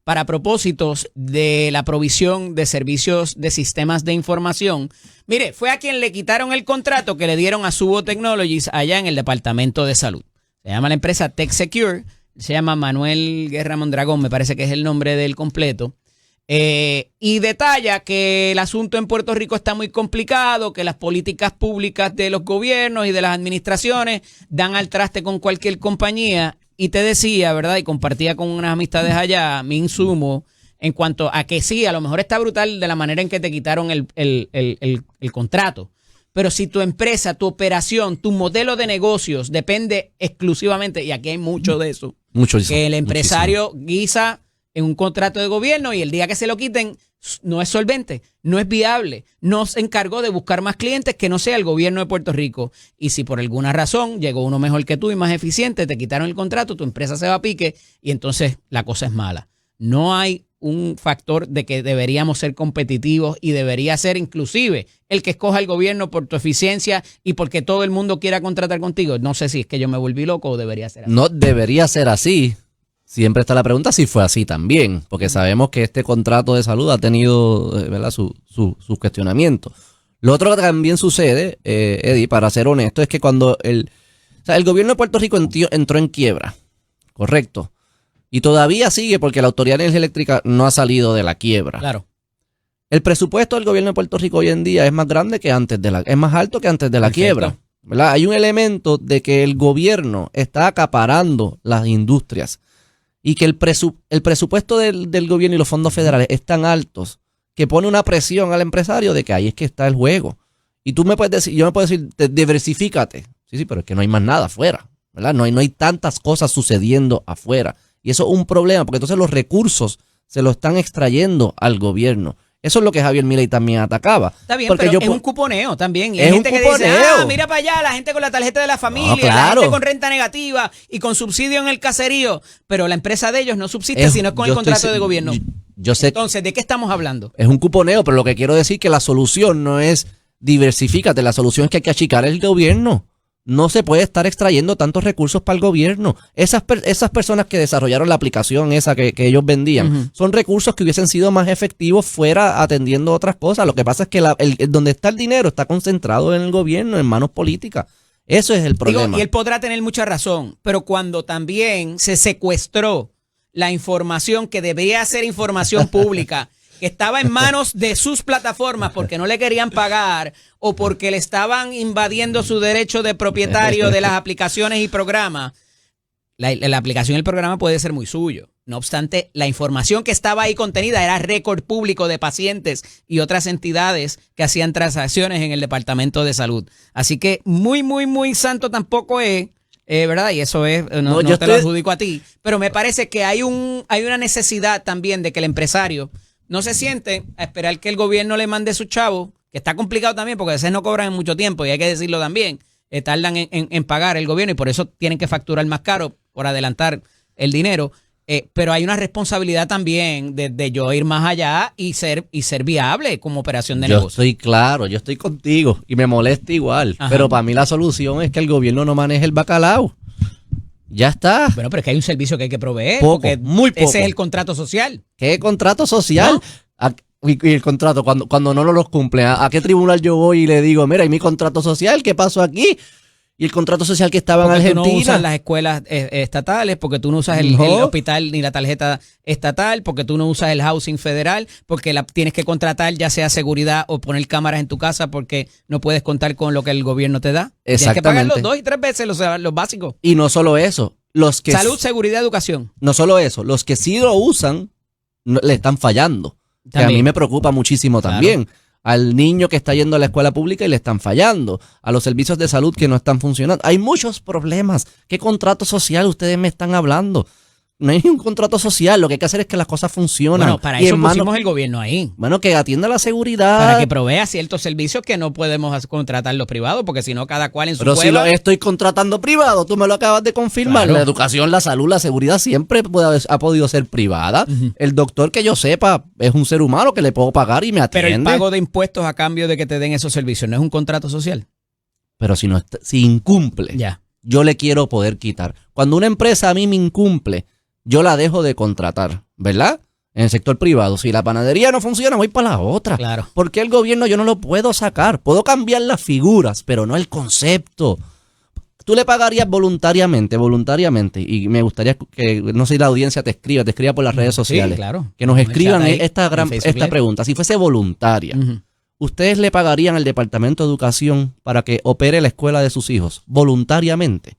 para propósitos de la provisión de servicios de sistemas de información. Mire, fue a quien le quitaron el contrato que le dieron a Subo Technologies allá en el Departamento de Salud. Se llama la empresa TechSecure, se llama Manuel Guerra Mondragón, me parece que es el nombre del completo. Y detalla que el asunto en Puerto Rico está muy complicado, que las políticas públicas de los gobiernos y de las administraciones dan al traste con cualquier compañía. Y te decía, ¿verdad? Y compartía con unas amistades allá mi insumo en cuanto a que sí, a lo mejor está brutal de la manera en que te quitaron el contrato. Pero si tu empresa, tu operación, tu modelo de negocios depende exclusivamente, y aquí hay mucho de eso, Muchísimo. que el empresario guisa en un contrato de gobierno y el día que se lo quiten no es solvente, no es viable, no se encargó de buscar más clientes que no sea el gobierno de Puerto Rico. Y si por alguna razón llegó uno mejor que tú y más eficiente, te quitaron el contrato, tu empresa se va a pique y entonces la cosa es mala. No hay un factor de que deberíamos ser competitivos y debería ser inclusive el que escoja el gobierno por tu eficiencia y porque todo el mundo quiera contratar contigo. No sé si es que yo me volví loco o debería ser así. No debería ser así. Siempre está la pregunta si fue así también, porque sabemos que este contrato de salud ha tenido, ¿verdad?, sus cuestionamientos. Lo otro que también sucede, Eddie, para ser honesto, es que cuando el gobierno de Puerto Rico entró en quiebra, correcto, y todavía sigue porque la Autoridad de Energía Eléctrica no ha salido de la quiebra. Claro. El presupuesto del gobierno de Puerto Rico hoy en día es más grande que antes es más alto que antes de la Perfecto. quiebra, ¿verdad? Hay un elemento de que el gobierno está acaparando las industrias. Y que el presupuesto del gobierno y los fondos federales es tan altos que pone una presión al empresario de que ahí es que está el juego. Y tú me puedes decir, yo me puedo decir, diversifícate. Sí, pero es que no hay más nada afuera, ¿verdad? No hay tantas cosas sucediendo afuera. Y eso es un problema, porque entonces los recursos se los están extrayendo al gobierno. Eso es lo que Javier Milei también atacaba. Está bien, Porque pero yo es un cuponeo también. Y Es hay un gente que dice, cuponeo. mira para allá, la gente con la tarjeta de la familia, No, claro. la gente con renta negativa y con subsidio en el caserío. Pero la empresa de ellos no subsiste Es- sino es con yo el contrato estoy- de gobierno. yo sé. Entonces, ¿de qué estamos hablando? Es un cuponeo, pero lo que quiero decir es que la solución no es diversifícate, la solución es que hay que achicar el gobierno. No se puede estar extrayendo tantos recursos para el gobierno. Esas personas que desarrollaron la aplicación esa que ellos vendían, Ujú. son recursos que hubiesen sido más efectivos fuera atendiendo otras cosas. Lo que pasa es que donde está el dinero está concentrado en el gobierno, en manos políticas. Eso es el problema. Digo, y él podrá tener mucha razón, pero cuando también se secuestró la información que debía ser información pública, que estaba en manos de sus plataformas porque no le querían pagar o porque le estaban invadiendo su derecho de propietario de las aplicaciones y programas, la aplicación y el programa puede ser muy suyo. No obstante, la información que estaba ahí contenida era récord público de pacientes y otras entidades que hacían transacciones en el Departamento de Salud. Así que muy, muy, muy santo tampoco es, ¿verdad? Y eso es, no yo te lo estoy- adjudico a ti, pero me parece que hay una necesidad también de que el empresario no se siente a esperar que el gobierno le mande su chavo, que está complicado también porque a veces no cobran en mucho tiempo y hay que decirlo también, tardan en pagar el gobierno y por eso tienen que facturar más caro por adelantar el dinero. Pero hay una responsabilidad también de yo ir más allá y ser viable como operación de Yo negocio. estoy claro, yo estoy contigo y me molesta igual. Ajá. Pero para mí la solución es que el gobierno no maneje el bacalao. Ya está. Bueno, pero es que hay un servicio que hay que proveer. Poco, porque muy poco. ese es el contrato social. ¿Qué contrato social? ¿No? Y el contrato, cuando no los cumple, ¿a qué tribunal yo voy y le digo, mira, ¿y mi contrato social? ¿Qué pasó aquí? Y el contrato social que estaba en Porque tú Argentina. no usas las escuelas estatales, porque tú no usas el No. hospital ni la tarjeta estatal, porque tú no usas el housing federal, porque tienes que contratar ya sea seguridad o poner cámaras en tu casa porque no puedes contar con lo que el gobierno te da. Tienes que pagar Exactamente. 2 y 3 veces los básicos. Y no solo eso, Salud, seguridad, educación. no solo eso, los que sí lo usan le están fallando. Que a También. mí me preocupa muchísimo Claro. también. Al niño que está yendo a la escuela pública y le están fallando. A los servicios de salud que no están funcionando. Hay muchos problemas. ¿Qué contrato social ustedes me están hablando? No hay ningún contrato social. Lo que hay que hacer es que las cosas funcionen. Bueno, para Y eso en mano- pusimos el gobierno ahí. Bueno, que atienda la seguridad. Para que provea ciertos servicios que no podemos contratar los privados, porque si no, cada cual en su Pero si cueva. lo estoy contratando privado, tú me lo acabas de confirmar. Claro. La educación, la salud, la seguridad siempre ha podido ser privada. Ujú. El doctor que yo sepa es un ser humano que le puedo pagar y me atiende. Pero el pago de impuestos a cambio de que te den esos servicios no es un contrato social. Pero si incumple, Ya. yo le quiero poder quitar. Cuando una empresa a mí me incumple, yo la dejo de contratar, ¿verdad? En el sector privado. Si la panadería no funciona, voy para la otra. Claro. Porque el gobierno yo no lo puedo sacar. Puedo cambiar las figuras, pero no el concepto. Tú le pagarías voluntariamente, y me gustaría que, no sé si la audiencia te escriba por las redes sociales. Sí, claro. Que nos En el escriban chat ahí, esta en Facebook Live. pregunta. Si fuese voluntaria, Ujú. ¿ustedes le pagarían al Departamento de Educación para que opere la escuela de sus hijos voluntariamente?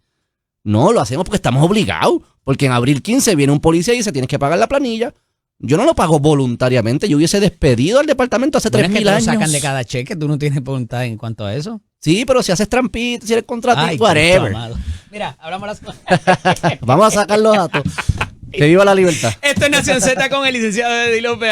No, lo hacemos porque estamos obligados. Porque en abril 15 viene un policía y dice, tienes que pagar la planilla. Yo no lo pago voluntariamente. Yo hubiese despedido al departamento hace Bueno, es que 3.000 te lo años. sacan de cada cheque, tú no tienes voluntad en cuanto a eso. Sí, pero si haces trampita, si eres contratista, Ay, whatever. Cristo amado. Mira, hablamos las Vamos a sacar los datos. Que viva la libertad. Esto es Nación Z con el licenciado Eddie López.